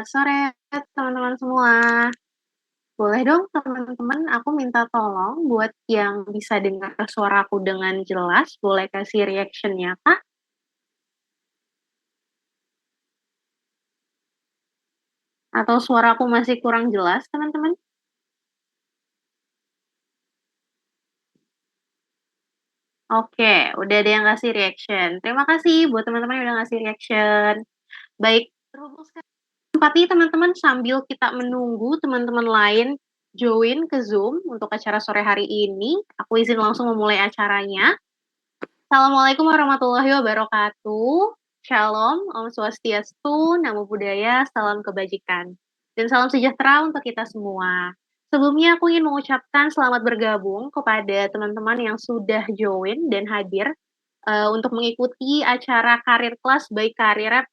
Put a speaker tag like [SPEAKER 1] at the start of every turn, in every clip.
[SPEAKER 1] sore teman-teman semua. Boleh dong teman-teman, aku minta tolong buat yang bisa dengar suaraku dengan jelas, boleh kasih reaction-nya Kak? Atau suaraku masih kurang jelas teman-teman? Oke, udah ada yang kasih reaction. Terima kasih buat teman-teman yang udah ngasih reaction. Baik, berhubung sempat nih teman-teman sambil kita menunggu teman-teman lain join ke Zoom untuk acara sore hari ini, aku izin langsung memulai acaranya. Assalamualaikum warahmatullahi wabarakatuh. Shalom, Om Swastiastu, Namo Buddhaya, Salam Kebajikan. Dan salam sejahtera untuk kita semua. Sebelumnya aku ingin mengucapkan selamat bergabung kepada teman-teman yang sudah join dan hadir untuk mengikuti acara Karir Kelas by Karir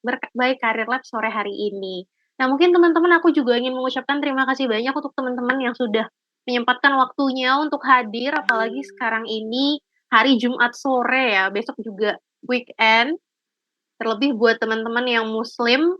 [SPEAKER 1] Lab sore hari ini. Nah, mungkin teman-teman aku juga ingin mengucapkan terima kasih banyak untuk teman-teman yang sudah menyempatkan waktunya untuk hadir, apalagi sekarang ini hari Jumat sore ya, besok juga weekend. Terlebih buat teman-teman yang muslim,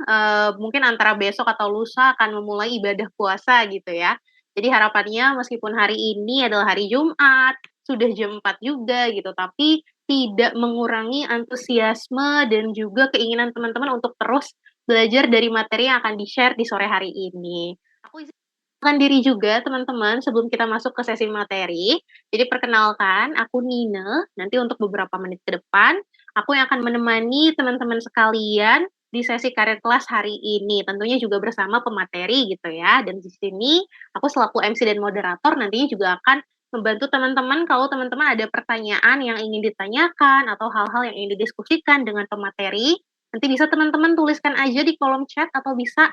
[SPEAKER 1] mungkin antara besok atau lusa akan memulai ibadah puasa gitu ya. Jadi harapannya meskipun hari ini adalah hari Jumat, sudah jam 4 juga gitu, tapi tidak mengurangi antusiasme dan juga keinginan teman-teman untuk terus belajar dari materi yang akan di-share di sore hari ini. Aku izin perkenalkan diri juga teman-teman sebelum kita masuk ke sesi materi. Jadi perkenalkan, aku Nina, nanti untuk beberapa menit ke depan aku yang akan menemani teman-teman sekalian di sesi karir kelas hari ini, tentunya juga bersama pemateri gitu ya. Dan di sini aku selaku MC dan moderator nantinya juga akan membantu teman-teman kalau teman-teman ada pertanyaan yang ingin ditanyakan atau hal-hal yang ingin didiskusikan dengan pemateri, nanti bisa teman-teman tuliskan aja di kolom chat atau bisa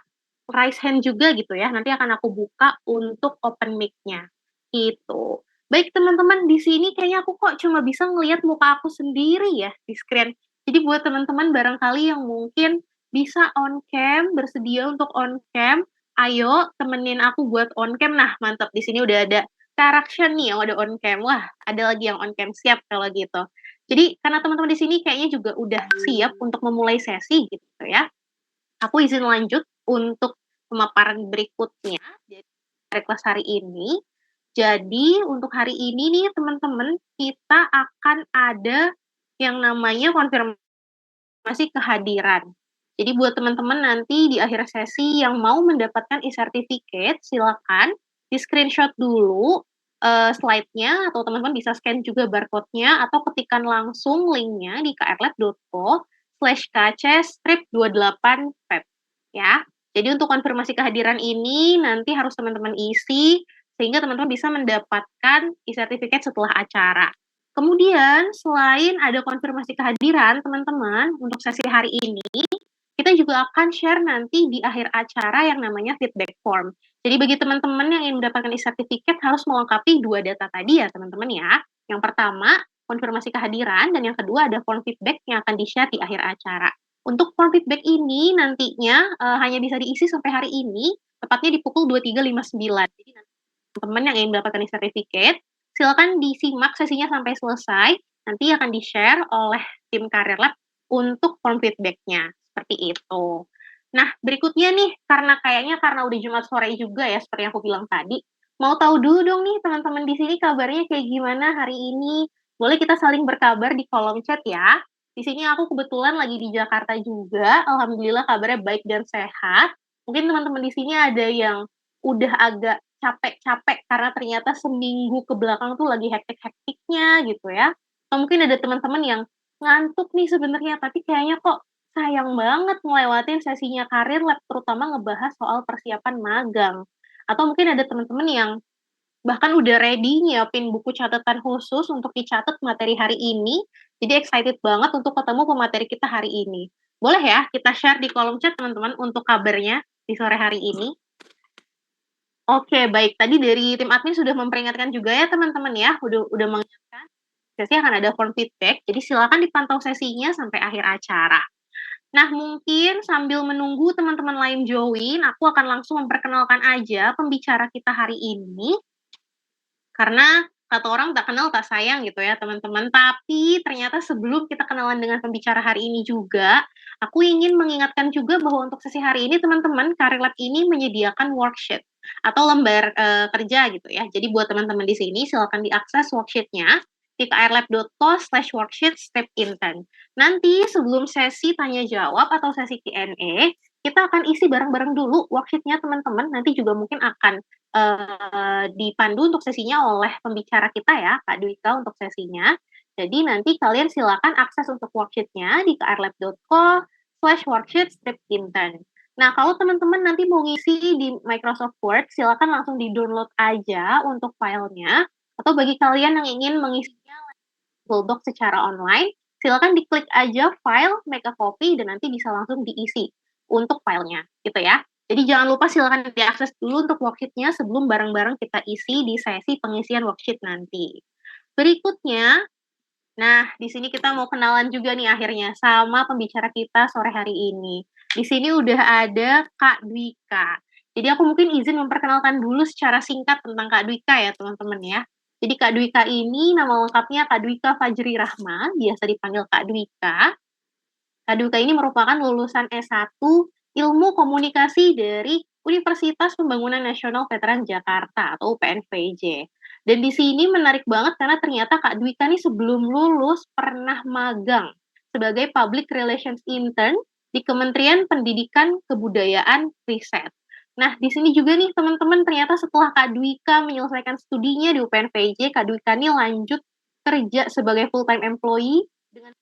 [SPEAKER 1] raise hand juga gitu ya. Nanti akan aku buka untuk open mic-nya. Gitu. Baik teman-teman, di sini kayaknya aku kok cuma bisa ngelihat muka aku sendiri ya di screen. Jadi buat teman-teman barangkali yang mungkin bisa on cam, bersedia untuk on cam, ayo temenin aku buat on cam. Nah, mantap di sini udah ada Karakshan nih yang udah on cam. Wah, ada lagi yang on cam, siap kalau gitu. Jadi karena teman-teman di sini kayaknya juga udah siap untuk memulai sesi gitu ya. Aku izin lanjut untuk pemaparan berikutnya dari kelas hari ini. Jadi untuk hari ini nih teman-teman, kita akan ada yang namanya konfirmasi kehadiran. Jadi buat teman-teman nanti di akhir sesi yang mau mendapatkan e-certificate, silakan di-screenshot dulu slide-nya atau teman-teman bisa scan juga barcode-nya atau ketikkan langsung link-nya di krlab.co/kc-28pep ya. Jadi untuk konfirmasi kehadiran ini nanti harus teman-teman isi sehingga teman-teman bisa mendapatkan e-certificate setelah acara. Kemudian, selain ada konfirmasi kehadiran, teman-teman, untuk sesi hari ini, kita juga akan share nanti di akhir acara yang namanya feedback form. Jadi bagi teman-teman yang ingin mendapatkan e-certificate harus melengkapi dua data tadi ya, teman-teman ya. Yang pertama, konfirmasi kehadiran, dan yang kedua ada form feedback yang akan di-share di akhir acara. Untuk form feedback ini nantinya hanya bisa diisi sampai hari ini, tepatnya di pukul 23.59. Jadi nanti teman-teman yang ingin mendapatkan e-certificate, silakan disimak sesinya sampai selesai. Nanti akan di-share oleh tim Karir Lab untuk form feedback-nya. Seperti itu. Nah, berikutnya nih, karena udah Jumat sore juga ya, seperti yang aku bilang tadi, mau tahu dulu dong nih teman-teman di sini kabarnya kayak gimana hari ini? Boleh kita saling berkabar di kolom chat ya. Di sini aku kebetulan lagi di Jakarta juga, alhamdulillah kabarnya baik dan sehat. Mungkin teman-teman di sini ada yang udah agak capek-capek karena ternyata seminggu ke belakang tuh lagi hektik-hektiknya gitu ya. Atau mungkin ada teman-teman yang ngantuk nih sebenarnya, tapi kayaknya kok sayang banget ngelewatin sesinya Karir Lab, terutama ngebahas soal persiapan magang. Atau mungkin ada teman-teman yang bahkan udah ready nyiapin buku catatan khusus untuk dicatat materi hari ini. Jadi excited banget untuk ketemu pemateri kita hari ini. Boleh ya kita share di kolom chat teman-teman untuk kabarnya di sore hari ini. Oke, baik. Tadi dari tim admin sudah memperingatkan juga ya teman-teman ya, udah mengingatkan sesi akan ada form feedback. Jadi silakan dipantau sesinya sampai akhir acara. Nah, mungkin sambil menunggu teman-teman lain join, aku akan langsung memperkenalkan aja pembicara kita hari ini. Karena kata orang tak kenal tak sayang gitu ya teman-teman. Tapi ternyata sebelum kita kenalan dengan pembicara hari ini juga, Aku ingin mengingatkan juga bahwa untuk sesi hari ini teman-teman, Career Lab ini menyediakan worksheet atau lembar, kerja gitu ya. Jadi buat teman-teman di sini silakan diakses worksheet-nya di krlab.co/worksheet step intern. Nanti sebelum sesi tanya jawab atau sesi Q&A, kita akan isi bareng-bareng dulu worksheet-nya teman-teman, nanti juga mungkin akan, dipandu untuk sesinya oleh pembicara kita ya, Kak Dwika untuk sesinya. Jadi nanti kalian silakan akses untuk worksheet-nya di krlab.co/worksheet step intern. Nah, kalau teman-teman nanti mau ngisi di Microsoft Word, silakan langsung di-download aja untuk filenya, atau bagi kalian yang ingin mengisinya Google Docs secara online, silakan diklik aja file, make a copy, dan nanti bisa langsung diisi untuk filenya, gitu ya. Jadi jangan lupa silakan diakses dulu untuk worksheet-nya sebelum bareng-bareng kita isi di sesi pengisian worksheet nanti. Berikutnya, nah, di sini kita mau kenalan juga nih akhirnya sama pembicara kita sore hari ini. Di sini udah ada Kak Dwika. Jadi aku mungkin izin memperkenalkan dulu secara singkat tentang Kak Dwika ya teman-teman ya. Jadi Kak Dwika ini nama lengkapnya Kak Dwika Fajri Rahma, biasa dipanggil Kak Dwika. Kak Dwika ini merupakan lulusan S1 Ilmu Komunikasi dari Universitas Pembangunan Nasional Veteran Jakarta atau UPNVJ. Dan di sini menarik banget karena ternyata Kak Dwika nih sebelum lulus pernah magang sebagai Public Relations Intern di Kementerian Pendidikan Kebudayaan Riset. Nah, di sini juga nih teman-teman ternyata setelah Kak Dwika menyelesaikan studinya di UPNVJ, Kak Dwika nih lanjut kerja sebagai full-time employee dengan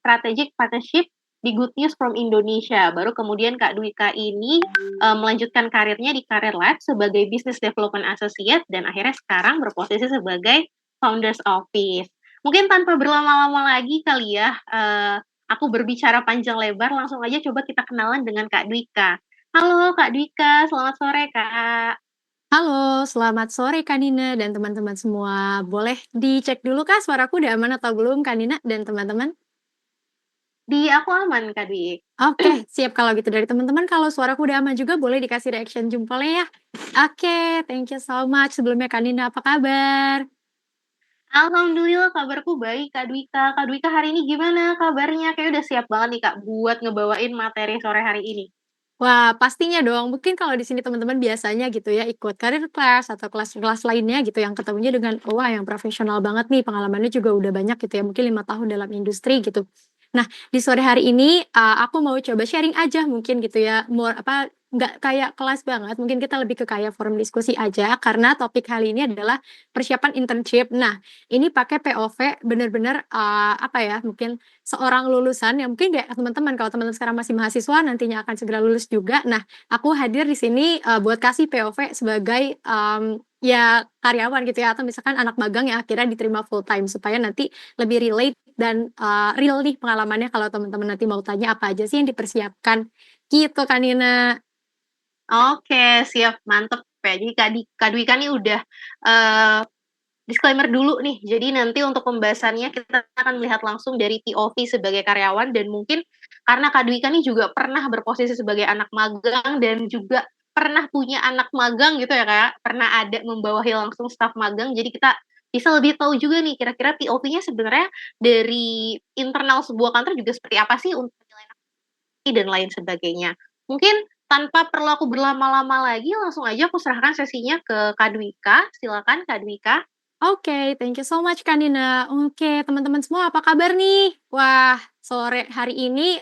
[SPEAKER 1] strategic partnership di Good News from Indonesia. Baru kemudian Kak Dwika ini melanjutkan karirnya di Career Lab sebagai Business Development Associate dan akhirnya sekarang berposisi sebagai Founders Office. Mungkin tanpa berlama-lama lagi kali ya, aku berbicara panjang lebar, langsung aja coba kita kenalan dengan Kak Dwika. Halo Kak Dwika, selamat sore Kak.
[SPEAKER 2] Halo, selamat sore Kak Nina dan teman-teman semua. Boleh dicek dulu Kak suaraku udah aman atau belum Kak Nina dan teman-teman?
[SPEAKER 1] Di aku aman Kak Dwi.
[SPEAKER 2] Oke, siap kalau gitu dari teman-teman. Kalau suaraku udah aman juga boleh dikasih reaction jempolnya ya. Oke, thank you so much. Sebelumnya Kak Nina apa kabar?
[SPEAKER 1] Alhamdulillah kabarku baik Kak Dwika. Kak Dwika hari ini gimana kabarnya? Kayaknya udah siap banget nih Kak buat ngebawain materi sore hari ini.
[SPEAKER 2] Wah, pastinya dong. Mungkin kalau di sini teman-teman biasanya gitu ya ikut career class atau kelas-kelas lainnya gitu yang ketemunya dengan wah yang profesional banget nih, pengalamannya juga udah banyak gitu ya, mungkin 5 tahun dalam industri gitu. Nah, di sore hari ini, aku mau coba sharing aja mungkin gitu ya, nggak kayak kelas banget, mungkin kita lebih ke kayak forum diskusi aja karena topik kali ini adalah persiapan internship. Nah, ini pakai POV bener-bener, apa ya, mungkin seorang lulusan yang mungkin kayak teman-teman, kalau teman-teman sekarang masih mahasiswa nantinya akan segera lulus juga. Nah, aku hadir di sini, buat kasih POV sebagai, ya karyawan gitu ya atau misalkan anak magang yang akhirnya diterima full time supaya nanti lebih relate dan, real nih pengalamannya kalau teman-teman nanti mau tanya apa aja sih yang dipersiapkan, gitu Kak Nina.
[SPEAKER 1] Oke, siap, mantep ya. Jadi Kak Dwika nih udah eh, disclaimer dulu nih. Jadi nanti untuk pembahasannya kita akan melihat langsung dari POV sebagai karyawan dan mungkin karena Kak Dwika nih juga pernah berposisi sebagai anak magang dan juga pernah punya anak magang gitu ya Kak. Pernah ada membawahi langsung staf magang. Jadi kita bisa lebih tahu juga nih kira-kira POV-nya sebenarnya dari internal sebuah kantor juga seperti apa sih untuk penilaian dan lain sebagainya. Mungkin tanpa perlu aku berlama-lama lagi, langsung aja aku serahkan sesinya ke Kak Dwika. Silakan Kak Dwika.
[SPEAKER 2] Oke, thank you so much Kak Nina. Oke, teman-teman semua apa kabar nih? Wah, sore hari ini,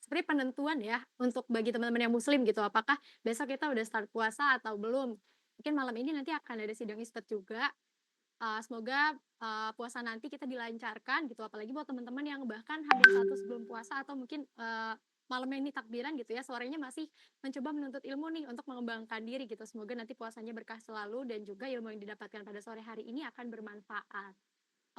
[SPEAKER 2] sebenarnya penentuan ya untuk bagi teman-teman yang muslim gitu, apakah besok kita udah start puasa atau belum. Mungkin malam ini nanti akan ada sidang isbat juga. Semoga, puasa nanti kita dilancarkan gitu, apalagi buat teman-teman yang bahkan H-1 sebelum puasa atau mungkin, malamnya ini takbiran gitu ya, sorenya masih mencoba menuntut ilmu nih untuk mengembangkan diri gitu. Semoga nanti puasanya berkah selalu dan juga ilmu yang didapatkan pada sore hari ini akan bermanfaat.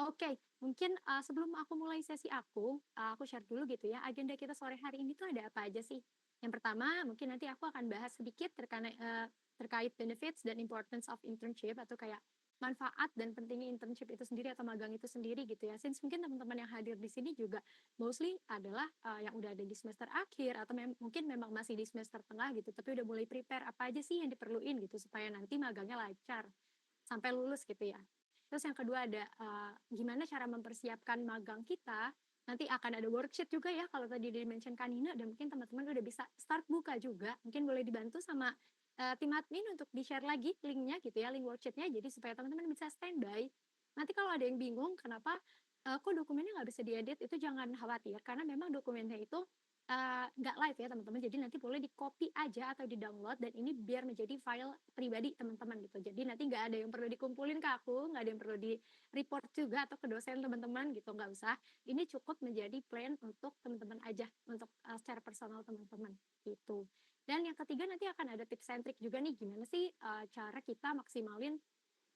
[SPEAKER 2] Oke, mungkin, sebelum aku mulai sesi aku share dulu gitu ya, agenda kita sore hari ini tuh ada apa aja sih. Yang pertama, mungkin nanti aku akan bahas sedikit terkait benefits dan importance of internship atau kayak manfaat dan pentingnya internship itu sendiri atau magang itu sendiri gitu ya. Since mungkin teman-teman yang hadir di sini juga mostly adalah, yang udah ada di semester akhir atau mungkin memang masih di semester tengah gitu, tapi udah mulai prepare apa aja sih yang diperluin gitu supaya nanti magangnya lancar sampai lulus gitu ya. Terus yang kedua ada, gimana cara mempersiapkan magang kita nanti akan ada worksheet juga ya kalau tadi di-mention Kanina, dan mungkin teman-teman udah bisa start buka juga. Mungkin boleh dibantu sama tim admin untuk di-share lagi linknya gitu ya, link worksheetnya, jadi supaya teman-teman bisa standby. Nanti kalau ada yang bingung kenapa kok dokumennya nggak bisa diedit, itu jangan khawatir karena memang dokumennya itu nggak live ya teman-teman, jadi nanti boleh di copy aja atau di download, dan ini biar menjadi file pribadi teman-teman gitu. Jadi nanti nggak ada yang perlu dikumpulin ke aku, nggak ada yang perlu di report juga atau ke dosen teman-teman gitu, nggak usah. Ini cukup menjadi plan untuk teman-teman aja, untuk secara personal teman-teman gitu. Dan yang ketiga nanti akan ada tips and trick juga nih, gimana sih cara kita maksimalin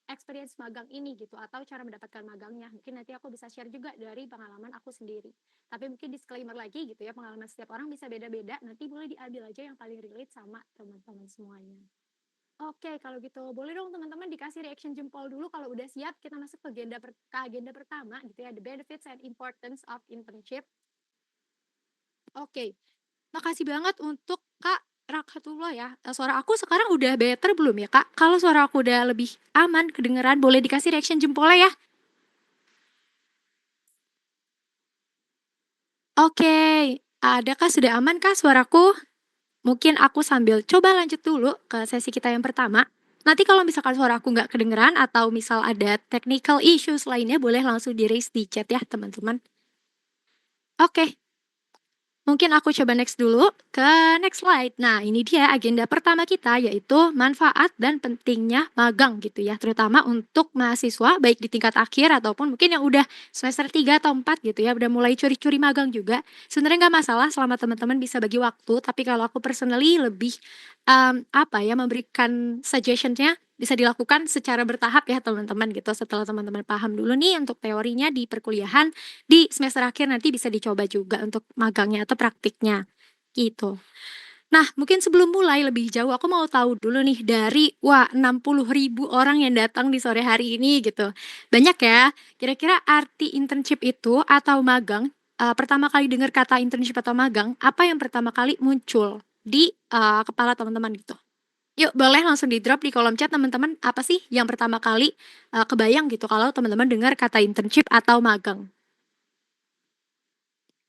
[SPEAKER 2] experience magang ini gitu, atau cara mendapatkan magangnya. Mungkin nanti aku bisa share juga dari pengalaman aku sendiri. Tapi mungkin disclaimer lagi gitu ya, pengalaman setiap orang bisa beda-beda, nanti boleh diambil aja yang paling relate sama teman-teman semuanya. Oke, kalau gitu boleh dong teman-teman dikasih reaction jempol dulu kalau udah siap. Kita masuk ke agenda pertama gitu ya, the benefits and importance of internship. Oke, makasih banget untuk Kak Rakatullah ya. Suara aku sekarang udah better belum ya Kak? Kalau suara aku udah lebih aman kedengeran, boleh dikasih reaction jempolnya ya. Oke, adakah sudah aman Kak suaraku? Mungkin aku sambil coba lanjut dulu ke sesi kita yang pertama. Nanti kalau misalkan suara aku nggak kedengeran atau misal ada technical issues lainnya, boleh langsung di-raise di chat ya teman-teman. Oke, mungkin aku coba next dulu ke next slide. Nah, ini dia agenda pertama kita, yaitu manfaat dan pentingnya magang gitu ya, terutama untuk mahasiswa baik di tingkat akhir ataupun mungkin yang udah semester 3 atau 4 gitu ya, udah mulai curi-curi magang juga. Sebenarnya nggak masalah selama teman-teman bisa bagi waktu, tapi kalau aku personally lebih apa ya, memberikan suggestion-nya bisa dilakukan secara bertahap ya teman-teman gitu. Setelah teman-teman paham dulu nih untuk teorinya di perkuliahan, di semester akhir nanti bisa dicoba juga untuk magangnya atau praktiknya, gitu. Nah, mungkin sebelum mulai lebih jauh, aku mau tahu dulu nih dari, wah 60.000 orang yang datang di sore hari ini gitu. Banyak ya, kira-kira arti internship itu atau magang, pertama kali dengar kata internship atau magang, apa yang pertama kali muncul di kepala teman-teman gitu? Yuk, boleh langsung di-drop di kolom chat teman-teman, apa sih yang pertama kali kebayang gitu kalau teman-teman dengar kata internship atau magang?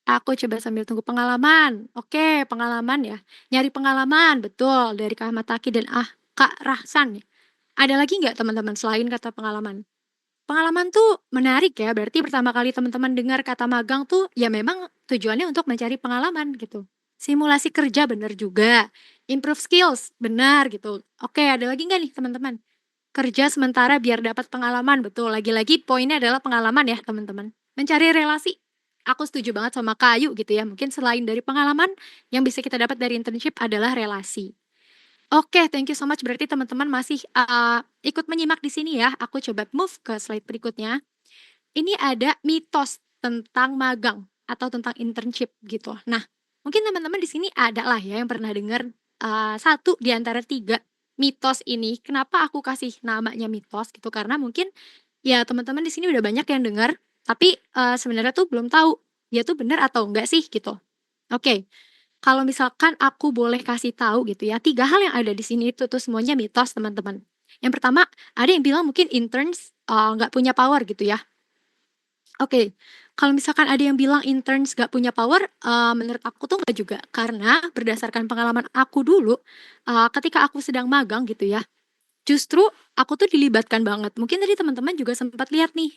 [SPEAKER 2] Aku coba sambil tunggu pengalaman. Oke, pengalaman ya. Nyari pengalaman, betul. Dari Kak Ahmad Taki dan Kak Rahsan. Ada lagi nggak teman-teman selain kata pengalaman? Pengalaman tuh menarik ya, berarti pertama kali teman-teman dengar kata magang tuh ya memang tujuannya untuk mencari pengalaman gitu. Simulasi kerja bener juga. Improve skills, benar gitu. Oke, ada lagi nggak nih teman-teman? Kerja sementara biar dapat pengalaman, betul. Lagi-lagi poinnya adalah pengalaman ya teman-teman. Mencari relasi. Aku setuju banget sama Kayu gitu ya. Mungkin selain dari pengalaman, yang bisa kita dapat dari internship adalah relasi. Oke, thank you so much. Berarti teman-teman masih ikut menyimak di sini ya. Aku coba move ke slide berikutnya. Ini ada mitos tentang magang atau tentang internship gitu. Nah, mungkin teman-teman di sini ada lah ya yang pernah dengar satu di antara tiga mitos ini. Kenapa aku kasih namanya mitos gitu? Karena mungkin ya teman-teman di sini udah banyak yang dengar, tapi sebenarnya tuh belum tahu dia tuh benar atau enggak sih gitu. Oke, kalau misalkan aku boleh kasih tahu gitu ya, 3 hal yang ada di sini itu tuh semuanya mitos, teman-teman. Yang pertama, ada yang bilang mungkin interns, nggak punya power gitu ya. Oke, kalau misalkan ada yang bilang interns nggak punya power, menurut aku tuh nggak juga. Karena berdasarkan pengalaman aku dulu, ketika aku sedang magang gitu ya, justru aku tuh dilibatkan banget. Mungkin tadi teman-teman juga sempat lihat nih,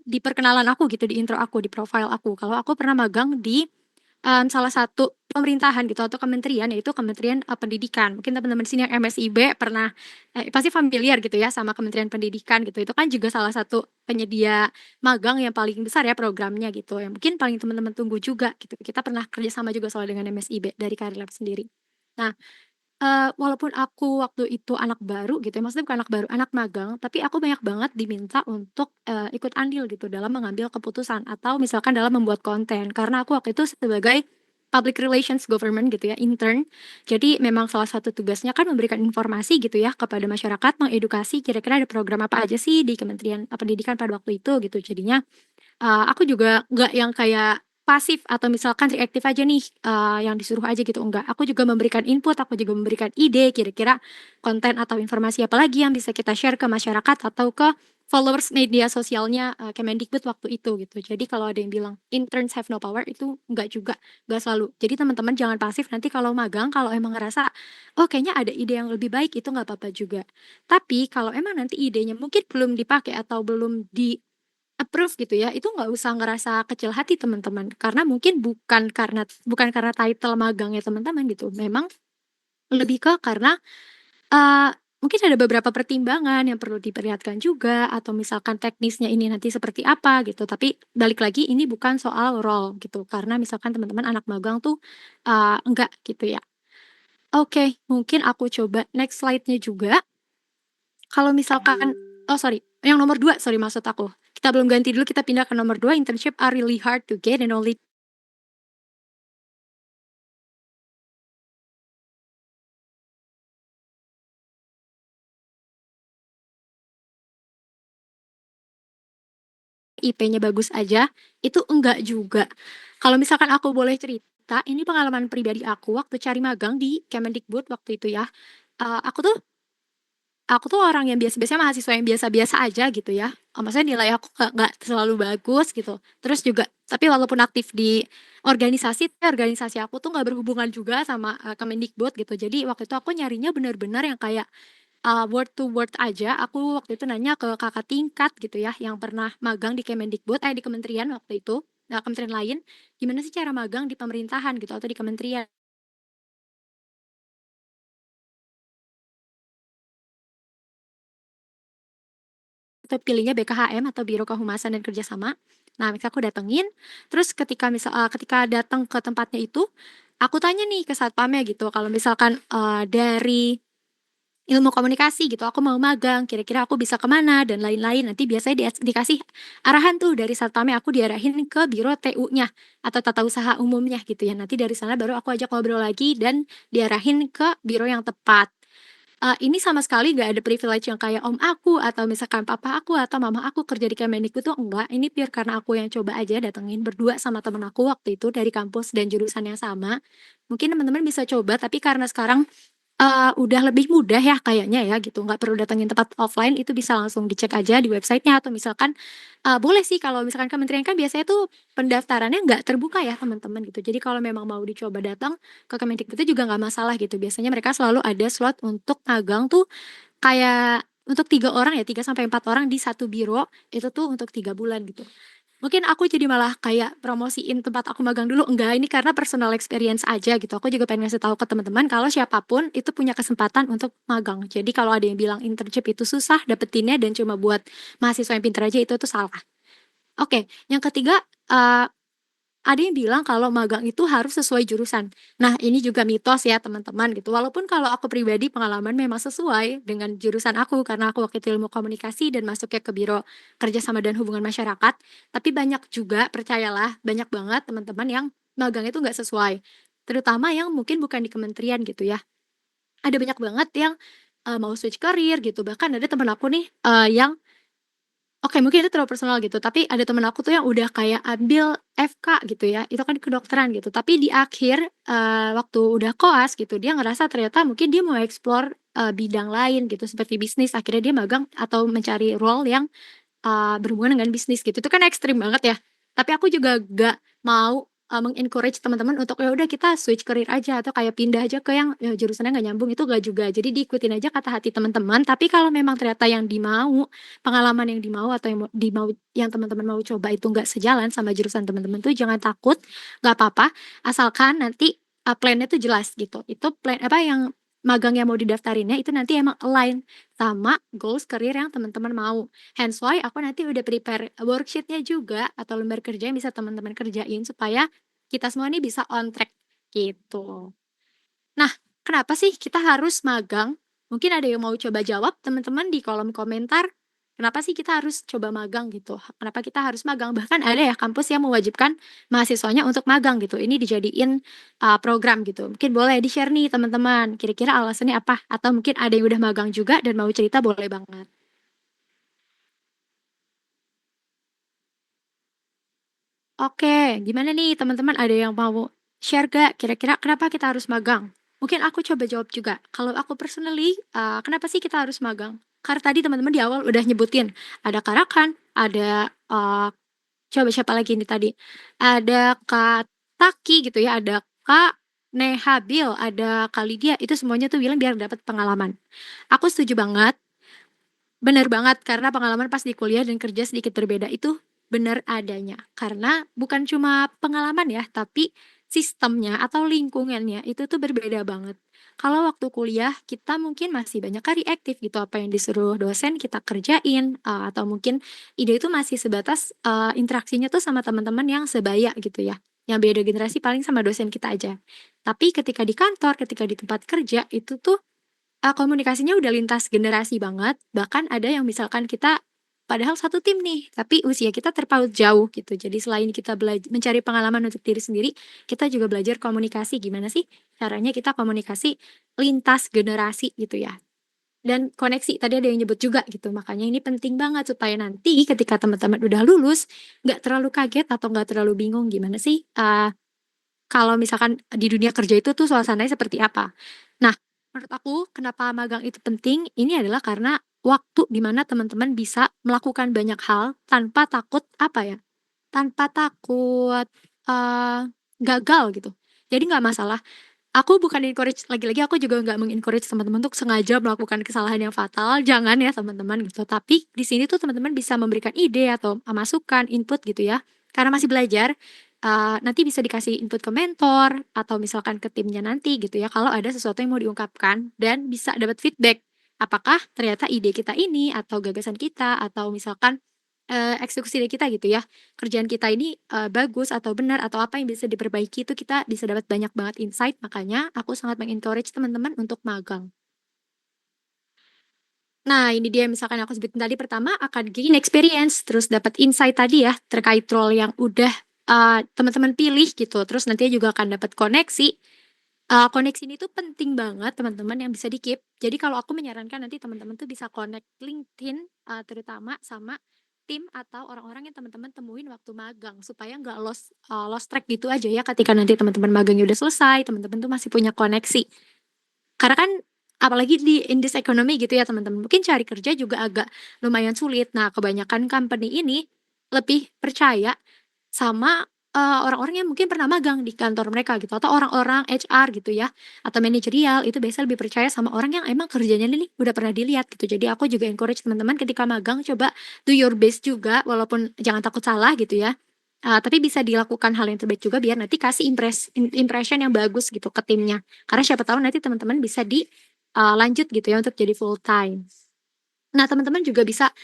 [SPEAKER 2] di perkenalan aku gitu, di intro aku, di profile aku, kalau aku pernah magang di salah satu pemerintahan gitu atau kementerian, yaitu Kementerian Pendidikan. Mungkin teman-teman di sini yang MSIB pernah pasti familiar gitu ya sama Kementerian Pendidikan gitu. Itu kan juga salah satu penyedia magang yang paling besar ya programnya gitu. Yang mungkin paling teman-teman tunggu juga gitu. Kita pernah kerjasama juga soal dengan MSIB dari Career Lab sendiri. Nah, walaupun aku waktu itu anak baru gitu ya, maksudnya bukan anak baru, anak magang, tapi aku banyak banget diminta untuk, ikut andil gitu dalam mengambil keputusan atau misalkan dalam membuat konten. Karena aku waktu itu sebagai public relations government gitu ya, intern. Jadi memang salah satu tugasnya kan memberikan informasi gitu ya kepada masyarakat, mengedukasi kira-kira ada program apa aja sih di Kementerian, Pendidikan pada waktu itu gitu. Jadinya aku juga nggak yang kayak pasif atau misalkan reaktif aja nih, yang disuruh aja gitu, enggak. Aku juga memberikan input, aku juga memberikan ide kira-kira konten atau informasi apa lagi yang bisa kita share ke masyarakat atau ke followers media sosialnya, Kemendikbud waktu itu gitu. Jadi kalau ada yang bilang interns have no power itu enggak juga, enggak selalu. Jadi teman-teman jangan pasif nanti kalau magang kalau emang ngerasa, "Oh kayaknya ada ide yang lebih baik," itu nggak apa-apa juga. Tapi kalau emang nanti idenya mungkin belum dipakai atau belum di-approve gitu ya, itu nggak usah ngerasa kecil hati teman-teman. Karena mungkin bukan karena title magangnya teman-teman gitu, memang lebih ke karena mungkin ada beberapa pertimbangan yang perlu diperlihatkan juga atau misalkan teknisnya ini nanti seperti apa gitu, tapi balik lagi ini bukan soal role gitu, karena misalkan teman-teman anak magang tuh, enggak gitu ya. Oke, mungkin aku coba next slide-nya juga, kalau misalkan oh sorry, yang nomor 2 sorry maksud aku. Kita belum ganti dulu, kita pindah ke nomor 2, internship are really hard to get and only IP-nya bagus aja, itu enggak juga. Kalau misalkan aku boleh cerita, ini pengalaman pribadi aku waktu cari magang di Kemendikbud waktu itu ya, aku tuh orang yang biasa-biasanya mahasiswa yang biasa-biasa aja gitu ya, maksudnya nilai aku nggak selalu bagus gitu. Terus juga tapi walaupun aktif di organisasi, tapi organisasi aku tuh nggak berhubungan juga sama, Kemendikbud gitu. Jadi waktu itu aku nyarinya bener-bener yang kayak word to word aja, aku waktu itu nanya ke kakak tingkat gitu ya, yang pernah magang di Kemendikbud di kementerian waktu itu, kementerian lain, "Gimana sih cara magang di pemerintahan?" gitu, atau di kementerian. Itu pilihnya BKHM atau Biro Kehumasan dan Kerjasama. Nah, misal aku datengin, terus ketika datang ke tempatnya itu, aku tanya nih ke satpamnya gitu, kalau misalkan, dari ilmu komunikasi gitu, aku mau magang, kira-kira aku bisa ke mana dan lain-lain. Nanti biasanya dikasih arahan tuh dari satpamnya, aku diarahin ke biro TU-nya atau tata usaha umumnya gitu ya. Nanti dari sana baru aku ajak ngobrol lagi dan diarahin ke biro yang tepat. Ini sama sekali nggak ada privilege yang kayak om aku atau misalkan papa aku atau mama aku kerja di Kemendikbud tuh enggak, ini pure karena aku yang coba aja datengin berdua sama temen aku waktu itu dari kampus dan jurusan yang sama. Mungkin teman-teman bisa coba, tapi karena sekarang udah lebih mudah ya kayaknya ya gitu, nggak perlu datengin tempat offline, itu bisa langsung dicek aja di websitenya atau misalkan, boleh sih kalau misalkan kementerian kan biasanya tuh pendaftarannya nggak terbuka ya teman-teman gitu. Jadi kalau memang mau dicoba datang ke Kemendikbud itu juga nggak masalah gitu. Biasanya mereka selalu ada slot untuk magang tuh kayak untuk 3 orang ya, 3 sampai 4 orang di satu biro, itu tuh untuk 3 bulan gitu. Mungkin aku jadi malah kayak promosiin tempat aku magang dulu, enggak, ini karena personal experience aja gitu. Aku juga pengen ngasih tahu ke teman-teman kalau siapapun itu punya kesempatan untuk magang. Jadi kalau ada yang bilang internship itu susah dapetinnya dan cuma buat mahasiswa yang pintar aja, itu tuh salah. Oke, yang ketiga, eee ada yang bilang kalau magang itu harus sesuai jurusan. Nah, ini juga mitos ya teman-teman gitu. Walaupun kalau aku pribadi pengalaman memang sesuai dengan jurusan aku karena aku waktu itu ilmu komunikasi dan masuknya ke Biro Kerjasama dan Hubungan Masyarakat. Tapi banyak juga, percayalah, banyak banget teman-teman yang magang itu nggak sesuai. Terutama yang mungkin bukan di kementerian gitu ya. Ada banyak banget yang mau switch career gitu. Bahkan ada teman aku nih yang oke, mungkin itu terlalu personal gitu, tapi ada temen aku tuh yang udah kayak ambil FK gitu ya, itu kan kedokteran gitu, tapi di akhir, waktu udah koas gitu, dia ngerasa ternyata mungkin dia mau explore, bidang lain gitu, seperti bisnis, akhirnya dia magang atau mencari role yang berhubungan dengan bisnis gitu, itu kan ekstrim banget ya. Tapi aku juga gak mau, meng-encourage teman-teman untuk, ya udah kita switch career aja atau kayak pindah aja ke yang, jurusannya nggak nyambung, itu gak juga. Jadi diikutin aja kata hati teman-teman, tapi kalau memang ternyata yang dimau, pengalaman yang dimau atau yang teman-teman mau coba itu nggak sejalan sama jurusan teman-teman tuh jangan takut, nggak apa-apa, asalkan nanti, plan-nya tuh jelas gitu. Itu plan apa, yang magang yang mau didaftarinnya itu nanti emang align sama goals career yang teman-teman mau. Hence why aku nanti udah prepare worksheet-nya juga atau lembar kerja yang bisa teman-teman kerjain supaya kita semua nih bisa on track gitu. Nah, kenapa sih kita harus magang? Mungkin ada yang mau coba jawab teman-teman di kolom komentar. Kenapa sih kita harus coba magang gitu? Kenapa kita harus magang? Bahkan ada ya kampus yang mewajibkan mahasiswanya untuk magang gitu. Ini dijadiin program gitu. Mungkin boleh di-share nih teman-teman. Kira-kira alasannya apa? Atau mungkin ada yang udah magang juga dan mau cerita boleh banget. Oke, gimana nih teman-teman ada yang mau share gak kira-kira kenapa kita harus magang? Mungkin aku coba jawab juga. Kalau aku personally, kenapa sih kita harus magang? Karena tadi teman-teman di awal udah nyebutin, ada Karakan, ada, coba siapa lagi ini tadi, ada Kak Taki gitu ya, ada Kak Nehabil, ada Kak Lydia, itu semuanya tuh bilang biar dapat pengalaman. Aku setuju banget. Bener banget, karena pengalaman pas di kuliah dan kerja sedikit berbeda itu bener adanya. Karena bukan cuma pengalaman ya, tapi sistemnya atau lingkungannya itu tuh berbeda banget. Kalau waktu kuliah kita mungkin masih banyak kan reaktif gitu, apa yang disuruh dosen kita kerjain, atau mungkin ide itu masih sebatas interaksinya tuh sama teman-teman yang sebaya gitu ya. Yang beda generasi paling sama dosen kita aja. Tapi ketika di kantor, ketika di tempat kerja itu tuh komunikasinya udah lintas generasi banget, bahkan ada yang misalkan kita padahal satu tim nih, tapi usia kita terpaut jauh gitu. Jadi selain kita mencari pengalaman untuk diri sendiri, kita juga belajar komunikasi, gimana sih caranya kita komunikasi lintas generasi gitu ya. Dan koneksi, tadi ada yang nyebut juga gitu, makanya ini penting banget supaya nanti ketika teman-teman udah lulus, nggak terlalu kaget atau nggak terlalu bingung gimana sih kalau misalkan di dunia kerja itu tuh suasananya seperti apa. Nah, menurut aku kenapa magang itu penting, ini adalah karena waktu di mana teman-teman bisa melakukan banyak hal tanpa takut apa ya, tanpa takut, gagal gitu. Jadi nggak masalah, aku bukan encourage, lagi-lagi aku juga nggak meng-encourage teman-teman untuk sengaja melakukan kesalahan yang fatal, jangan ya teman-teman gitu. Tapi di sini tuh teman-teman bisa memberikan ide atau masukan, input gitu ya. Karena masih belajar, nanti bisa dikasih input ke mentor atau misalkan ke timnya nanti gitu ya, kalau ada sesuatu yang mau diungkapkan dan bisa dapat feedback. Apakah ternyata ide kita ini atau gagasan kita atau misalkan eksekusi dari kita gitu ya, kerjaan kita ini, bagus atau benar atau apa yang bisa diperbaiki itu kita bisa dapat banyak banget insight, makanya aku sangat meng-encourage teman-teman untuk magang. Nah, ini dia misalkan aku sebutin tadi pertama akan gain experience, terus dapat insight tadi ya terkait role yang udah, teman-teman pilih gitu, terus nantinya juga akan dapat koneksi. Koneksi ini tuh penting banget teman-teman yang bisa di-keep. Jadi kalau aku menyarankan nanti teman-teman tuh bisa connect LinkedIn, terutama sama tim atau orang-orang yang teman-teman temuin waktu magang, supaya nggak lost track gitu aja ya ketika nanti teman-teman magangnya udah selesai, teman-teman tuh masih punya koneksi. Karena kan apalagi in this economy gitu ya teman-teman, mungkin cari kerja juga agak lumayan sulit. Nah, kebanyakan company ini lebih percaya sama, orang-orang yang mungkin pernah magang di kantor mereka gitu, atau orang-orang HR gitu ya, atau manajerial itu biasanya lebih percaya sama orang yang emang kerjanya nih udah pernah dilihat gitu. Jadi aku juga encourage teman-teman ketika magang coba do your best juga, walaupun jangan takut salah gitu ya, tapi bisa dilakukan hal yang terbaik juga biar nanti kasih impression yang bagus gitu ke timnya. Karena siapa tahu nanti teman-teman bisa lanjut gitu ya untuk jadi full time. Nah, teman-teman juga bisa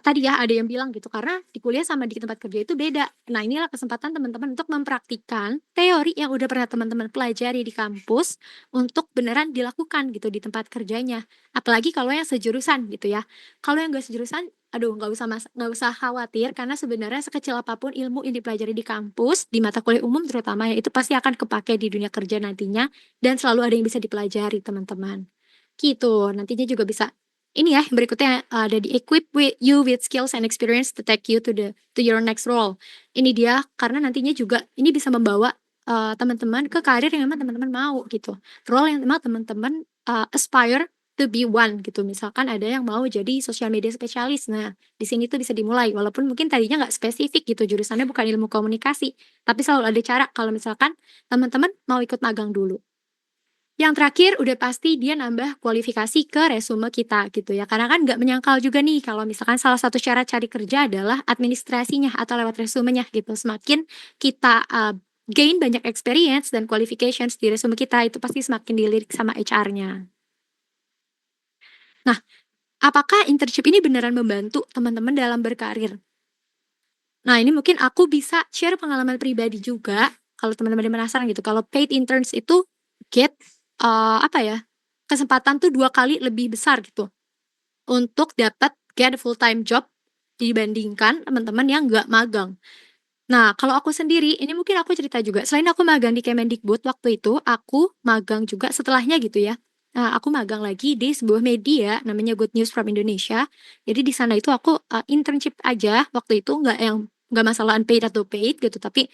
[SPEAKER 2] tadi ya ada yang bilang gitu, karena di kuliah sama di tempat kerja itu beda. Nah, inilah kesempatan teman-teman untuk mempraktikkan teori yang udah pernah teman-teman pelajari di kampus untuk beneran dilakukan gitu di tempat kerjanya. Apalagi kalau yang sejurusan gitu ya. Kalau yang nggak sejurusan, aduh nggak usah khawatir karena sebenarnya sekecil apapun ilmu yang dipelajari di kampus, di mata kuliah umum terutama ya, itu pasti akan kepake di dunia kerja nantinya dan selalu ada yang bisa dipelajari teman-teman. Gitu, nantinya juga bisa ini ya, berikutnya ada di-equip you with skills and experience to take you to your next role. Ini dia, karena nantinya juga ini bisa membawa, teman-teman ke karir yang memang teman-teman mau gitu. Role yang memang teman-teman, aspire to be one gitu. Misalkan ada yang mau jadi social media spesialis. Nah, di sini tuh bisa dimulai walaupun mungkin tadinya nggak spesifik gitu, jurusannya bukan ilmu komunikasi, tapi selalu ada cara kalau misalkan teman-teman mau ikut magang dulu. Yang terakhir udah pasti dia nambah kualifikasi ke resume kita gitu ya, karena kan nggak menyangkal juga nih kalau misalkan salah satu syarat cari kerja adalah administrasinya atau lewat resumenya gitu. Semakin kita, gain banyak experience dan qualifications di resume kita, itu pasti semakin dilirik sama HR-nya. Nah, apakah internship ini beneran membantu teman-teman dalam berkarir? Nah, ini mungkin aku bisa share pengalaman pribadi juga, kalau teman-teman ada penasaran gitu, kalau paid interns itu get, apa ya, kesempatan tuh 2 kali lebih besar gitu, untuk dapat get a full time job dibandingkan teman-teman yang nggak magang. Nah, kalau aku sendiri, ini mungkin aku cerita juga, selain aku magang di Kemendikbud waktu itu, aku magang juga setelahnya gitu ya. Nah, aku magang lagi di sebuah media namanya Good News from Indonesia. Jadi di sana itu aku, internship aja waktu itu, nggak masalah unpaid atau paid gitu, tapi,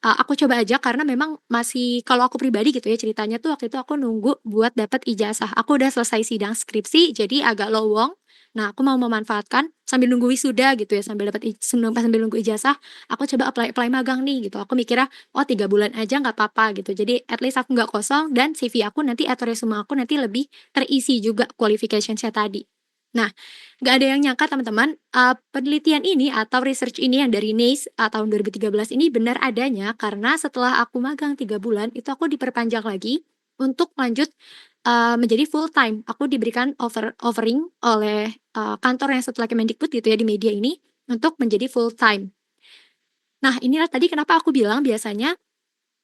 [SPEAKER 2] aku coba aja karena memang masih kalau aku pribadi gitu ya ceritanya tuh waktu itu aku nunggu buat dapat ijazah. Aku udah selesai sidang skripsi, jadi agak lowong Nah, aku mau memanfaatkan sambil nunggu wisuda gitu ya, sambil dapat sambil nunggu ijazah, aku coba apply magang nih gitu. Aku mikirnya, "Oh 3 bulan aja nggak apa-apa," gitu. Jadi at least aku nggak kosong dan CV aku nanti atau resume aku nanti lebih terisi juga qualification-nya tadi. Nah, nggak ada yang nyangka teman-teman, penelitian ini atau research ini yang dari NICE, tahun 2013 ini benar adanya karena setelah aku magang 3 bulan, itu aku diperpanjang lagi untuk lanjut, menjadi full time. Aku diberikan offering oleh, kantor yang satu lagi Kemendikbud gitu ya di media ini, untuk menjadi full time. Nah, inilah tadi kenapa aku bilang biasanya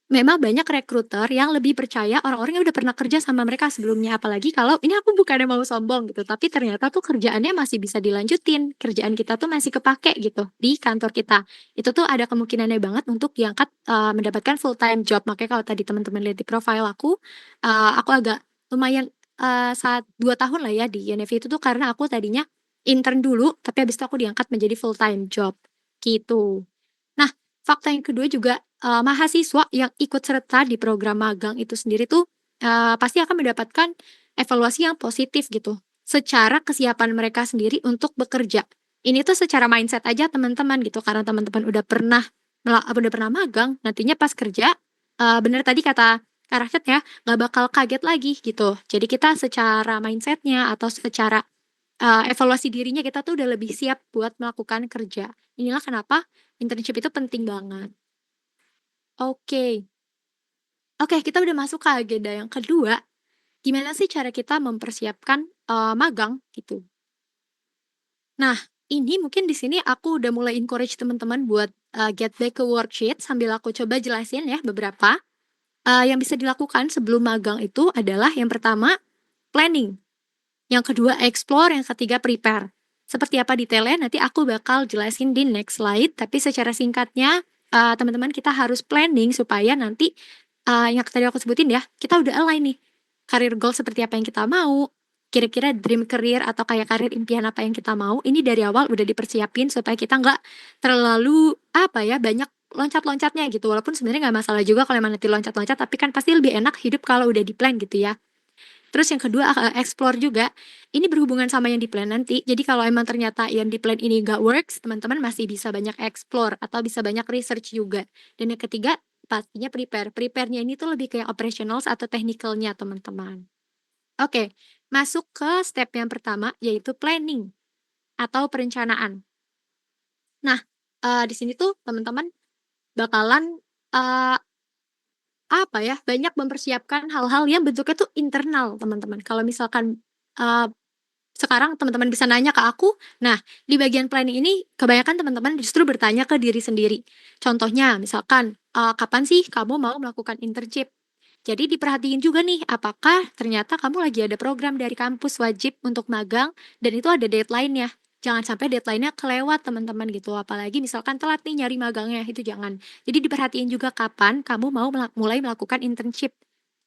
[SPEAKER 2] memang banyak rekruter yang lebih percaya orang-orang yang udah pernah kerja sama mereka sebelumnya, apalagi kalau ini aku bukannya mau sombong gitu, tapi ternyata tuh kerjaannya masih bisa dilanjutin, kerjaan kita tuh masih kepake gitu di kantor kita. Itu tuh ada kemungkinannya banget untuk diangkat, mendapatkan full time job. Makanya kalau tadi teman-teman lihat di profile aku agak lumayan, 2 tahun lah ya di Yenevie itu tuh karena aku tadinya intern dulu, tapi habis itu aku diangkat menjadi full time job, gitu. Nah, fakta yang kedua juga, mahasiswa yang ikut serta di program magang itu sendiri tuh, pasti akan mendapatkan evaluasi yang positif gitu, secara kesiapan mereka sendiri untuk bekerja. Ini tuh secara mindset aja teman-teman gitu, karena teman-teman udah pernah magang, nantinya pas kerja, bener tadi kata Kak Rashid ya, nggak bakal kaget lagi gitu. Jadi kita secara mindsetnya atau secara, evaluasi dirinya kita tuh udah lebih siap buat melakukan kerja. Inilah kenapa internship itu penting banget. Oke. Oke, kita udah masuk ke agenda yang kedua, gimana sih cara kita mempersiapkan, magang gitu. Nah, ini mungkin di sini aku udah mulai encourage teman-teman buat, get back ke worksheet sambil aku coba jelasin ya beberapa, yang bisa dilakukan sebelum magang itu adalah yang pertama, planning, yang kedua explore, yang ketiga prepare. Seperti apa detailnya nanti aku bakal jelasin di next slide, tapi secara singkatnya, teman-teman kita harus planning supaya nanti, yang tadi aku sebutin ya, kita udah align nih, career goal seperti apa yang kita mau, kira-kira dream career atau kayak karir impian apa yang kita mau, ini dari awal udah dipersiapin supaya kita nggak terlalu, apa ya, banyak loncat-loncatnya gitu. Walaupun sebenarnya nggak masalah juga kalau emang nanti loncat-loncat, tapi kan pasti lebih enak hidup kalau udah di-plan gitu ya. Terus yang kedua, explore juga, ini berhubungan sama yang di-plan nanti. Jadi kalau emang ternyata yang di-plan ini nggak works, teman-teman masih bisa banyak explore atau bisa banyak research juga. Dan yang ketiga, pastinya prepare. Prepare-nya ini tuh lebih kayak operationals atau technical-nya teman-teman. Oke, masuk ke step yang pertama yaitu planning atau perencanaan. Nah, di sini tuh teman-teman bakalan, eee, apa ya, banyak mempersiapkan hal-hal yang bentuknya tuh internal teman-teman. Kalau misalkan, eee sekarang teman-teman bisa nanya ke aku, nah di bagian planning ini kebanyakan teman-teman justru bertanya ke diri sendiri. Contohnya misalkan, "Kapan sih kamu mau melakukan internship?" Jadi diperhatiin juga nih, apakah ternyata kamu lagi ada program dari kampus wajib untuk magang dan itu ada deadline-nya. Jangan sampai deadline-nya kelewat teman-teman gitu, apalagi misalkan telat nih nyari magangnya, itu jangan. Jadi diperhatiin juga kapan kamu mau mulai melakukan internship.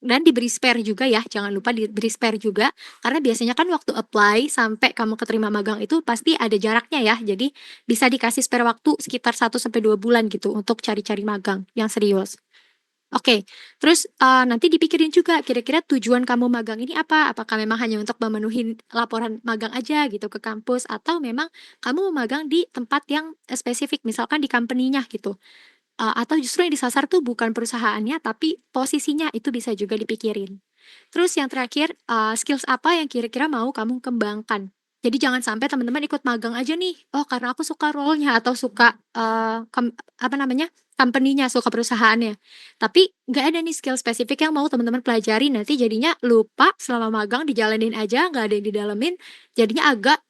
[SPEAKER 2] Dan diberi spare juga ya, jangan lupa diberi spare juga, karena biasanya kan waktu apply sampai kamu keterima magang itu pasti ada jaraknya ya, jadi bisa dikasih spare waktu sekitar 1 sampai 2 bulan gitu untuk cari-cari magang yang serius. Oke, terus, nanti dipikirin juga kira-kira tujuan kamu magang ini apa? Apakah memang hanya untuk memenuhi laporan magang aja gitu ke kampus atau memang kamu mau magang di tempat yang, spesifik misalkan di company-nya gitu, atau justru yang disasar tuh bukan perusahaannya tapi posisinya, itu bisa juga dipikirin. Terus yang terakhir, skills apa yang kira-kira mau kamu kembangkan. Jadi jangan sampai teman-teman ikut magang aja nih, "Oh karena aku suka role-nya atau suka, apa namanya, company-nya, suka perusahaannya." Tapi nggak ada nih skill spesifik yang mau teman-teman pelajari, nanti jadinya lupa selama magang dijalanin aja, nggak ada yang didalemin, jadinya agak,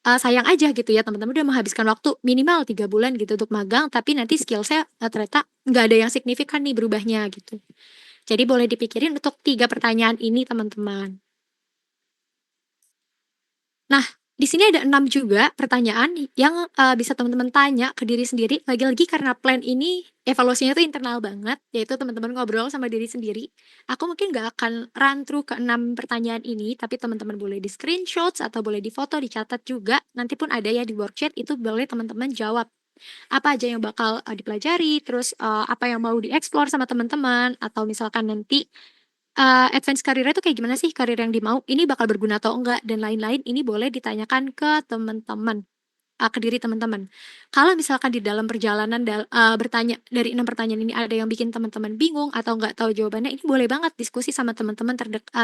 [SPEAKER 2] sayang aja gitu ya, teman-teman udah menghabiskan waktu minimal 3 bulan gitu untuk magang, tapi nanti skill-nya, ternyata nggak ada yang signifikan nih berubahnya gitu. Jadi boleh dipikirin untuk 3 pertanyaan ini teman-teman. Nah, di sini ada 6 juga pertanyaan yang, bisa teman-teman tanya ke diri sendiri, lagi-lagi karena plan ini evaluasinya tuh internal banget, yaitu teman-teman ngobrol sama diri sendiri. Aku mungkin nggak akan run through ke 6 pertanyaan ini, tapi teman-teman boleh di-screenshots atau boleh difoto, dicatat juga, nanti pun ada ya di worksheet, itu boleh teman-teman jawab. Apa aja yang bakal, dipelajari, terus, apa yang mau dieksplor sama teman-teman, atau misalkan nanti advance karirnya tuh kayak gimana sih karir yang dimau, ini bakal berguna atau enggak, dan lain-lain ini boleh ditanyakan ke teman-teman, ke diri teman-teman. Kalau misalkan di dalam perjalanan bertanya dari 6 pertanyaan ini ada yang bikin teman-teman bingung atau nggak tahu jawabannya, ini boleh banget diskusi sama teman-teman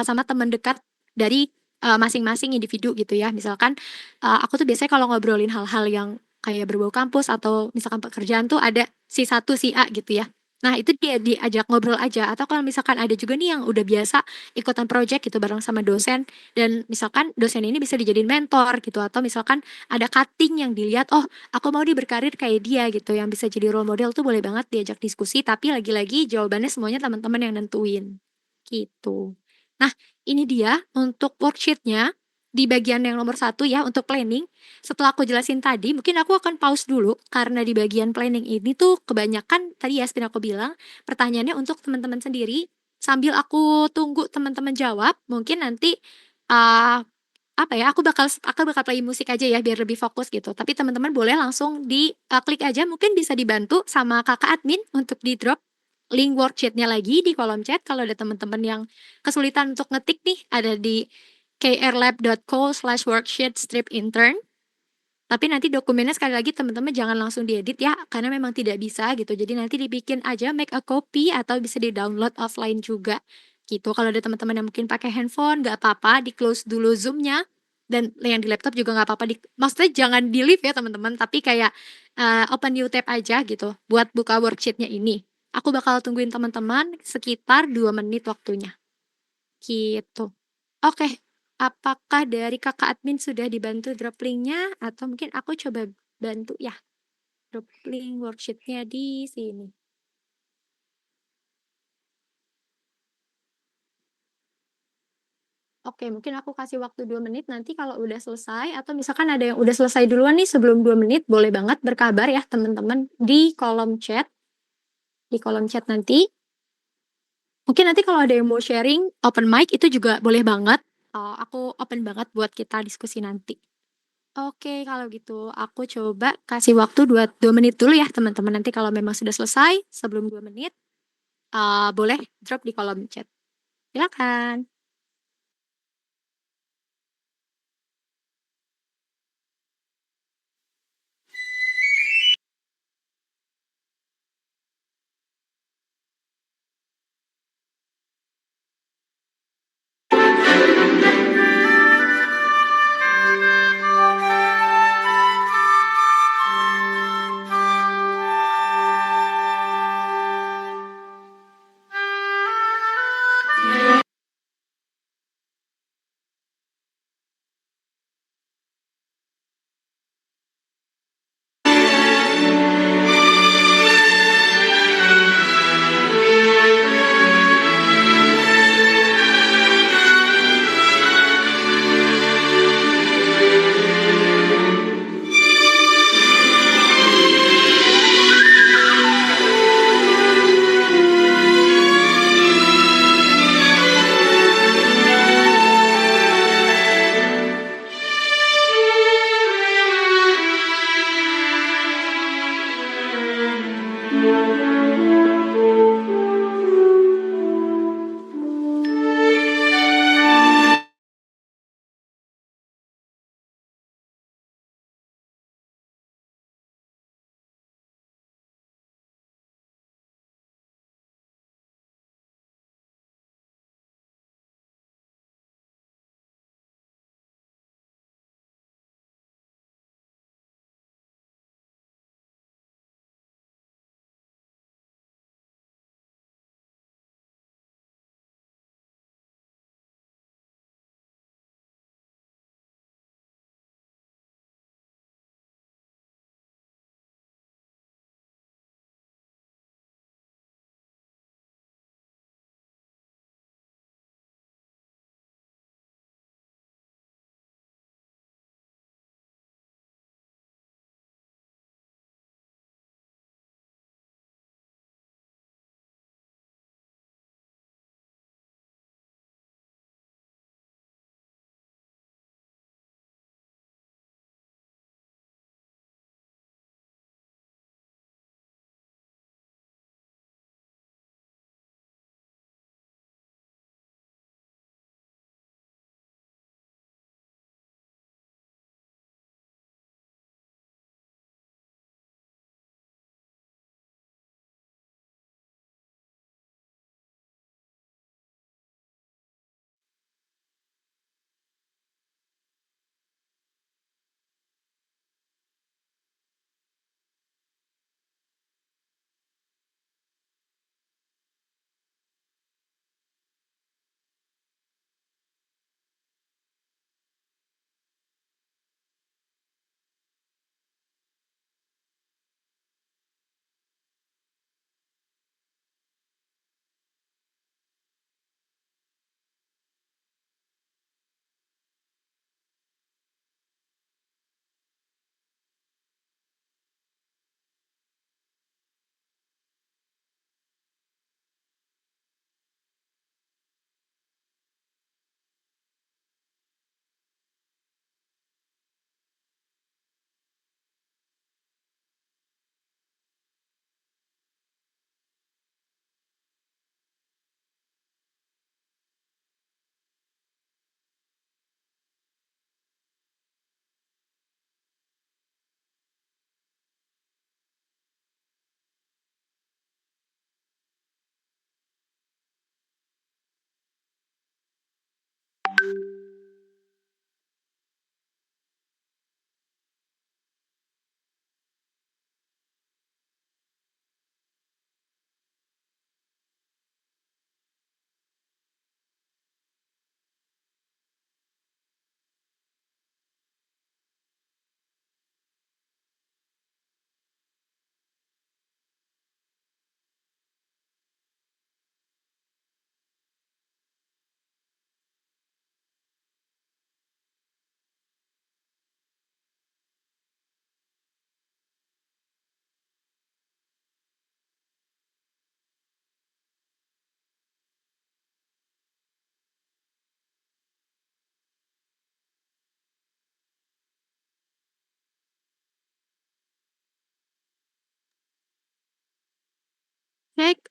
[SPEAKER 2] sama teman dekat dari masing-masing individu gitu ya. Misalkan aku tuh biasanya kalau ngobrolin hal-hal yang kayak berbau kampus atau misalkan pekerjaan tuh ada si satu si A gitu ya. Nah, itu dia diajak ngobrol aja. Atau kalau misalkan ada juga nih yang udah biasa ikutan project gitu bareng sama dosen, dan misalkan dosen ini bisa dijadiin mentor gitu, atau misalkan ada cutting yang dilihat, oh aku mau berkarir kayak dia gitu, yang bisa jadi role model tuh boleh banget diajak diskusi, tapi lagi-lagi jawabannya semuanya teman-teman yang nentuin gitu. Nah, ini dia untuk worksheetnya di bagian yang nomor 1 ya untuk planning. Setelah aku jelasin tadi, mungkin aku akan pause dulu karena di bagian planning ini tuh kebanyakan tadi ya seperti aku bilang, pertanyaannya untuk teman-teman sendiri. Sambil aku tunggu teman-teman jawab, mungkin nanti uh, apa ya, aku bakal play musik aja ya biar lebih fokus gitu. Tapi teman-teman boleh langsung klik aja, mungkin bisa dibantu sama kakak admin untuk di drop link worksheetnya lagi di kolom chat kalau ada teman-teman yang kesulitan untuk ngetik nih, ada di krlab.co/worksheet strip intern. Tapi nanti dokumennya sekali lagi teman-teman jangan langsung diedit ya, karena memang tidak bisa gitu. Jadi nanti dibikin aja make a copy atau bisa di-download offline juga gitu. Kalau ada teman-teman yang mungkin pakai handphone, nggak apa-apa, di-close dulu Zoom-nya. Dan yang di laptop juga nggak apa-apa. Maksudnya jangan di-leave ya teman-teman, tapi kayak open new tab aja gitu buat buka worksheet-nya ini. Aku bakal tungguin teman-teman sekitar 2 menit waktunya. Gitu. Oke, apakah dari kakak admin sudah dibantu drop linknya atau mungkin aku coba bantu ya drop link worksheetnya di sini. Oke, mungkin aku kasih waktu 2 menit nanti kalau udah selesai atau misalkan ada yang udah selesai duluan nih sebelum 2 menit, boleh banget berkabar ya teman-teman di kolom chat nanti. Mungkin nanti kalau ada yang mau sharing open mic itu juga boleh banget. Aku open banget buat kita diskusi nanti. Oke, kalau gitu aku coba kasih waktu 2 menit dulu ya teman-teman. Nanti kalau memang sudah selesai sebelum 2 menit, boleh drop di kolom chat. Silakan.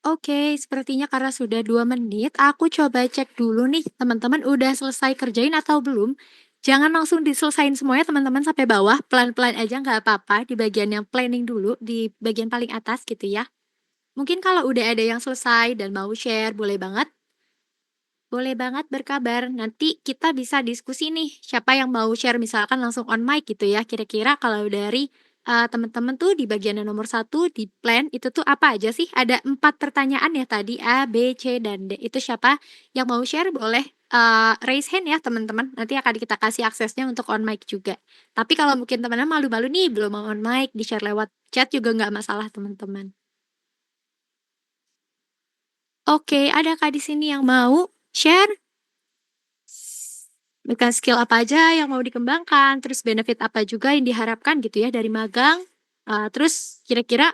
[SPEAKER 2] Oke, sepertinya karena sudah 2 menit, aku coba cek dulu nih teman-teman udah selesai kerjain atau belum. Jangan langsung diselesain semuanya teman-teman sampai bawah, pelan-pelan aja nggak apa-apa di bagian yang planning dulu, di bagian paling atas gitu ya. Mungkin kalau udah ada yang selesai dan mau share, boleh banget berkabar. Nanti kita bisa diskusi nih, siapa yang mau share misalkan langsung on mic gitu ya. Kira-kira kalau dari teman-teman tuh di bagian yang nomor satu di plan itu tuh apa aja sih? Ada 4 pertanyaan ya tadi A, B, C, dan D. Itu siapa yang mau share boleh raise hand ya teman-teman. Nanti akan kita kasih aksesnya untuk on mic juga. Tapi kalau mungkin teman-teman malu-malu nih belum mau on mic, di share lewat chat juga nggak masalah teman-teman. Oke, ada Kak di sini yang mau share? Bukan skill apa aja yang mau dikembangkan, terus benefit apa juga yang diharapkan gitu ya dari magang. Terus kira-kira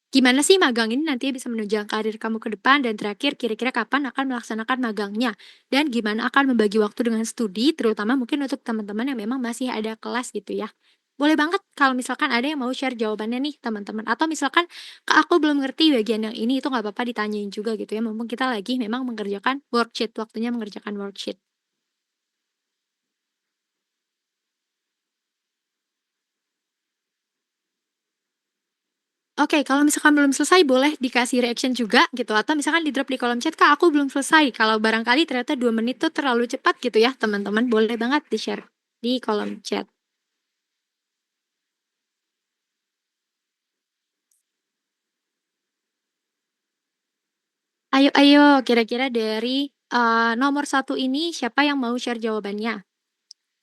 [SPEAKER 2] gimana sih magang ini nanti bisa menunjang karir kamu ke depan, dan terakhir kira-kira kapan akan melaksanakan magangnya, dan gimana akan membagi waktu dengan studi, terutama mungkin untuk teman-teman yang memang masih ada kelas gitu ya. Boleh banget kalau misalkan ada yang mau share jawabannya nih teman-teman, atau misalkan, "Kak, aku belum ngerti bagian yang ini," itu nggak apa-apa ditanyain juga gitu ya, mumpung kita lagi memang mengerjakan worksheet, waktunya mengerjakan worksheet. Oke, kalau misalkan belum selesai boleh dikasih reaction juga gitu, atau misalkan di-drop di kolom chat, "Kak, aku belum selesai." Kalau barangkali ternyata 2 menit tuh terlalu cepat gitu ya teman-teman, boleh banget di-share di kolom chat. Ayo ayo, kira-kira dari nomor satu ini siapa yang mau share jawabannya?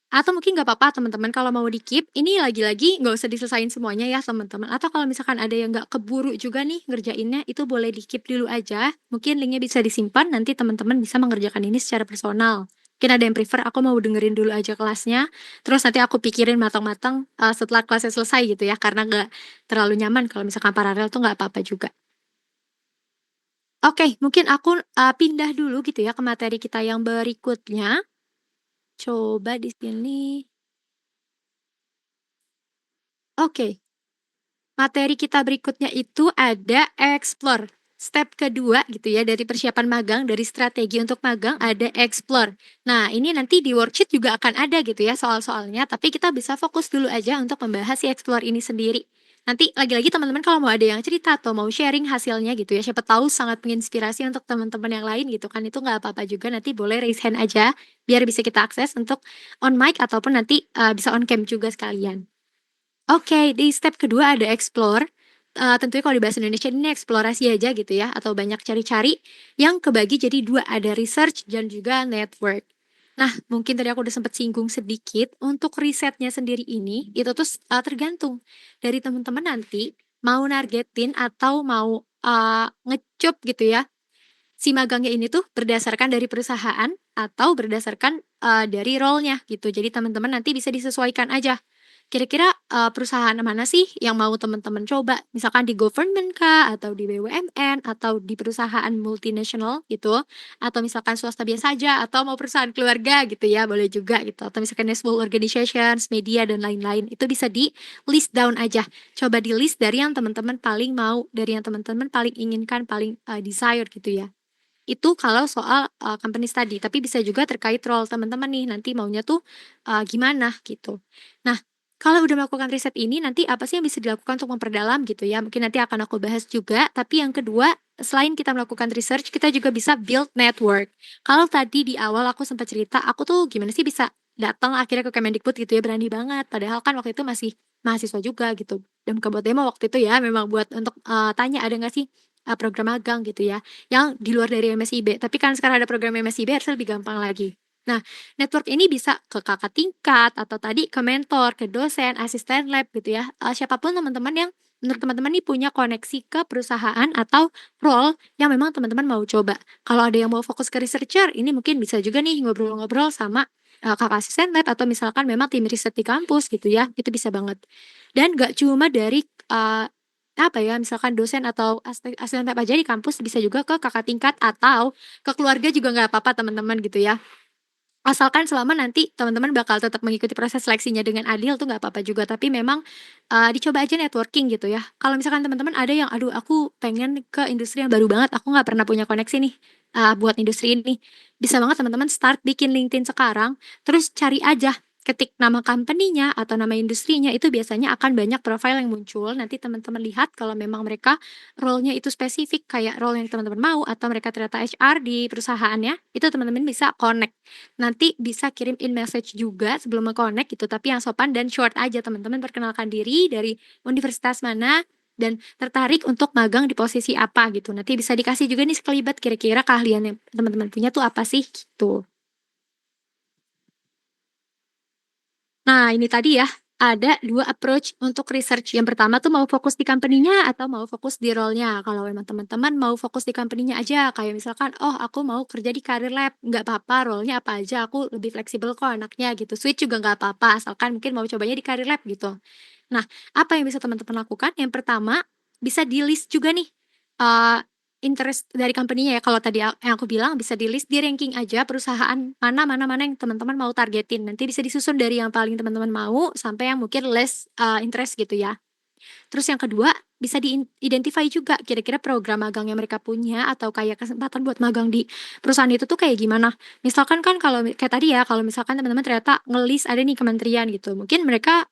[SPEAKER 2] Atau mungkin nggak apa-apa teman-teman kalau mau di-keep, ini lagi-lagi nggak usah diselesain semuanya ya teman-teman, atau kalau misalkan ada yang nggak keburu juga nih ngerjainnya, itu boleh di-keep dulu aja, mungkin linknya bisa disimpan, nanti teman-teman bisa mengerjakan ini secara personal. Mungkin ada yang prefer, "Aku mau dengerin dulu aja kelasnya, terus nanti aku pikirin matang-matang, setelah kelasnya selesai," gitu ya, karena nggak terlalu nyaman kalau misalkan paralel tuh nggak apa-apa juga. Oke, mungkin aku, pindah dulu gitu ya ke materi kita yang berikutnya, coba di sini. Oke. Materi kita berikutnya itu ada explore. Step kedua gitu ya dari persiapan magang, dari strategi untuk magang ada explore. Nah, ini nanti di worksheet juga akan ada gitu ya soal-soalnya, tapi kita bisa fokus dulu aja untuk membahas si explore ini sendiri. Nanti lagi-lagi teman-teman kalau mau ada yang cerita atau mau sharing hasilnya gitu ya, siapa tahu sangat menginspirasi untuk teman-teman yang lain gitu kan, itu nggak apa-apa juga, nanti boleh raise hand aja biar bisa kita akses untuk on mic ataupun nanti bisa on cam juga sekalian. Oke, di step kedua ada explore, tentunya kalau di bahasa Indonesia ini eksplorasi aja gitu ya, atau banyak cari-cari, yang kebagi jadi 2 ada research dan juga network. Nah, mungkin tadi aku udah sempat singgung sedikit, untuk risetnya sendiri ini, itu tuh tergantung dari teman-teman nanti mau nargetin atau mau, ngecob gitu ya, si magangnya ini tuh berdasarkan dari perusahaan atau berdasarkan, dari role-nya gitu. Jadi teman-teman nanti bisa disesuaikan aja. Kira-kira, perusahaan mana sih yang mau teman-teman coba? Misalkan di government kah, atau di BUMN, atau di perusahaan multinasional gitu, atau misalkan swasta biasa aja, atau mau perusahaan keluarga gitu ya, boleh juga gitu, atau misalkan small organizations, media, dan lain-lain. Itu bisa di-list down aja. Coba di-list dari yang teman-teman paling mau, dari yang teman-teman paling inginkan, paling, desire gitu ya. Itu kalau soal, company study, tapi bisa juga terkait role teman-teman nih, nanti maunya tuh, gimana gitu. Nah, kalau udah melakukan riset ini, nanti apa sih yang bisa dilakukan untuk memperdalam gitu ya, mungkin nanti akan aku bahas juga, tapi yang kedua, selain kita melakukan research, kita juga bisa build network. Kalau tadi di awal aku sempat cerita, aku tuh gimana sih bisa datang akhirnya ke Kemendikbud gitu ya, berani banget, padahal kan waktu itu masih mahasiswa juga gitu, dan bukan buat demo waktu itu ya, memang buat untuk, tanya ada nggak sih, program magang gitu ya yang di luar dari MSIB. Tapi kan sekarang ada program MSIB harusnya lebih gampang lagi. Nah, network ini bisa ke kakak tingkat atau tadi ke mentor, ke dosen, asisten lab gitu ya. Siapa teman-teman yang menurut teman-teman nih punya koneksi ke perusahaan atau role yang memang teman-teman mau coba. Kalau ada yang mau fokus ke researcher, ini mungkin bisa juga nih ngobrol-ngobrol sama kakak asisten lab atau misalkan memang tim riset di kampus gitu ya. Itu bisa banget. Dan gak cuma dari apa ya, misalkan dosen atau asisten lab aja di kampus, bisa juga ke kakak tingkat atau ke keluarga juga nggak apa-apa teman-teman gitu ya. Asalkan selama nanti teman-teman bakal tetap mengikuti proses seleksinya dengan adil tuh nggak apa-apa juga, tapi memang, dicoba aja networking gitu ya. Kalau misalkan teman-teman ada yang, "Aduh aku pengen ke industri yang baru banget, aku nggak pernah punya koneksi nih, buat industri ini." Bisa banget teman-teman start bikin LinkedIn sekarang, terus cari aja, ketik nama company-nya atau nama industrinya, itu biasanya akan banyak profile yang muncul. Nanti teman-teman lihat kalau memang mereka role-nya itu spesifik kayak role yang teman-teman mau atau mereka ternyata HR di perusahaannya, itu teman-teman bisa connect. Nanti bisa kirim in message juga sebelum me-connect gitu, tapi yang sopan dan short aja, teman-teman perkenalkan diri, dari universitas mana, dan tertarik untuk magang di posisi apa gitu. Nanti bisa dikasih juga nih sekelibat kira-kira keahlian yang teman-teman punya tuh apa sih, gitu. Nah, ini tadi ya, ada 2 approach untuk research. Yang pertama tuh mau fokus di company-nya atau mau fokus di role-nya. Kalau memang teman-teman mau fokus di company-nya aja, kayak misalkan, "Oh, aku mau kerja di career lab." Nggak apa-apa, role-nya apa aja, aku lebih fleksibel kok anaknya gitu. Switch juga nggak apa-apa, asalkan mungkin mau cobanya di career lab gitu. Nah, apa yang bisa teman-teman lakukan? Yang pertama, bisa di-list juga nih, eee, interest dari company-nya ya, kalau tadi yang aku bilang bisa di-list, di-ranking aja perusahaan mana mana mana yang teman-teman mau targetin. Nanti bisa disusun dari yang paling teman-teman mau sampai yang mungkin less, interest gitu ya. Terus yang kedua, bisa identify juga kira-kira program magang yang mereka punya atau kayak kesempatan buat magang di perusahaan itu tuh kayak gimana. Misalkan kan kalau kayak tadi ya, kalau misalkan teman-teman ternyata ngelis ada nih kementerian gitu, mungkin mereka,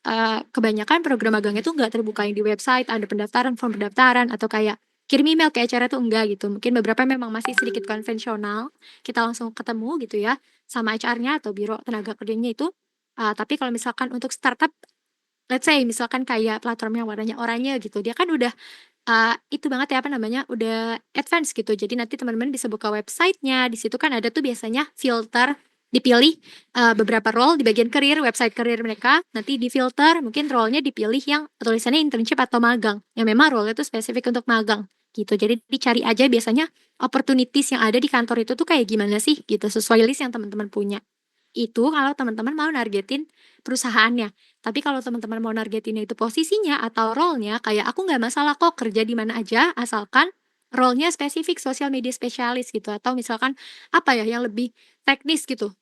[SPEAKER 2] kebanyakan program magangnya tuh nggak terbuka yang di website, ada pendaftaran, form pendaftaran, atau kayak kirim email ke acara tuh enggak gitu. Mungkin beberapa memang masih sedikit konvensional, kita langsung ketemu gitu ya, sama HR-nya atau biro tenaga kerjanya itu. Tapi kalau misalkan untuk startup, let's say misalkan kayak platform yang warnanya oranye gitu, dia kan udah, itu banget ya, apa namanya, udah advance gitu. Jadi nanti teman-teman bisa buka website-nya, di situ kan ada tuh biasanya filter, dipilih, beberapa role di bagian career, website career mereka, nanti di-filter, mungkin role-nya dipilih yang tulisannya internship atau magang, yang memang role-nya tuh spesifik untuk magang, gitu. Jadi dicari aja biasanya opportunities yang ada di kantor itu tuh kayak gimana sih, gitu, sesuai list yang teman-teman punya. Itu kalau teman-teman mau nargetin perusahaannya. Tapi kalau teman-teman mau nargetinnya itu posisinya atau role-nya, kayak aku nggak masalah kok kerja di mana aja, asalkan role-nya spesifik social media specialist gitu, atau misalkan apa ya, yang lebih teknis gitu.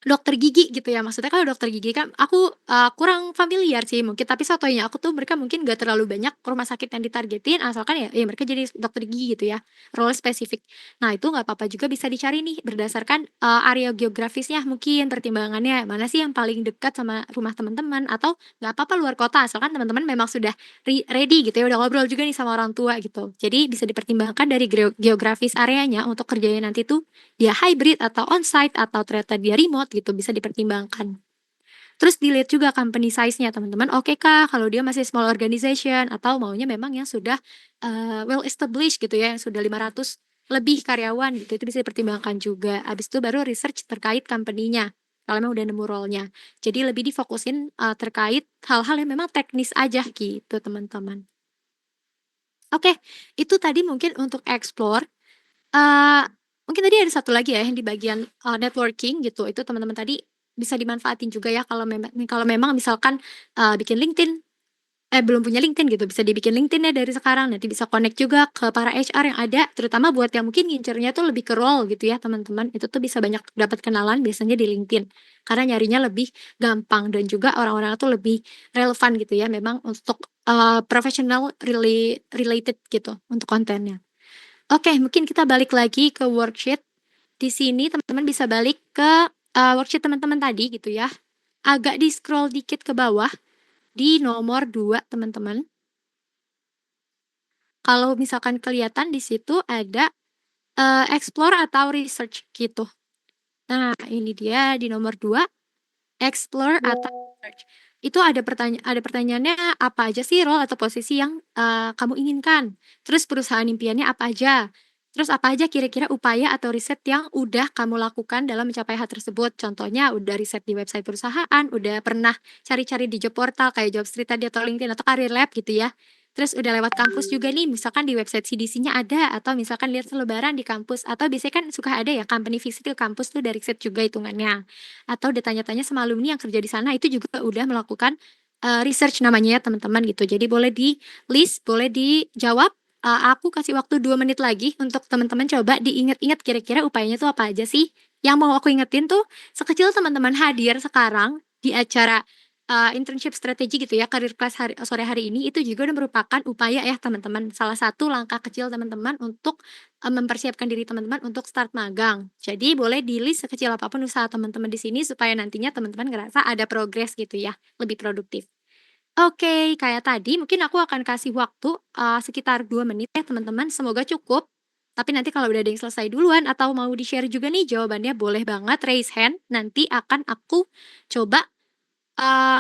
[SPEAKER 2] Dokter gigi gitu ya, maksudnya kalau dokter gigi kan aku, kurang familiar sih mungkin, tapi setahunya aku tuh mereka mungkin nggak terlalu banyak rumah sakit yang ditargetin, asalkan ya mereka jadi dokter gigi gitu ya, role spesifik. Nah itu nggak apa-apa juga bisa dicari nih berdasarkan, area geografisnya mungkin pertimbangannya, mana sih yang paling dekat sama rumah teman-teman, atau nggak apa-apa luar kota, asalkan teman-teman memang sudah ready gitu ya, udah ngobrol juga nih sama orang tua gitu. Jadi bisa dipertimbangkan dari geografis areanya untuk kerjanya nanti tuh dia hybrid atau onsite atau ternyata dia remote gitu, bisa dipertimbangkan. Terus dilihat juga company size-nya teman-teman, oke kah kalau dia masih small organization atau maunya memang yang sudah, well established gitu ya, yang sudah 500 lebih karyawan gitu, itu bisa dipertimbangkan juga. Habis itu baru research terkait company-nya, kalau memang udah nemu role-nya. Jadi lebih difokusin, terkait hal-hal yang memang teknis aja gitu teman-teman. Oke, itu tadi mungkin untuk explore. Eee, Mungkin tadi ada satu lagi ya yang di bagian, networking gitu, itu teman-teman tadi bisa dimanfaatin juga ya kalau memang misalkan, bikin LinkedIn, belum punya LinkedIn gitu, bisa dibikin LinkedIn ya dari sekarang, nanti bisa connect juga ke para HR yang ada, terutama buat yang mungkin ngincernya tuh lebih ke role gitu ya teman-teman, itu tuh bisa banyak dapat kenalan biasanya di LinkedIn, karena nyarinya lebih gampang dan juga orang-orang tuh lebih relevan gitu ya memang untuk, professional related gitu untuk kontennya. Oke, mungkin kita balik lagi ke worksheet. Di sini teman-teman bisa balik ke, worksheet teman-teman tadi gitu ya. Agak di-scroll dikit ke bawah, di nomor 2 teman-teman. Kalau misalkan kelihatan di situ ada, explore atau research gitu. Nah, ini dia di nomor 2. Explore atau search. Itu ada pertanyaannya apa aja sih role atau posisi yang, kamu inginkan? Terus perusahaan impiannya apa aja? Terus apa aja kira-kira upaya atau riset yang udah kamu lakukan dalam mencapai hal tersebut? Contohnya udah riset di website perusahaan, udah pernah cari-cari di job portal kayak Jobstreet tadi atau LinkedIn atau Career Lab gitu ya. Terus udah lewat kampus juga nih, misalkan di website CDC-nya ada, atau misalkan lihat selebaran di kampus, atau biasanya kan suka ada ya company visit ke kampus tuh dari riset juga hitungannya. Atau udah tanya-tanya sama alumni yang kerja di sana itu juga udah melakukan, research namanya ya teman-teman gitu. Jadi boleh di-list, boleh dijawab, aku kasih waktu 2 menit lagi untuk teman-teman coba diingat-ingat kira-kira upayanya tuh apa aja sih. Yang mau aku ingetin tuh, sekecil teman-teman hadir sekarang di acara, internship strategi gitu ya, career class sore hari ini, itu juga udah merupakan upaya ya teman-teman, salah satu langkah kecil teman-teman untuk, mempersiapkan diri teman-teman untuk start magang. Jadi boleh di-list sekecil apapun usaha teman-teman di sini supaya nantinya teman-teman ngerasa ada progres gitu ya, lebih produktif. Oke, kayak tadi mungkin aku akan kasih waktu, sekitar 2 menit ya teman-teman, semoga cukup. Tapi nanti kalau udah ada yang selesai duluan atau mau di-share juga nih jawabannya boleh banget raise hand, nanti akan aku coba,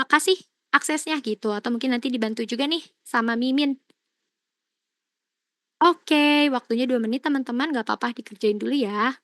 [SPEAKER 2] kasih aksesnya gitu atau mungkin nanti dibantu juga nih sama Mimin. Oke, waktunya 2 menit teman-teman, nggak apa-apa dikerjain dulu ya.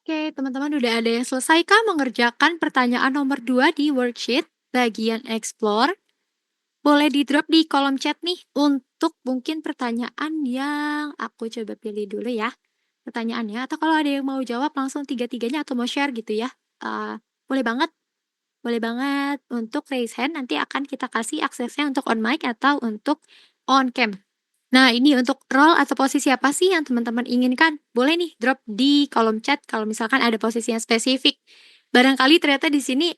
[SPEAKER 2] Oke, teman-teman udah ada yang selesai kah mengerjakan pertanyaan nomor 2 di worksheet bagian explore? Boleh di-drop di kolom chat nih untuk mungkin pertanyaan yang aku coba pilih dulu ya pertanyaannya, atau kalau ada yang mau jawab langsung tiga-tiganya atau mau share gitu ya, boleh banget boleh banget untuk raise hand nanti akan kita kasih aksesnya untuk on mic atau untuk on cam. Nah, ini untuk role atau posisi apa sih yang teman-teman inginkan? Boleh nih drop di kolom chat kalau misalkan ada posisi yang spesifik. Barangkali ternyata di sini,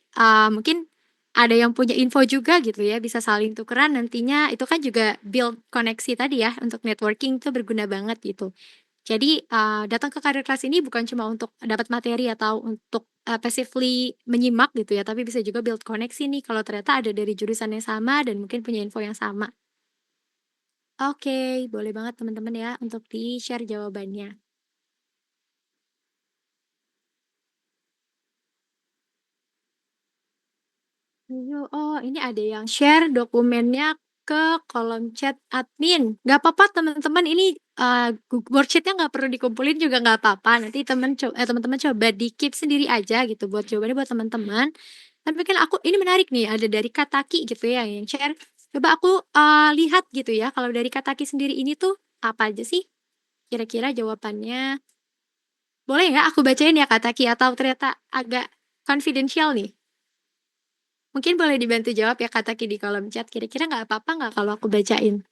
[SPEAKER 2] mungkin ada yang punya info juga gitu ya, bisa saling tukeran nantinya itu kan juga build koneksi tadi ya, untuk networking itu berguna banget gitu. Jadi, datang ke career class ini bukan cuma untuk dapat materi atau untuk, passively menyimak gitu ya, tapi bisa juga build koneksi nih kalau ternyata ada dari jurusan yang sama dan mungkin punya info yang sama. Oke, boleh banget teman-teman ya untuk di-share jawabannya. Oh, ini ada yang share dokumennya ke kolom chat admin. Nggak apa-apa teman-teman ini, worksheet-nya nggak perlu dikumpulin juga nggak apa-apa, nanti teman-teman coba di-keep sendiri aja gitu buat jawabannya buat teman-teman. Tapi kan aku ini menarik nih ada dari Kataki gitu ya yang share. Coba aku, lihat gitu ya kalau dari Kataki sendiri ini tuh apa aja sih kira-kira jawabannya? Boleh nggak aku bacain ya Kak Taki atau ternyata agak confidential nih? Mungkin boleh dibantu jawab ya Kak Taki di kolom chat, kira-kira nggak apa-apa nggak kalau aku bacain?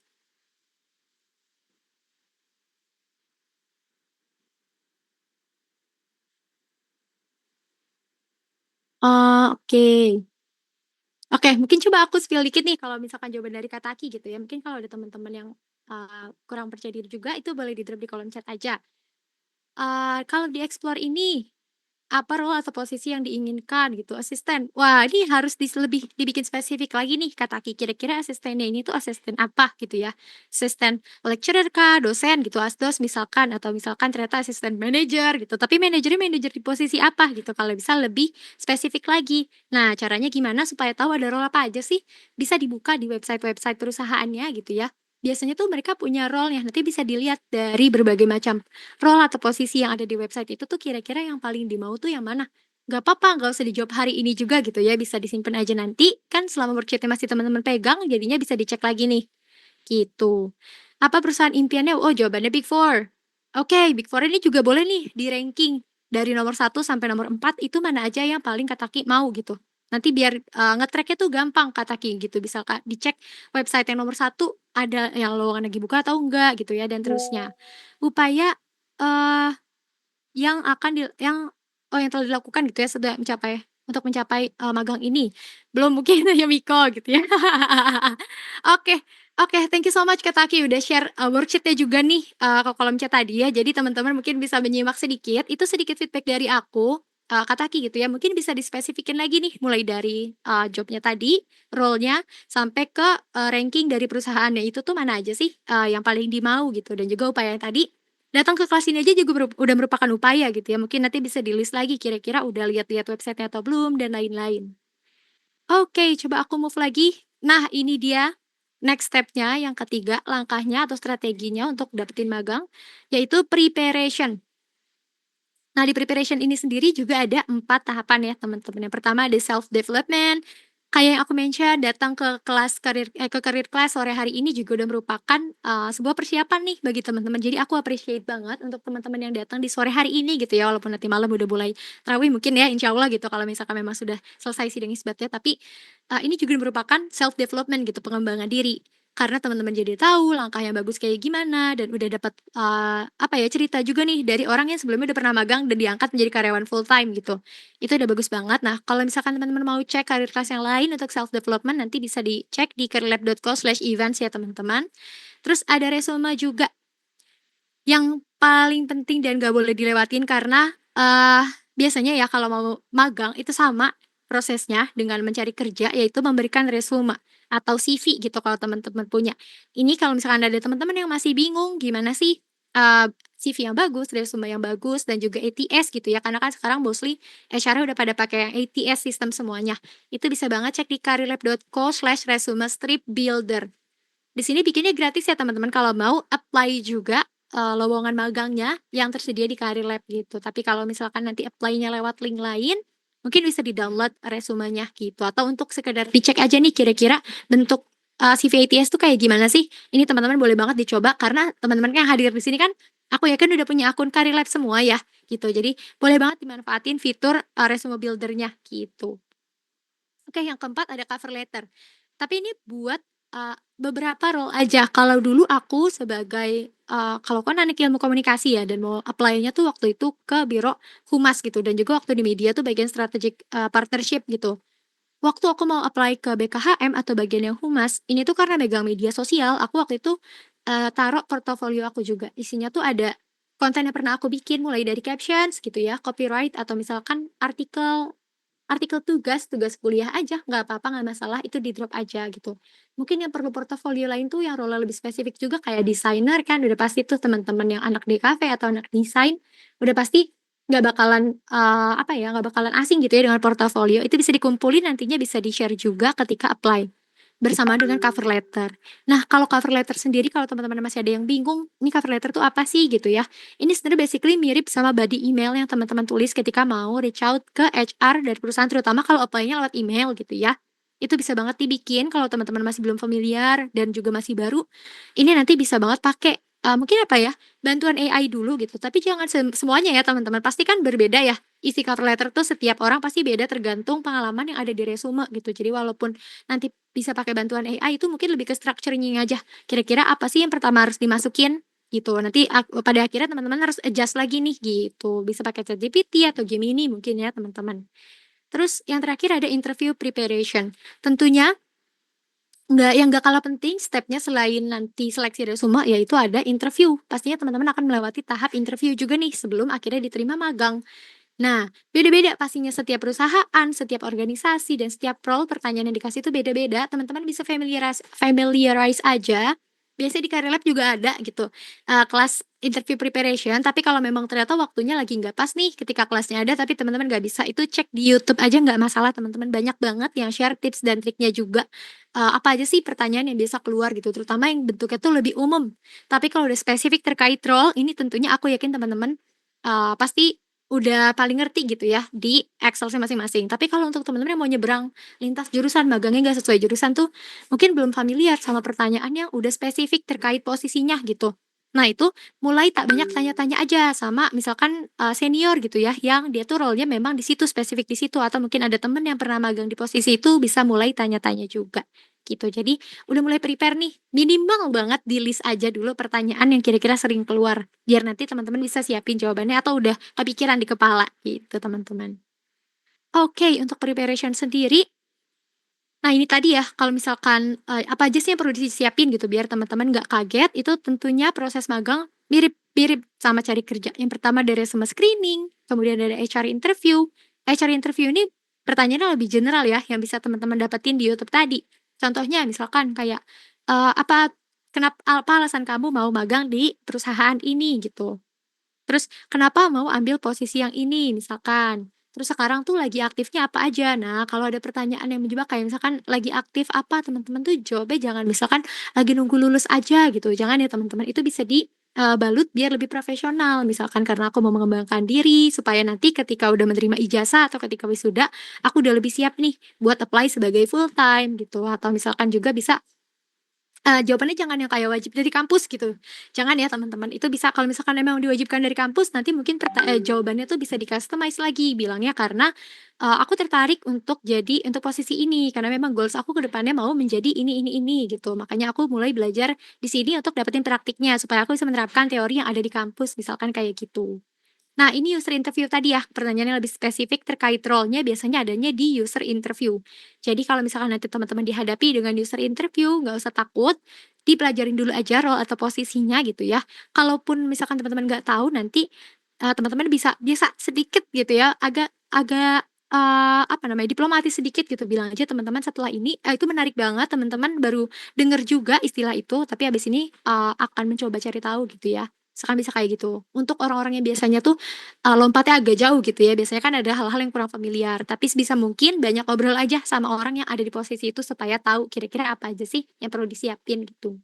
[SPEAKER 2] Oh, oke. Oke, mungkin coba aku spill dikit nih kalau misalkan jawaban dari Kak Taki gitu ya, mungkin kalau ada teman-teman yang, kurang percaya diri juga itu boleh di-drop di kolom chat aja. Kalau di explore ini apa role atau posisi yang diinginkan gitu, asisten. Wah, ini harus lebih dibikin spesifik lagi nih kata Aki, kira-kira asistennya ini tuh asisten apa gitu ya. Asisten lecturer kah, dosen gitu, asdos misalkan, atau misalkan ternyata asisten manajer gitu. Tapi manajernya manajer di posisi apa gitu, kalau bisa lebih spesifik lagi. Nah, caranya gimana supaya tahu ada role apa aja sih? Bisa dibuka di website-website perusahaannya gitu ya. Biasanya tuh mereka punya role-nya, nanti bisa dilihat dari berbagai macam role atau posisi yang ada di website itu tuh kira-kira yang paling dimau tuh yang mana? Gak apa-apa, nggak usah dijawab hari ini juga gitu ya, bisa disimpan aja nanti, kan selama worksheet-nya masih teman-teman pegang, jadinya bisa dicek lagi nih, gitu. Apa perusahaan impiannya? Oh, jawabannya Big Four. Oke, Big Four ini juga boleh nih di-ranking dari nomor 1 sampai nomor 4 itu mana aja yang paling Kak Taki mau gitu. Nanti biar nge-track-nya tuh gampang Kak Taki gitu, bisa Kak dicek website yang nomor 1 ada yang lowongan lagi buka atau enggak gitu ya, dan terusnya. Upaya eee, yang telah dilakukan gitu ya untuk mencapai, magang ini. Belum mungkin Yumiko gitu ya. Oke oke, thank you so much Kak Taki udah share, worksheet-nya juga nih, ke kolom chat tadi ya. Jadi teman-teman mungkin bisa menyimak sedikit, itu sedikit feedback dari aku, Kak Taki gitu ya. Mungkin bisa dispesifikin lagi nih, mulai dari, job-nya tadi, role-nya, sampai ke, ranking dari perusahaannya itu tuh mana aja sih, yang paling dimau gitu, dan juga upaya yang tadi datang ke kelas ini aja juga udah merupakan upaya gitu ya, mungkin nanti bisa di-list lagi kira-kira udah lihat-lihat website-nya atau belum dan lain-lain. Oke, coba aku move lagi. Nah, ini dia next step-nya yang ketiga, langkahnya atau strateginya untuk dapetin magang, yaitu preparation. Nah, di preparation ini sendiri juga ada 4 tahapan ya, teman-teman. Yang pertama ada self development, kayak yang aku mention datang ke career class sore hari ini juga udah merupakan, sebuah persiapan nih bagi teman-teman. Jadi aku appreciate banget untuk teman-teman yang datang di sore hari ini gitu ya, walaupun nanti malam udah mulai tarawih mungkin ya, insya Allah gitu kalau misalkan memang sudah selesai sidang isbatnya. Tapi, ini juga merupakan self development gitu, pengembangan diri. Karena teman-teman jadi tahu langkah yang bagus kayak gimana dan udah dapat, apa ya, cerita juga nih dari orang yang sebelumnya udah pernah magang dan diangkat menjadi karyawan full time gitu. Itu udah bagus banget. Nah, kalau misalkan teman-teman mau cek karir kelas yang lain untuk self development nanti bisa dicek di careerlab.co/events ya teman-teman. Terus ada resume juga yang paling penting dan gak boleh dilewatin karena, biasanya ya kalau mau magang itu sama prosesnya dengan mencari kerja, yaitu memberikan resume atau CV gitu kalau teman-teman punya. Ini kalau misalkan ada teman-teman yang masih bingung gimana sih, CV yang bagus, resume yang bagus, dan juga ATS gitu ya, karena kan sekarang mostly HR udah pada pakai yang ATS sistem semuanya. Itu bisa banget cek di careerlab.co/resume-strip-builder. Di sini bikinnya gratis ya teman-teman, kalau mau apply juga, lowongan magangnya yang tersedia di Career Lab gitu. Tapi kalau misalkan nanti apply-nya lewat link lain, mungkin bisa di-download resumenya gitu, atau untuk sekedar dicek aja nih kira-kira bentuk, CV ATS tuh kayak gimana sih. Ini teman-teman boleh banget dicoba karena teman-teman yang hadir di sini kan aku yakin udah punya akun Career Lab semua ya, gitu. Jadi boleh banget dimanfaatin fitur, resume builder-nya gitu. Oke, yang keempat ada cover letter. Tapi ini buat, beberapa role aja. Kalau dulu aku sebagai, kalau kan anak ilmu komunikasi ya dan mau apply-nya tuh waktu itu ke biro humas gitu dan juga waktu di media tuh bagian strategic, partnership gitu. Waktu aku mau apply ke BKHM atau bagian yang humas, ini tuh karena megang media sosial, aku waktu itu, taruh portofolio aku juga. Isinya tuh ada konten yang pernah aku bikin mulai dari captions gitu ya, copyright atau misalkan artikel Artikel tugas kuliah aja, nggak apa-apa, nggak masalah, itu di-drop aja gitu. Mungkin yang perlu portofolio lain tuh yang role lebih spesifik juga kayak desainer kan, udah pasti tuh teman-teman yang anak DKV atau anak desain, udah pasti nggak bakalan, apa ya, nggak bakalan asing gitu ya dengan portofolio, itu bisa dikumpulin nantinya bisa di-share juga ketika apply. Bersama dengan cover letter. Nah, kalau cover letter sendiri kalau teman-teman masih ada yang bingung, ini cover letter tuh apa sih gitu ya. Ini sebenarnya basically mirip sama body email yang teman-teman tulis ketika mau reach out ke HR dari perusahaan terutama kalau apply-nya lewat email gitu ya. Itu bisa banget dibikin kalau teman-teman masih belum familiar dan juga masih baru. Ini nanti bisa banget pakai mungkin apa ya, bantuan AI dulu gitu. Tapi jangan semuanya ya teman-teman. Pasti kan berbeda ya. Isi cover letter tuh setiap orang pasti beda tergantung pengalaman yang ada di resume gitu. Jadi walaupun nanti bisa pakai bantuan AI itu mungkin lebih ke structuring aja. Kira-kira apa sih yang pertama harus dimasukin gitu. Nanti pada akhirnya teman-teman harus adjust lagi nih gitu. Bisa pakai ChatGPT atau Gemini mungkin ya teman-teman. Terus yang terakhir ada interview preparation. Tentunya yang nggak kalah penting stepnya selain nanti seleksi resume yaitu ada interview. Pastinya teman-teman akan melewati tahap interview juga nih sebelum akhirnya diterima magang. Nah, beda-beda pastinya setiap perusahaan, setiap organisasi, dan setiap role pertanyaan yang dikasih itu beda-beda. Teman-teman bisa familiarize familiarize aja. Biasanya di Career Lab juga ada gitu, kelas interview preparation, tapi kalau memang ternyata waktunya lagi nggak pas nih ketika kelasnya ada, tapi teman-teman nggak bisa, itu cek di YouTube aja nggak masalah teman-teman. Banyak banget yang share tips dan triknya juga, apa aja sih pertanyaan yang biasa keluar gitu, terutama yang bentuknya tuh lebih umum. Tapi kalau udah spesifik terkait role, ini tentunya aku yakin teman-teman, pasti udah paling ngerti gitu ya di Excel-nya masing-masing. Tapi kalau untuk teman-teman yang mau nyebrang lintas jurusan, magangnya nggak sesuai jurusan tuh, mungkin belum familiar sama pertanyaan yang udah spesifik terkait posisinya gitu. Nah itu mulai tak banyak tanya-tanya aja sama misalkan, senior gitu ya, yang dia tuh role-nya memang di situ, spesifik di situ, atau mungkin ada temen yang pernah magang di posisi itu, bisa mulai tanya-tanya juga, gitu. Jadi udah mulai prepare nih, minimal banget di-list aja dulu pertanyaan yang kira-kira sering keluar, biar nanti teman-teman bisa siapin jawabannya atau udah kepikiran di kepala, gitu teman-teman. Oke, untuk preparation sendiri, nah ini tadi ya, kalau misalkan, apa aja sih yang perlu disiapin gitu biar teman-teman nggak kaget, itu tentunya proses magang mirip-mirip sama cari kerja. Yang pertama dari resume screening, kemudian ada HR interview. HR interview ini pertanyaannya lebih general ya, yang bisa teman-teman dapetin di YouTube tadi. Contohnya misalkan kayak, apa apa alasan kamu mau magang di perusahaan ini gitu? Terus kenapa mau ambil posisi yang ini misalkan, terus sekarang tuh lagi aktifnya apa aja. Nah kalau ada pertanyaan yang menjebak kayak misalkan lagi aktif apa, teman-teman tuh jawabnya jangan misalkan lagi nunggu lulus aja gitu, jangan ya teman-teman, itu bisa balut biar lebih profesional. Misalkan karena aku mau mengembangkan diri supaya nanti ketika udah menerima ijazah atau ketika wisuda, aku udah lebih siap nih buat apply sebagai full time gitu, atau misalkan juga bisa jawabannya jangan yang kayak wajib dari kampus gitu. Jangan ya teman-teman, itu bisa kalau misalkan memang diwajibkan dari kampus nanti mungkin jawabannya tuh bisa di-customize lagi bilangnya karena, "Aku tertarik untuk jadi untuk posisi ini karena memang goals aku ke depannya mau menjadi ini," gitu. Makanya aku mulai belajar di sini untuk dapetin praktiknya supaya aku bisa menerapkan teori yang ada di kampus, misalkan kayak gitu. Nah, ini user interview tadi ya, pertanyaan yang lebih spesifik terkait role-nya biasanya adanya di user interview. Jadi kalau misalkan nanti teman-teman dihadapi dengan user interview, nggak usah takut, dipelajarin dulu aja role atau posisinya gitu ya. Kalaupun misalkan teman-teman nggak tahu, nanti teman-teman bisa sedikit gitu ya, agak agak apa namanya, diplomatis sedikit gitu, bilang aja teman-teman setelah ini, itu menarik banget teman-teman baru denger juga istilah itu, tapi habis ini akan mencoba cari tahu gitu ya. Misalkan bisa kayak gitu. Untuk orang-orang yang biasanya tuh lompatnya agak jauh gitu ya, biasanya kan ada hal-hal yang kurang familiar, tapi sebisa mungkin banyak ngobrol aja sama orang yang ada di posisi itu supaya tahu kira-kira apa aja sih yang perlu disiapin gitu.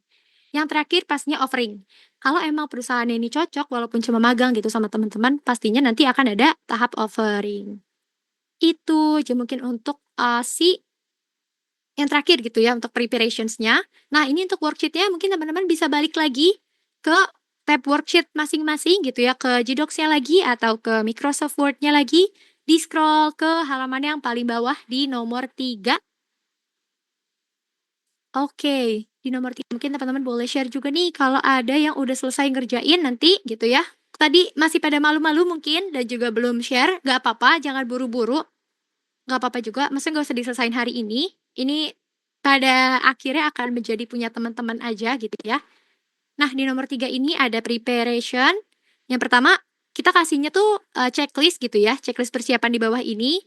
[SPEAKER 2] Yang terakhir pastinya offering. Kalau emang perusahaannya ini cocok walaupun cuma magang gitu sama teman-teman, pastinya nanti akan ada tahap offering. Itu aja mungkin untuk, yang terakhir gitu ya untuk preparations-nya. Nah ini untuk worksheet-nya mungkin teman-teman bisa balik lagi ke tab worksheet masing-masing gitu ya, ke Gdocs-nya lagi atau ke Microsoft Word-nya lagi, di-scroll ke halaman yang paling bawah di nomor 3. Oke, di nomor 3 mungkin teman-teman boleh share juga nih kalau ada yang udah selesai ngerjain nanti gitu ya. Tadi masih pada malu-malu mungkin dan juga belum share, nggak apa-apa, jangan buru-buru, nggak apa-apa juga, maksudnya nggak usah diselesain hari ini pada akhirnya akan menjadi punya teman-teman aja gitu ya. Nah, di nomor 3 ini ada preparation. Yang pertama, kita kasihnya tuh, checklist gitu ya, checklist persiapan di bawah ini.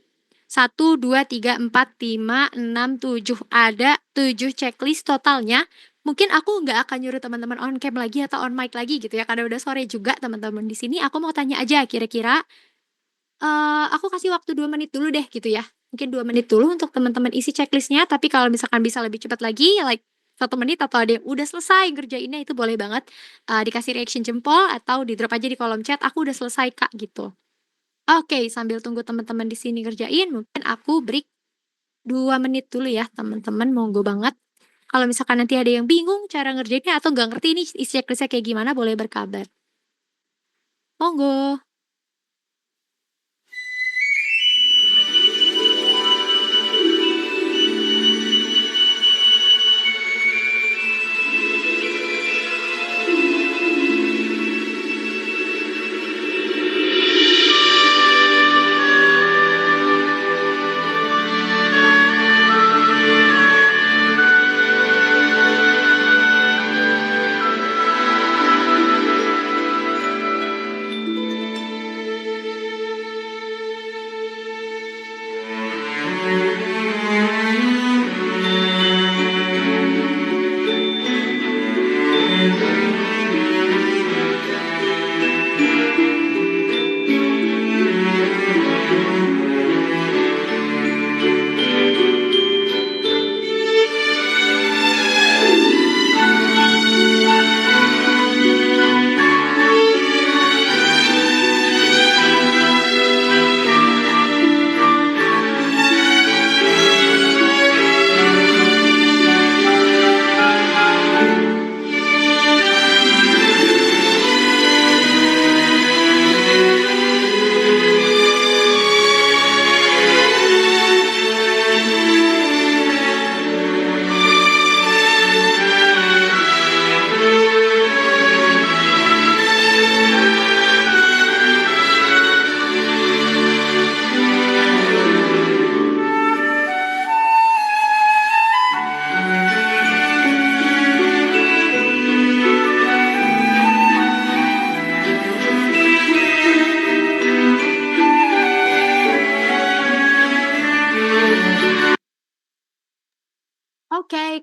[SPEAKER 2] 1, 2, 3, 4, 5, 6, 7. Ada 7 checklist totalnya. Mungkin aku nggak akan nyuruh teman-teman on cam lagi atau on mic lagi gitu ya, karena udah sore juga teman-teman di sini. Aku mau tanya aja kira-kira, aku kasih waktu 2 menit dulu deh gitu ya. Mungkin 2 menit dulu untuk teman-teman isi checklist-nya, tapi kalau misalkan bisa lebih cepat lagi, like 1 menit atau ada yang udah selesai ngerjainnya itu boleh banget, dikasih reaction jempol atau di-drop aja di kolom chat, "Aku udah selesai, Kak," gitu. Oke, sambil tunggu teman-teman di sini ngerjain, mungkin aku break 2 menit dulu ya, teman-teman, monggo banget. Kalau misalkan nanti ada yang bingung cara ngerjainnya atau nggak ngerti nih isi checklist-nya kayak gimana, boleh berkabar. Monggo.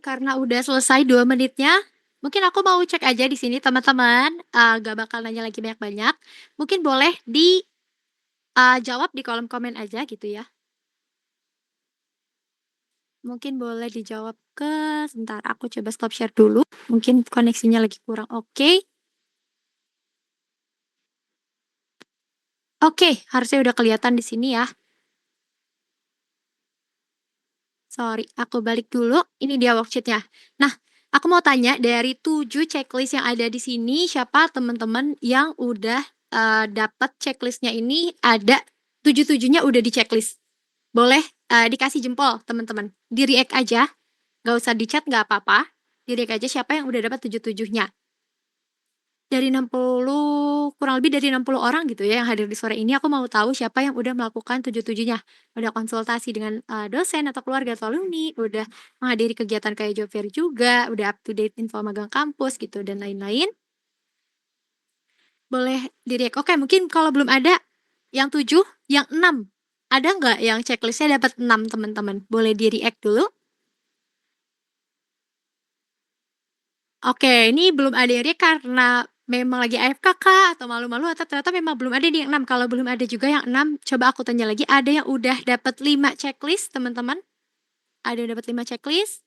[SPEAKER 2] karena udah selesai 2 menitnya, mungkin aku mau cek aja di sini teman-teman, nggak bakal nanya lagi banyak-banyak. Mungkin boleh jawab di kolom komen aja gitu ya. Mungkin boleh dijawab sebentar aku coba stop share dulu, mungkin koneksinya lagi kurang oke. Oke, harusnya udah kelihatan di sini ya. Sorry, aku balik dulu. Ini dia worksheet-nya. Nah, aku mau tanya dari 7 checklist yang ada di sini, siapa teman-teman yang udah dapat checklist-nya ini ada 7-7-nya udah di checklist. Boleh dikasih jempol, teman-teman. Di-react aja, nggak usah di-chat nggak apa-apa. Di-react aja siapa yang udah dapat 7-7-nya. Dari 60, kurang lebih dari 60 orang gitu ya yang hadir di sore ini, aku mau tahu siapa yang udah melakukan 7-7-nya. Udah konsultasi dengan dosen atau keluarga atau alumni, udah menghadiri kegiatan kayak job fair juga, udah up to date info magang kampus gitu dan lain-lain. Boleh di-react. Oke, mungkin kalau belum ada yang 7, yang 6. Ada nggak yang checklist-nya dapat 6 teman-teman? Boleh di-react dulu. Oke, ini belum ada yang react karena memang lagi AFK kah? Atau malu-malu atau ternyata memang belum ada nih yang 6? Kalau belum ada juga yang 6, coba aku tanya lagi, ada yang udah dapat 5 checklist, teman-teman? Ada yang dapat 5 checklist?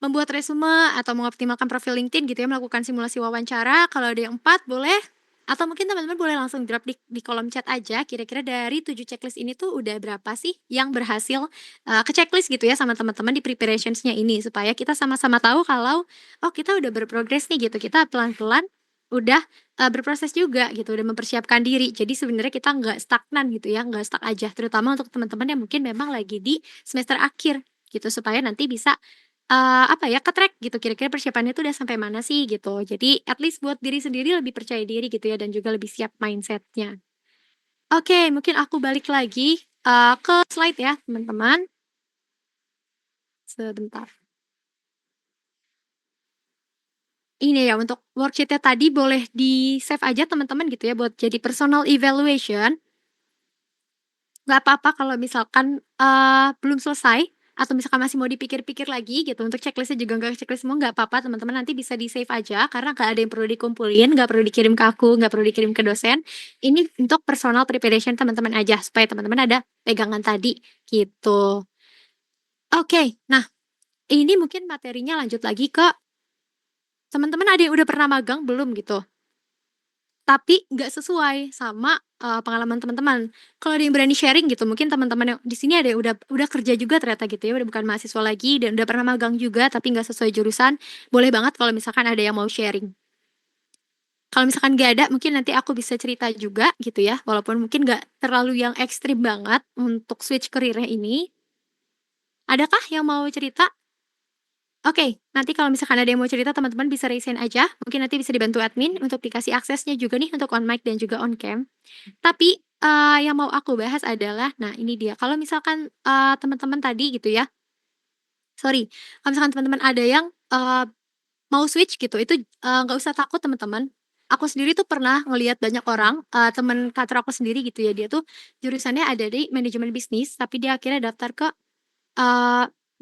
[SPEAKER 2] Membuat resume atau mengoptimalkan profil LinkedIn gitu ya, melakukan simulasi wawancara, kalau ada yang 4 boleh. Atau mungkin teman-teman boleh langsung drop di kolom chat aja, kira-kira dari 7 checklist ini tuh udah berapa sih yang berhasil ke-checklist gitu ya sama teman-teman di preparations-nya ini, supaya kita sama-sama tahu kalau, oh kita udah berprogres nih gitu, kita pelan-pelan udah berproses juga gitu, udah mempersiapkan diri. Jadi sebenarnya kita nggak stagnan gitu ya, nggak stuck aja, terutama untuk teman-teman yang mungkin memang lagi di semester akhir gitu, supaya nanti bisa apa ya, ke-track gitu kira-kira persiapannya tuh udah sampai mana sih gitu. Jadi at least buat diri sendiri lebih percaya diri gitu ya dan juga lebih siap mindset-nya. Oke, mungkin aku balik lagi, ke slide ya teman-teman. Sebentar. Ini ya untuk worksheet-nya tadi boleh di-save aja teman-teman gitu ya buat jadi personal evaluation. Nggak apa-apa kalau misalkan, belum selesai atau misalkan masih mau dipikir-pikir lagi gitu untuk checklist-nya juga nggak checklist semua nggak apa-apa teman-teman nanti bisa di-save aja karena nggak ada yang perlu dikumpulin, nggak perlu dikirim ke aku, nggak perlu dikirim ke dosen. Ini untuk personal preparation teman-teman aja supaya teman-teman ada pegangan tadi gitu. Oke, nah ini mungkin materinya lanjut lagi ke teman-teman ada yang udah pernah magang belum gitu? Tapi nggak sesuai sama, pengalaman teman-teman. Kalau ada yang berani sharing gitu, mungkin teman-teman yang di sini ada yang udah kerja juga ternyata gitu ya, udah bukan mahasiswa lagi dan udah pernah magang juga tapi nggak sesuai jurusan, boleh banget kalau misalkan ada yang mau sharing. Kalau misalkan nggak ada, mungkin nanti aku bisa cerita juga gitu ya, walaupun mungkin nggak terlalu yang ekstrim banget untuk switch karirnya ini. Adakah yang mau cerita? Oke, nanti kalau misalkan ada yang mau cerita teman-teman bisa raise hand aja, mungkin nanti bisa dibantu admin untuk dikasih aksesnya juga nih untuk on mic dan juga on cam. Tapi, yang mau aku bahas adalah nah ini dia, kalau misalkan, teman-teman tadi gitu ya sorry, kalau misalkan teman-teman ada yang, mau switch gitu, itu, nggak usah takut teman-teman. Aku sendiri tuh pernah ngelihat banyak orang, temen kantor aku sendiri gitu ya, dia tuh jurusannya ada di manajemen bisnis, tapi dia akhirnya daftar ke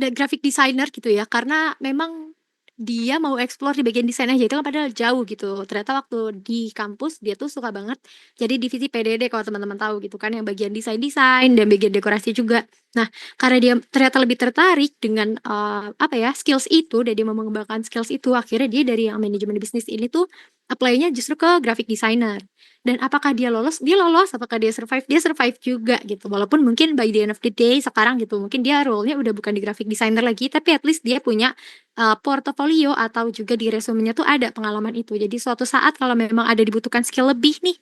[SPEAKER 2] graphic designer gitu ya, karena memang dia mau explore di bagian desain aja, itu kan padahal jauh gitu. Ternyata waktu di kampus dia tuh suka banget jadi divisi PDD kalau teman-teman tahu gitu kan, yang bagian desain-desain dan bagian dekorasi juga. Nah, karena dia ternyata lebih tertarik dengan, apa ya, skills itu dan dia mau mengembangkan skills itu, akhirnya dia dari yang manajemen bisnis ini tuh apply-nya justru ke graphic designer. Dan apakah dia lolos? Dia lolos. Apakah dia survive? Dia survive juga gitu. Walaupun mungkin by the end of the day sekarang gitu, mungkin dia role-nya udah bukan di graphic designer lagi, tapi at least dia punya, portofolio atau juga di resumenya tuh ada pengalaman itu. Jadi suatu saat kalau memang ada dibutuhkan skill lebih nih,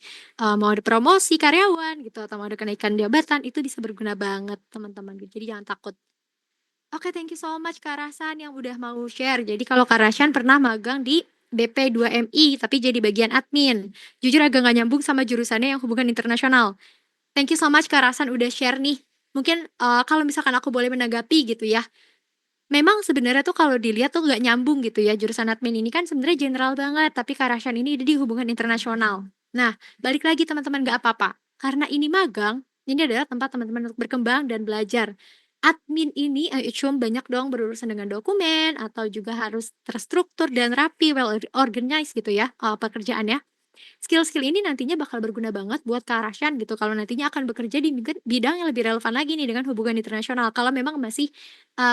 [SPEAKER 2] mau ada promosi karyawan gitu atau mau ada kenaikan jabatan, itu bisa berguna banget teman-teman gitu. Jadi jangan takut. Oke, thank you so much Kak Rahsan yang udah mau share. Jadi kalau Kak Rahsan pernah magang di BP2MI, tapi jadi bagian admin. Jujur agak nggak nyambung sama jurusannya yang hubungan internasional. Thank you so much Kak Rahsan udah share nih. Mungkin kalau misalkan aku boleh menanggapi gitu ya. Memang sebenarnya tuh kalau dilihat tuh nggak nyambung gitu ya jurusan admin ini kan sebenarnya general banget, tapi Kak Rahsan ini di hubungan internasional. Nah, balik lagi teman-teman nggak apa-apa. Karena ini magang, ini adalah tempat teman-teman untuk berkembang dan belajar. admin ini banyak dong berurusan dengan dokumen atau juga harus terstruktur dan rapi, well organized gitu ya, pekerjaannya. Skill-skill ini nantinya bakal berguna banget buat Kak Rasyan gitu kalau nantinya akan bekerja di bidang yang lebih relevan lagi nih dengan hubungan internasional. Kalau memang masih,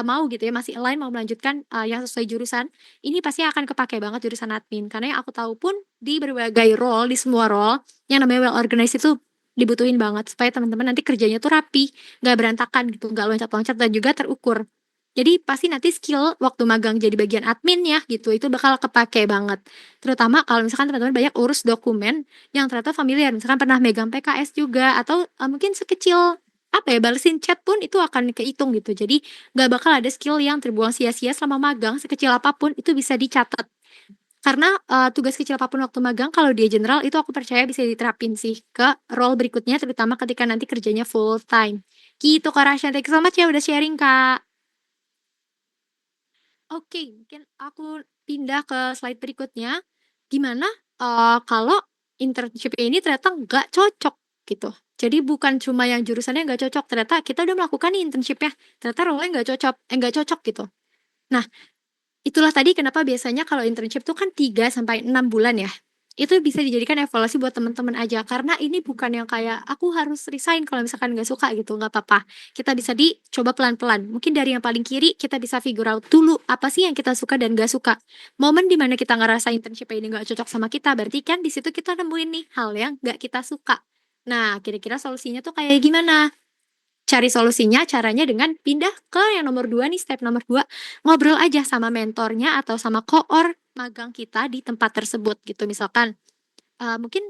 [SPEAKER 2] mau gitu ya, masih align mau melanjutkan, yang sesuai jurusan, ini pasti akan kepakai banget jurusan admin. Karena yang aku tahu pun di berbagai role, di semua role, yang namanya well organized itu dibutuhin banget supaya teman-teman nanti kerjanya tuh rapi, nggak berantakan gitu, nggak loncat-loncat dan juga terukur. Jadi pasti nanti skill waktu magang jadi bagian adminnya gitu, itu bakal kepakai banget. Terutama kalau misalkan teman-teman banyak urus dokumen yang ternyata familiar, misalkan pernah megang PKS juga atau, mungkin sekecil, apa ya, balesin chat pun itu akan kehitung gitu. Jadi nggak bakal ada skill yang terbuang sia-sia selama magang, sekecil apapun itu bisa dicatat. Karena, tugas kecil apapun waktu magang kalau dia general itu aku percaya bisa diterapin sih ke role berikutnya terutama ketika nanti kerjanya full time. Gitu Kak Rasya, thank you so much ya udah sharing Kak. Oke, mungkin aku pindah ke slide berikutnya, gimana, kalau internship ini ternyata nggak cocok gitu. Jadi bukan cuma yang jurusannya nggak cocok, ternyata kita udah melakukan nih internship-nya, ternyata role-nya nggak cocok gitu. Nah, itulah tadi kenapa biasanya kalau internship tuh kan 3 sampai 6 bulan ya. Itu bisa dijadikan evaluasi buat teman-teman aja karena ini bukan yang kayak aku harus resign kalau misalkan nggak suka gitu, nggak apa-apa. Kita bisa dicoba pelan-pelan. Mungkin dari yang paling kiri kita bisa figure out dulu apa sih yang kita suka dan nggak suka. Momen dimana kita ngerasa internship ini nggak cocok sama kita, berarti kan di situ kita nemuin nih hal yang nggak kita suka. Nah, kira-kira solusinya tuh kayak gimana? Cari solusinya caranya dengan pindah ke yang nomor 2 nih, step nomor 2 ngobrol aja sama mentornya atau sama koor magang kita di tempat tersebut gitu. Misalkan, mungkin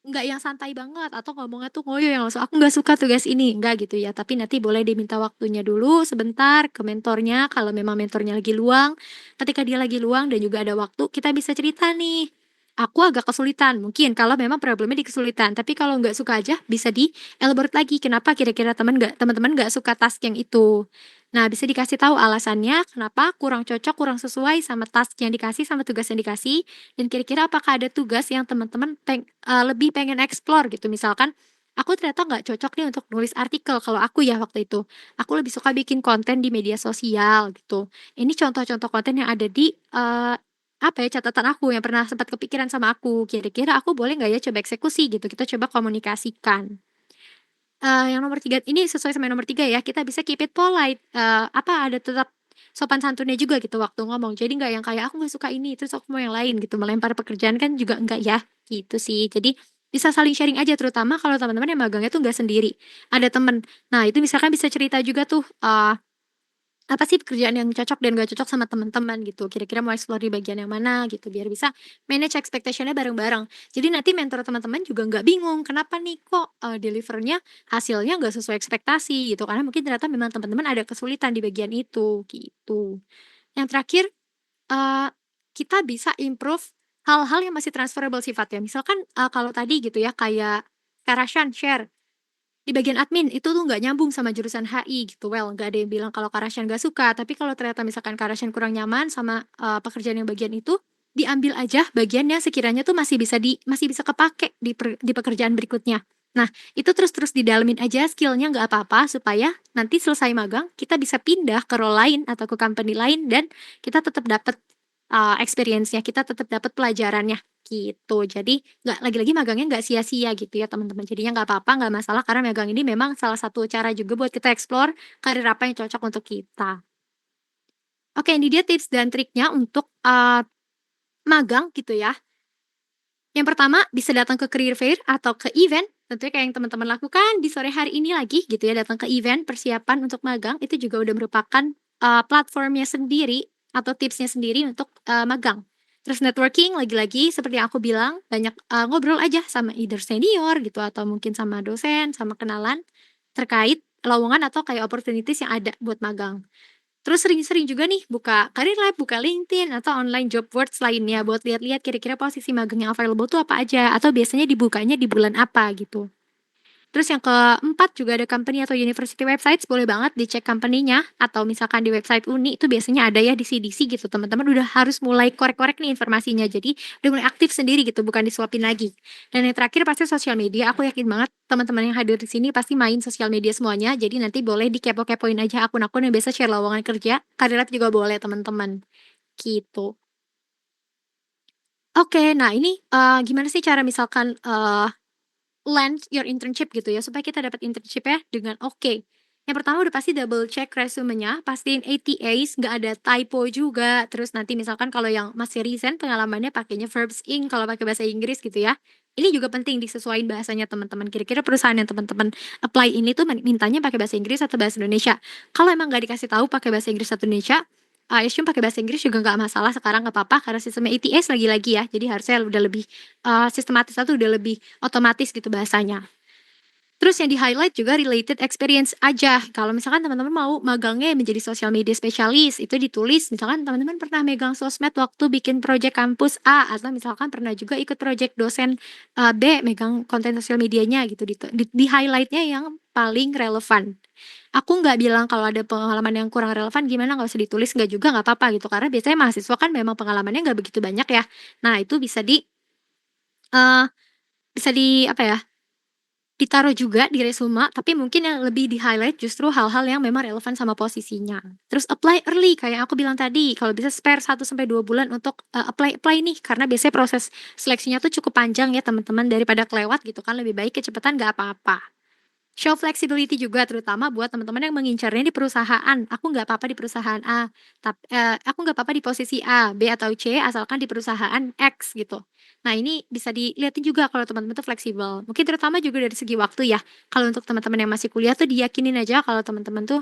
[SPEAKER 2] nggak yang santai banget atau ngomongnya tuh ngoyo yang langsung, "Aku nggak suka tugas ini," enggak gitu ya. Tapi nanti boleh diminta waktunya dulu sebentar ke mentornya, kalau memang mentornya lagi luang. Ketika dia lagi luang dan juga ada waktu, kita bisa cerita nih, "Aku agak kesulitan," mungkin kalau memang problemnya di kesulitan. Tapi kalau nggak suka aja bisa di-elaborate lagi, kenapa kira-kira teman-teman nggak suka task yang itu. Nah, bisa dikasih tahu alasannya kenapa kurang cocok, kurang sesuai sama task yang dikasih, sama tugas yang dikasih. Dan kira-kira apakah ada tugas yang teman-teman lebih pengen explore gitu, misalkan, "Aku ternyata nggak cocok nih untuk nulis artikel," kalau aku ya waktu itu. "Aku lebih suka bikin konten di media sosial," gitu. Ini contoh-contoh konten yang ada di, apa ya, catatan aku yang pernah sempat kepikiran sama aku, kira-kira aku boleh nggak ya coba eksekusi gitu, kita coba komunikasikan. Yang nomor 3 ini sesuai sama yang nomor 3 ya, kita bisa keep it polite, ada tetap sopan santunnya juga gitu waktu ngomong. Jadi nggak yang kayak, "Aku nggak suka ini," terus aku mau yang lain gitu, melempar pekerjaan kan juga enggak ya, gitu sih. Jadi bisa saling sharing aja terutama kalau teman-teman yang magangnya tuh nggak sendiri, ada temen. Nah itu misalkan bisa cerita juga tuh, apa sih pekerjaan yang cocok dan gak cocok sama teman-teman gitu, kira-kira mau explore di bagian yang mana gitu, biar bisa manage expectation-nya bareng-bareng. Jadi nanti mentor teman-teman juga nggak bingung, kenapa nih kok, deliver-nya hasilnya nggak sesuai ekspektasi gitu, karena mungkin ternyata memang teman-teman ada kesulitan di bagian itu, gitu. Yang terakhir, eee, kita bisa improve hal-hal yang masih transferable sifatnya. Misalkan, kalau tadi gitu ya kayak Kak Rasyan share di bagian admin, itu tuh nggak nyambung sama jurusan HI gitu, well nggak ada yang bilang kalau Kak Rasyan nggak suka, tapi kalau ternyata misalkan Kak Rasyan kurang nyaman sama, pekerjaan yang bagian itu, diambil aja bagian yang sekiranya tuh masih bisa kepakai di pekerjaan berikutnya. Nah, itu terus-terus didalemin aja skill-nya nggak apa-apa, supaya nanti selesai magang, kita bisa pindah ke role lain atau ke company lain dan kita tetap dapat, experience-nya, kita tetap dapat pelajarannya. Gitu. Jadi lagi-lagi magangnya nggak sia-sia gitu ya teman-teman. Jadinya nggak apa-apa, nggak masalah karena magang ini memang salah satu cara juga buat kita explore karir apa yang cocok untuk kita. Oke, ini dia tips dan triknya untuk, magang gitu ya. Yang pertama bisa datang ke career fair atau ke event, tentunya kayak yang teman-teman lakukan di sore hari ini lagi gitu ya, datang ke event persiapan untuk magang, itu juga udah merupakan, platformnya sendiri atau tipsnya sendiri untuk, magang. Terus networking lagi-lagi seperti yang aku bilang, banyak, ngobrol aja sama either senior gitu atau mungkin sama dosen, sama kenalan, terkait lowongan atau kayak opportunities yang ada buat magang. Terus sering-sering juga nih buka Career Lab, buka LinkedIn, atau online job boards lainnya buat lihat-lihat kira-kira posisi magang yang available tuh apa aja, atau biasanya dibukanya di bulan apa gitu. Terus yang keempat juga ada company atau university websites, boleh banget dicek company-nya atau misalkan di website Uni itu biasanya ada ya di CDC gitu. Teman-teman udah harus mulai korek-korek nih informasinya. Jadi udah mulai aktif sendiri gitu, bukan disuapin lagi. Dan yang terakhir pasti sosial media. Aku yakin banget teman-teman yang hadir di sini pasti main sosial media semuanya. Jadi nanti boleh dikepo-kepoin aja akun-akun yang biasa share lowongan kerja. Karir Lab juga boleh teman-teman. Gitu. Oke, nah ini gimana sih cara misalkan land your internship gitu ya, supaya kita dapat internship ya dengan oke. Yang pertama udah pasti double check resumenya, pastiin ATAs, nggak ada typo juga. Terus nanti misalkan kalau yang masih recent pengalamannya pakainya verbs ing, kalau pakai bahasa Inggris gitu ya. Ini juga penting disesuaikan bahasanya teman-teman. Kira-kira perusahaan yang teman-teman apply ini tuh mintanya pakai bahasa Inggris atau bahasa Indonesia. Kalau emang nggak dikasih tahu pakai bahasa Inggris atau Indonesia, I assume pakai bahasa Inggris juga nggak masalah sekarang nggak apa-apa karena sistemnya ATS lagi-lagi ya. Jadi harusnya udah lebih sistematis atau udah lebih otomatis gitu bahasanya. Terus yang di-highlight juga related experience aja. Kalau misalkan teman-teman mau magangnya menjadi social media specialist, itu ditulis misalkan teman-teman pernah megang sosmed waktu bikin project kampus A, atau misalkan pernah juga ikut project dosen B, megang konten sosial medianya gitu. Di-highlightnya yang paling relevan. Aku nggak bilang kalau ada pengalaman yang kurang relevan gimana nggak usah ditulis, nggak juga nggak apa-apa gitu. Karena biasanya mahasiswa kan memang pengalamannya nggak begitu banyak ya. Nah itu eh, bisa di apa ya, ditaruh juga di resume, tapi mungkin yang lebih di-highlight justru hal-hal yang memang relevan sama posisinya. Terus apply early kayak aku bilang tadi, kalau bisa spare 1 sampai 2 bulan untuk apply nih, karena biasanya proses seleksinya tuh cukup panjang ya teman-teman, daripada kelewat gitu kan, lebih baik kecepatan nggak apa-apa. Show flexibility juga terutama buat teman-teman yang mengincarnya di perusahaan. Aku nggak apa-apa di perusahaan A, tapi aku nggak apa-apa di posisi A, B atau C asalkan di perusahaan X gitu. Nah, ini bisa dilihatin juga kalau teman-teman tuh fleksibel. Mungkin terutama juga dari segi waktu ya. Kalau untuk teman-teman yang masih kuliah tuh diyakinin aja kalau teman-teman tuh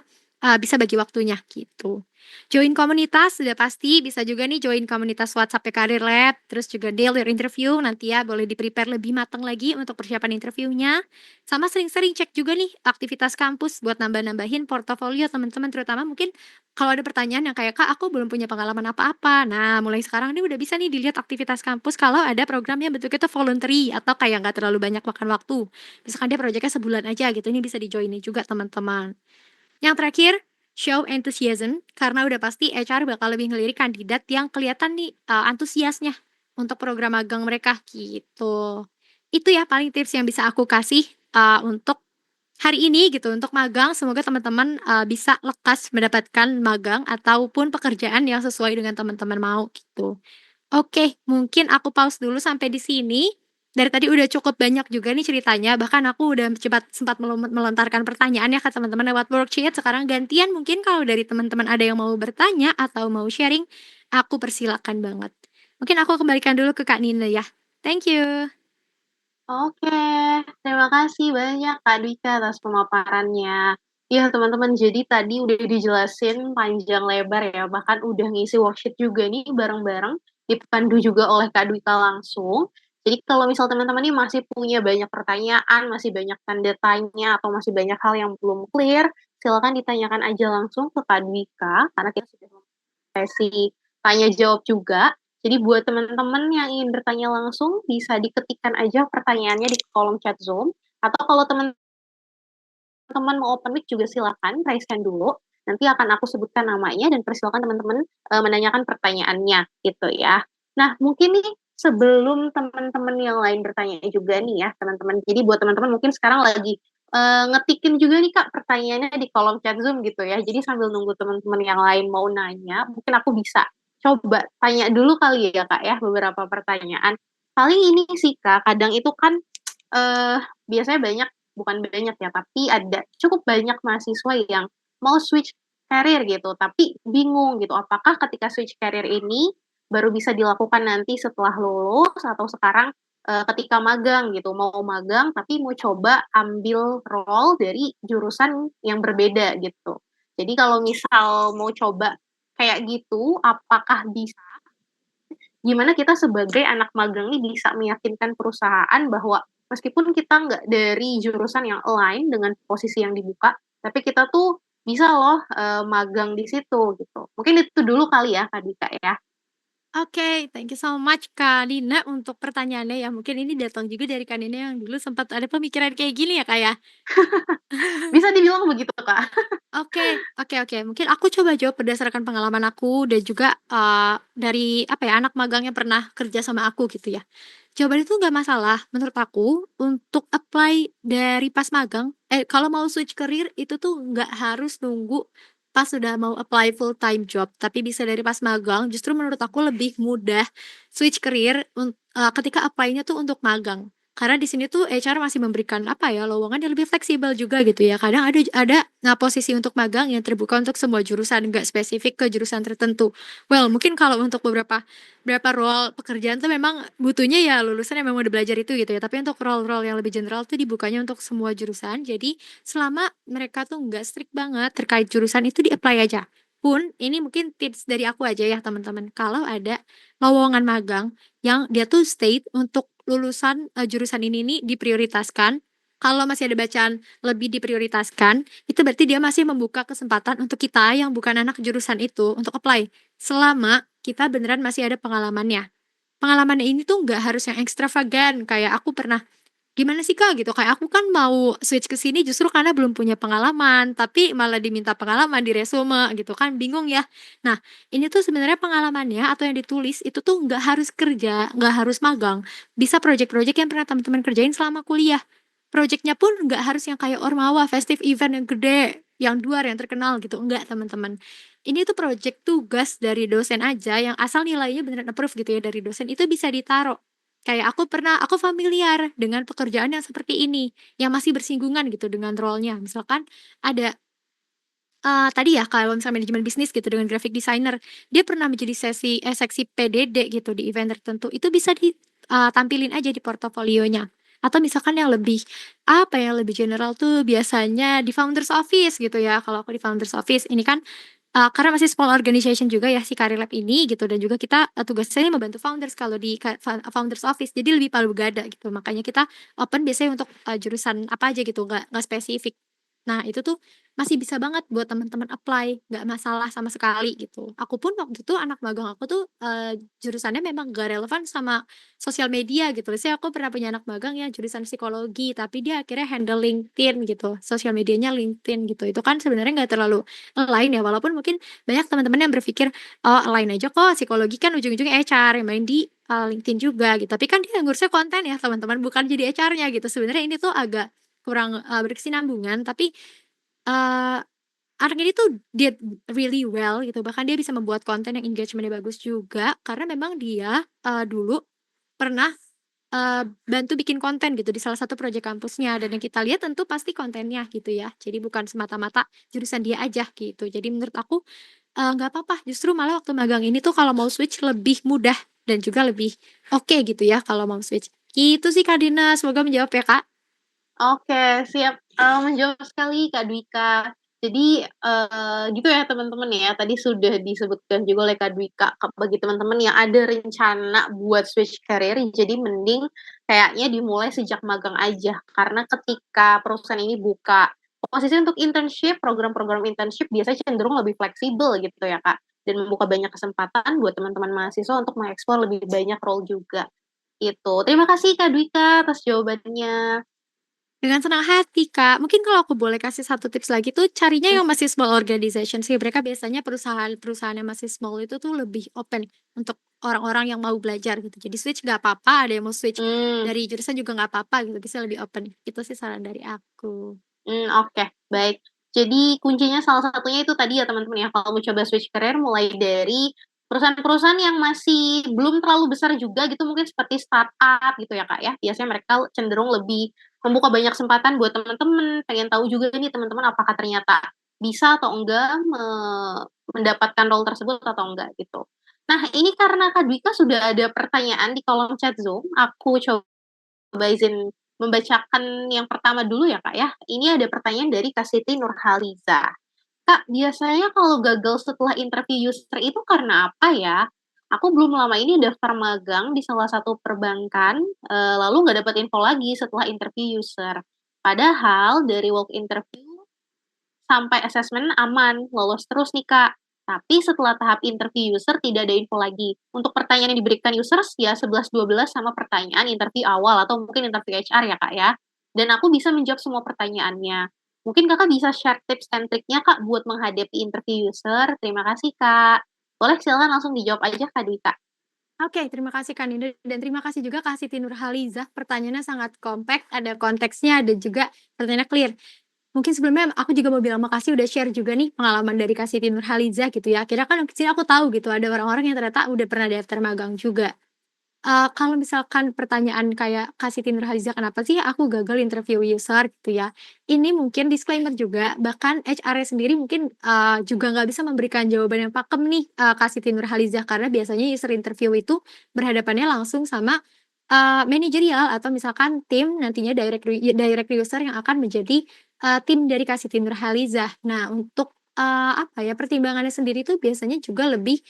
[SPEAKER 2] bisa bagi waktunya gitu. Join komunitas sudah pasti, bisa juga nih join komunitas WhatsApp Karir Lab, terus juga daily interview nanti ya boleh di-prepare lebih matang lagi untuk persiapan interviewnya. Sama sering-sering cek juga nih aktivitas kampus buat nambah-nambahin portofolio teman-teman, terutama mungkin kalau ada pertanyaan yang kayak, "Kak, aku belum punya pengalaman apa-apa." Nah, mulai sekarang nih udah bisa nih dilihat aktivitas kampus kalau ada program yang bentuknya itu voluntary atau kayak nggak terlalu banyak makan waktu. Misalkan dia proyeknya sebulan aja gitu, ini bisa di-join nih juga teman-teman. Yang terakhir, show enthusiasm karena udah pasti HR bakal lebih ngelirik kandidat yang kelihatan nih antusiasnya untuk program magang mereka gitu. Itu ya paling tips yang bisa aku kasih untuk hari ini gitu untuk magang. Semoga teman-teman bisa lekas mendapatkan magang ataupun pekerjaan yang sesuai dengan teman-teman mau gitu. Oke, mungkin aku pause dulu sampai di sini. Dari tadi udah cukup banyak juga nih ceritanya, bahkan aku udah sempat melontarkan pertanyaan ya ke teman-teman lewat worksheet. Sekarang gantian mungkin kalau dari teman-teman ada yang mau bertanya atau mau sharing, aku persilakan banget. Mungkin aku kembalikan dulu ke Kak Nina ya. Thank you.
[SPEAKER 1] Oke, terima kasih banyak Kak Dwika atas pemaparannya. Iya teman-teman, jadi tadi udah dijelasin panjang lebar ya, bahkan udah ngisi worksheet juga nih bareng-bareng, dipandu juga oleh Kak Dwika langsung. Jadi kalau misal teman-teman nih masih punya banyak pertanyaan, masih banyak tanda tanya, atau masih banyak hal yang belum clear, silakan ditanyakan aja langsung ke Kak Dwika, karena kita sudah sesi tanya jawab juga. Jadi buat teman-teman yang ingin bertanya langsung bisa diketikkan aja pertanyaannya di kolom chat Zoom atau kalau teman-teman mau open mic juga silakan raise hand dulu. Nanti akan aku sebutkan namanya dan persilakan teman-teman menanyakan pertanyaannya gitu ya. Nah, mungkin nih sebelum teman-teman yang lain bertanya juga nih ya, teman-teman. Jadi buat teman-teman mungkin sekarang lagi ngetikin juga nih Kak pertanyaannya di kolom chat Zoom gitu ya. Jadi sambil nunggu teman-teman yang lain mau nanya, mungkin aku bisa coba tanya dulu kali ya Kak ya beberapa pertanyaan. Paling ini sih Kak, kadang itu kan biasanya banyak, bukan banyak ya, tapi ada cukup banyak mahasiswa yang mau switch karir gitu, tapi bingung gitu, apakah ketika switch karir ini baru bisa dilakukan nanti setelah lulus atau sekarang ketika magang gitu, mau magang tapi mau coba ambil role dari jurusan yang berbeda gitu. Jadi kalau misal mau coba kayak gitu, apakah bisa? Gimana kita sebagai anak magang ini bisa meyakinkan perusahaan bahwa meskipun kita nggak dari jurusan yang align dengan posisi yang dibuka, tapi kita tuh bisa loh magang di situ gitu. Mungkin itu dulu kali ya Kak Dika ya.
[SPEAKER 2] Oke, thank you so much Kak Dina untuk pertanyaannya ya. Mungkin ini datang juga dari Kak Dina yang dulu sempat ada pemikiran kayak gini ya Kak ya?
[SPEAKER 1] Bisa dibilang begitu, Kak.
[SPEAKER 2] Oke. Mungkin aku coba jawab berdasarkan pengalaman aku dan juga, dari apa ya, anak magang yang pernah kerja sama aku gitu ya. Jawaban itu nggak masalah menurut aku untuk apply dari pas magang kalau mau switch career itu tuh nggak harus nunggu pas sudah mau apply full time job, tapi bisa dari pas magang justru menurut aku lebih mudah switch career ketika apply-nya tuh untuk magang. Karena di sini tuh HR masih memberikan apa ya, lowongan yang lebih fleksibel juga gitu ya. Kadang ada posisi untuk magang yang terbuka untuk semua jurusan, nggak spesifik ke jurusan tertentu. Well, mungkin kalau untuk beberapa role pekerjaan tuh memang butuhnya ya lulusan yang memang udah belajar itu gitu ya. Tapi untuk role-role yang lebih general tuh dibukanya untuk semua jurusan. Jadi selama mereka tuh nggak strict banget terkait jurusan itu di-apply aja. Pun ini mungkin tips dari aku aja ya teman-teman. Kalau ada lowongan magang yang dia tuh state untuk lulusan jurusan ini nih diprioritaskan. Kalau masih ada bacaan lebih diprioritaskan, itu berarti dia masih membuka kesempatan untuk kita yang bukan anak jurusan itu untuk apply. Selama kita beneran masih ada pengalamannya. Pengalamannya ini tuh nggak harus yang ekstravagan. Kayak aku pernah, gimana sih Kak gitu, kayak aku kan mau switch ke sini justru karena belum punya pengalaman, tapi malah diminta pengalaman di resume gitu kan, bingung ya. Nah, ini tuh sebenarnya pengalamannya atau yang ditulis itu tuh nggak harus kerja, nggak harus magang, bisa project-project yang pernah teman-teman kerjain selama kuliah. Projeknya pun nggak harus yang kayak Ormawa, festive event yang gede, yang luar, yang terkenal gitu, enggak teman-teman. Ini tuh project tugas dari dosen aja yang asal nilainya beneran approve gitu ya dari dosen, itu bisa ditaruh. Kayak aku familiar dengan pekerjaan yang seperti ini, yang masih bersinggungan gitu dengan role-nya. Misalkan ada, tadi ya kalau misalnya manajemen bisnis gitu dengan graphic designer, dia pernah menjadi seksi PDD gitu di event tertentu, itu bisa tampilin aja di portofolionya. Atau misalkan yang lebih, apa ya, lebih general tuh biasanya di founders office gitu ya, kalau aku di founders office ini kan, karena masih small organization juga ya si Career Lab ini gitu dan juga kita, tugasnya membantu founders kalau di founders office, jadi lebih palu gada gitu. Makanya kita open biasanya untuk, jurusan apa aja gitu, nggak spesifik. Nah, itu tuh masih bisa banget buat teman-teman apply, nggak masalah sama sekali gitu. Aku pun waktu itu anak magang aku tuh, jurusannya memang nggak relevan sama sosial media gitu. Saya aku pernah punya anak magang ya jurusan psikologi, tapi dia akhirnya handle LinkedIn gitu, sosial medianya LinkedIn gitu. Itu kan sebenarnya nggak terlalu align ya, walaupun mungkin banyak teman-teman yang berpikir, "Oh align aja kok, psikologi kan ujung-ujungnya HR yang main di, LinkedIn juga," gitu. Tapi kan dia ngurusnya konten ya teman-teman, bukan jadi HR-nya gitu. Sebenarnya ini tuh agak kurang, berkesinambungan, tapi Eee, anak ini tuh did really well gitu, bahkan dia bisa membuat konten yang engagement-nya bagus juga, karena memang dia, dulu pernah, bantu bikin konten gitu di salah satu project kampusnya, dan yang kita lihat tentu pasti kontennya gitu ya. Jadi bukan semata-mata jurusan dia aja gitu. Jadi menurut aku, nggak apa-apa, justru malah waktu magang ini tuh kalau mau switch lebih mudah dan juga lebih oke gitu ya kalau mau switch. Gitu sih Kak Dina, semoga menjawab ya Kak.
[SPEAKER 1] Oke, siap, menjawab sekali Kak Dwika. Jadi, gitu ya teman-teman ya, tadi sudah disebutkan juga oleh Kak Dwika, bagi teman-teman yang ada rencana buat switch career, jadi mending kayaknya dimulai sejak magang aja. Karena ketika perusahaan ini buka posisi untuk internship, program-program internship biasanya cenderung lebih fleksibel gitu ya, Kak, dan membuka banyak kesempatan buat teman-teman mahasiswa untuk mengeksplor lebih banyak role juga, gitu. Terima kasih Kak Dwika atas jawabannya.
[SPEAKER 2] Dengan senang hati, Kak. Mungkin kalau aku boleh kasih satu tips lagi tuh carinya yang masih small organization sih. Mereka biasanya perusahaan-perusahaan yang masih small itu tuh lebih open untuk orang-orang yang mau belajar gitu. Jadi switch nggak apa-apa, ada yang mau switch
[SPEAKER 1] Mmm.
[SPEAKER 2] dari jurusan juga nggak apa-apa gitu, bisa lebih open. Itu sih saran dari aku.
[SPEAKER 1] Oke, baik. Jadi kuncinya salah satunya itu tadi ya teman-teman ya, kalau mau coba switch career mulai dari perusahaan-perusahaan yang masih belum terlalu besar juga gitu, mungkin seperti startup gitu ya, Kak, ya. Biasanya mereka cenderung lebih membuka banyak kesempatan buat teman-teman, pengen tahu juga nih teman-teman apakah ternyata bisa atau enggak mendapatkan role tersebut atau enggak gitu. Nah, ini karena Kak Dwika sudah ada pertanyaan di kolom chat Zoom, aku coba izin membacakan yang pertama dulu ya, Kak, ya. Ini ada pertanyaan dari Kak Siti Nurhaliza. "Kak, biasanya kalau gagal setelah interview user itu karena apa ya? Aku belum lama ini daftar magang di salah satu perbankan, lalu nggak dapat info lagi setelah interview user. Padahal dari walk interview sampai assessment aman, lolos terus nih, Kak. Tapi setelah tahap interview user tidak ada info lagi. Untuk pertanyaan yang diberikan users ya 11-12 sama pertanyaan interview awal atau mungkin interview HR ya Kak ya. Dan aku bisa menjawab semua pertanyaannya. Mungkin Kakak bisa share tips and triknya Kak buat menghadapi interview user. Terima kasih Kak. Boleh silakan langsung dijawab aja Kak Dwi Kak.
[SPEAKER 2] Oke, terima kasih Kak Nida, dan terima kasih juga Kak Siti Nurhalizah. Pertanyaannya sangat kompak, ada konteksnya, ada juga pertanyaannya clear. Mungkin sebelumnya aku juga mau bilang makasih udah share juga nih pengalaman dari Kak Siti Nurhalizah gitu ya. Akhirnya kan di sini aku tahu gitu ada orang-orang yang ternyata udah pernah daftar magang juga. Kalau misalkan pertanyaan kayak Kak Siti Nurhaliza, "Kenapa sih aku gagal interview user?" Gitu ya. Ini mungkin disclaimer juga, bahkan HR-nya sendiri mungkin, juga nggak bisa memberikan jawaban yang pakem nih, Kak Siti Nurhaliza, karena biasanya user interview itu berhadapannya langsung sama, manajerial atau misalkan tim nantinya direct user yang akan menjadi, tim dari Kak Siti Nurhaliza. Nah, untuk, apa ya, pertimbangannya sendiri tuh biasanya juga lebih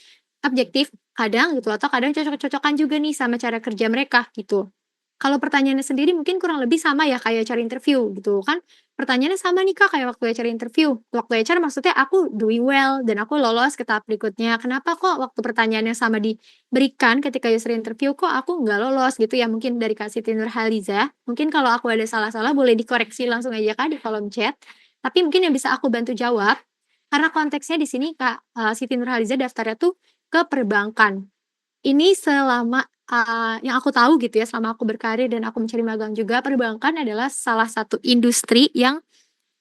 [SPEAKER 2] objektif kadang gitu atau kadang cocok-cocokan juga nih sama cara kerja mereka gitu. Kalau pertanyaannya sendiri mungkin kurang lebih sama ya kayak cara interview gitu kan, pertanyaannya sama nih Kak kayak waktu HR interview. Waktu HR maksudnya aku doing well dan aku lolos ke tahap berikutnya. Kenapa kok waktu pertanyaannya sama diberikan ketika user interview kok aku nggak lolos gitu ya mungkin dari Kak Siti Nurhaliza. Mungkin kalau aku ada salah-salah boleh dikoreksi langsung aja Kak di kolom chat. Tapi mungkin yang bisa aku bantu jawab, karena konteksnya di sini Kak, Siti Nurhaliza daftarnya tuh ke perbankan. Ini selama, yang aku tahu gitu ya, selama aku berkarir dan aku mencari magang juga, perbankan adalah salah satu industri yang,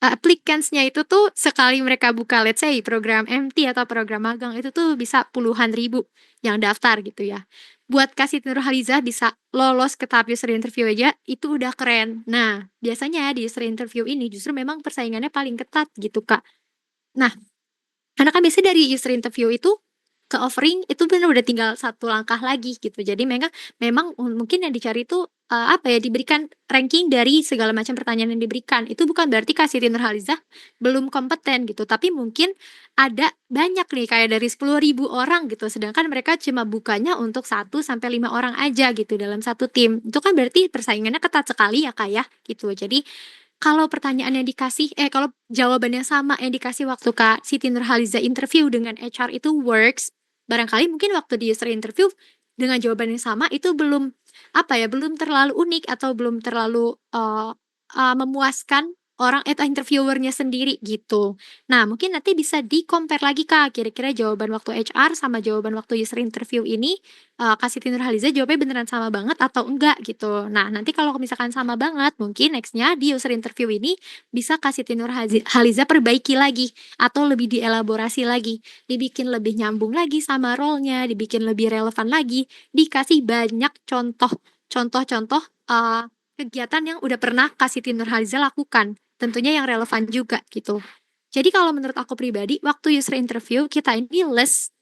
[SPEAKER 2] applicants-nya itu tuh sekali mereka buka let's say program MT atau program magang itu tuh bisa puluhan ribu yang daftar gitu ya. Buat Kak Siti Nurhalizah bisa lolos ke tahap user interview aja, itu udah keren. Nah, biasanya di user interview ini justru memang persaingannya paling ketat gitu, Kak. Nah, karena kan biasanya dari user interview itu, ke offering itu bener udah tinggal satu langkah lagi gitu. Jadi memang mungkin yang dicari itu, apa ya, diberikan ranking dari segala macam pertanyaan yang diberikan. Itu bukan berarti Kak Siti Nurhalizah belum kompeten gitu, tapi mungkin ada banyak nih kayak dari 10.000 orang gitu, sedangkan mereka cuma bukanya untuk 1 sampai 5 orang aja gitu dalam satu tim. Itu kan berarti persaingannya ketat sekali ya, Kak, ya, gitu. Jadi kalau pertanyaan yang dikasih kalau jawabannya sama yang dikasih waktu Kak Siti Nurhaliza interview dengan HR itu works, barangkali mungkin waktu di user interview dengan jawaban yang sama itu belum, apa ya, belum terlalu unik atau belum terlalu, memuaskan orang interviewer-nya sendiri gitu. Nah mungkin nanti bisa di-compare lagi Kak, kira-kira jawaban waktu HR sama jawaban waktu user interview ini, Kak Siti Nurhaliza jawabnya beneran sama banget atau enggak gitu. Nah nanti kalau misalkan sama banget mungkin next-nya di user interview ini bisa Kak Siti Nurhaliza perbaiki lagi atau lebih dielaborasi lagi, dibikin lebih nyambung lagi sama role-nya, dibikin lebih relevan lagi, dikasih banyak contoh-contoh, kegiatan yang udah pernah Kak Siti Nurhaliza lakukan, tentunya yang relevan juga gitu. Jadi kalau menurut aku pribadi, waktu user interview kita ini less,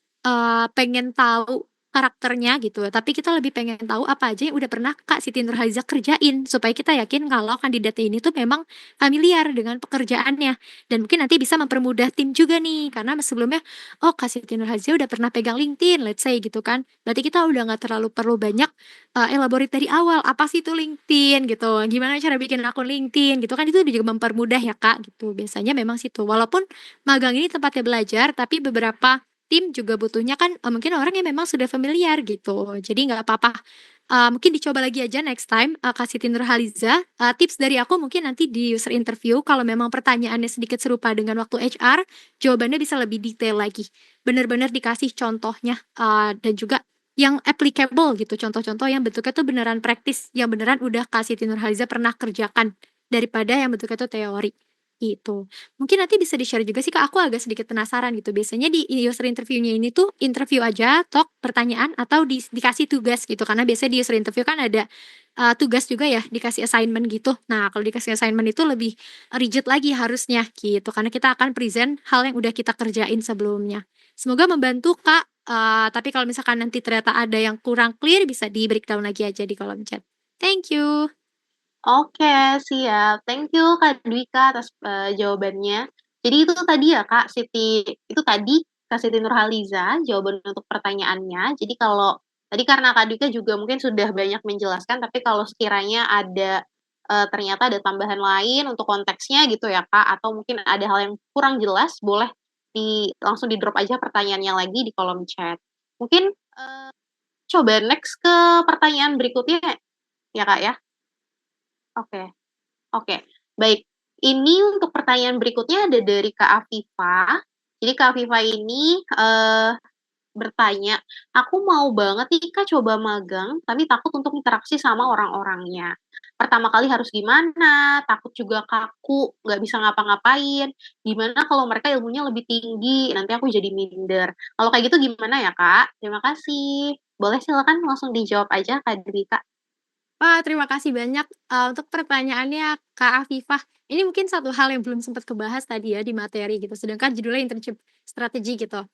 [SPEAKER 2] pengen tahu karakternya gitu, tapi kita lebih pengen tahu apa aja yang udah pernah Kak Siti Nurhaliza kerjain, supaya kita yakin kalau kandidat ini tuh memang familiar dengan pekerjaannya, dan mungkin nanti bisa mempermudah tim juga nih, karena sebelumnya, oh Kak Siti Nurhaliza udah pernah pegang LinkedIn, let's say gitu kan, berarti kita udah nggak terlalu perlu banyak elaborate dari awal, apa sih itu LinkedIn gitu, gimana cara bikin akun LinkedIn gitu kan, itu juga mempermudah ya Kak, gitu. Biasanya memang situ, walaupun magang ini tempatnya belajar, tapi beberapa tim juga butuhnya kan, mungkin orang yang memang sudah familiar gitu. Jadi nggak apa-apa, mungkin dicoba lagi aja next time, Kak Siti Nurhaliza, tips dari aku mungkin nanti di user interview kalau memang pertanyaannya sedikit serupa dengan waktu HR, jawabannya bisa lebih detail lagi. Benar-benar dikasih contohnya, dan juga yang applicable gitu, contoh-contoh yang bentuknya tuh beneran praktis, yang beneran udah Kak Siti Nurhaliza pernah kerjakan, daripada yang bentuknya tuh teori, gitu. Mungkin nanti bisa di-share juga sih Kak, aku agak sedikit penasaran gitu, biasanya di user interview-nya ini tuh interview aja, talk, pertanyaan, atau dikasih tugas gitu, karena biasanya di user interview kan ada, tugas juga ya, dikasih assignment gitu. Nah, kalau dikasih assignment itu lebih rigid lagi harusnya gitu, karena kita akan present hal yang udah kita kerjain sebelumnya. Semoga membantu Kak, tapi kalau misalkan nanti ternyata ada yang kurang clear bisa di-breakdown lagi aja di kolom chat. Thank you.
[SPEAKER 1] Oke, siap. Thank you Kak Dwika atas, jawabannya. Jadi itu tadi ya Kak, itu tadi Kak Siti Nurhaliza jawaban untuk pertanyaannya. Jadi kalau tadi karena Kak Dwika juga mungkin sudah banyak menjelaskan, tapi kalau sekiranya ada, ternyata ada tambahan lain untuk konteksnya gitu ya Kak, atau mungkin ada hal yang kurang jelas, boleh langsung di-drop aja pertanyaannya lagi di kolom chat. Mungkin, coba next ke pertanyaan berikutnya ya, Kak, ya? Oke oke, baik. Ini untuk pertanyaan berikutnya ada dari Kak Afifa. Jadi Kak Afifa ini, bertanya, "Aku mau banget nih Kak coba magang, tapi takut untuk interaksi sama orang-orangnya. Pertama kali harus gimana? Takut juga kaku, nggak bisa ngapa-ngapain. Gimana kalau mereka ilmunya lebih tinggi? Nanti aku jadi minder." Kalau kayak gitu gimana ya, Kak? Terima kasih. Boleh silakan langsung dijawab aja Kak Dwi, Kak.
[SPEAKER 2] Wah, terima kasih banyak, untuk pertanyaannya Kak Afifah. Ini mungkin satu hal yang belum sempat kebahas tadi ya di materi gitu, sedangkan judulnya internship strategi gitu.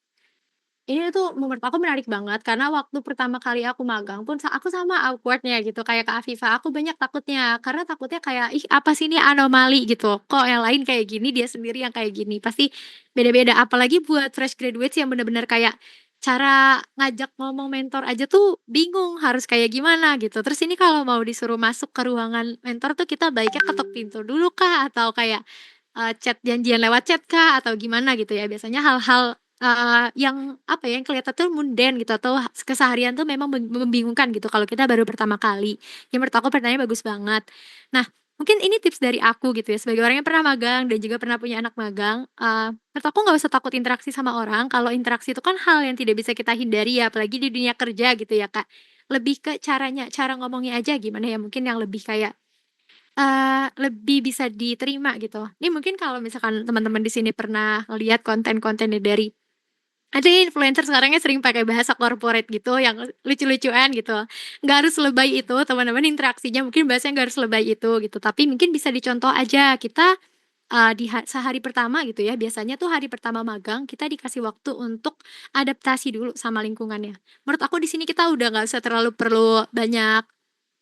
[SPEAKER 2] Ini tuh menurut aku menarik banget karena waktu pertama kali aku magang pun aku sama awkward-nya gitu kayak Kak Afifah, aku banyak takutnya, karena takutnya kayak, "Ih, apa sih ini anomali," gitu, "kok yang lain kayak gini, dia sendiri yang kayak gini." Pasti beda-beda, apalagi buat fresh graduates yang bener-bener kayak cara ngajak ngomong mentor aja tuh bingung harus kayak gimana gitu. Terus ini kalau mau disuruh masuk ke ruangan mentor tuh kita baiknya ketok pintu dulu kah? Atau kayak, chat janjian lewat chat kah? Atau gimana gitu ya. Biasanya hal-hal, yang apa ya, yang kelihatan tuh mundane gitu atau keseharian tuh memang membingungkan gitu kalau kita baru pertama kali. Ya menurut aku pertanyaannya bagus banget. Nah, mungkin ini tips dari aku gitu ya, sebagai orang yang pernah magang dan juga pernah punya anak magang, menurut aku nggak usah takut interaksi sama orang, kalau interaksi itu kan hal yang tidak bisa kita hindari ya, apalagi di dunia kerja gitu ya, Kak. Lebih ke cara ngomongnya aja gimana ya, mungkin yang lebih kayak, lebih bisa diterima gitu. Ini mungkin kalau misalkan teman-teman di sini pernah lihat konten-kontennya dari ada influencer sekarang yang sering pakai bahasa corporate gitu yang lucu-lucuan gitu. Nggak harus lebay itu teman-teman interaksinya, mungkin bahasanya nggak harus lebay itu gitu, tapi mungkin bisa dicontoh aja. Kita, di sehari pertama gitu ya, biasanya tuh hari pertama magang kita dikasih waktu untuk adaptasi dulu sama lingkungannya. Menurut aku di sini kita udah nggak usah terlalu perlu banyak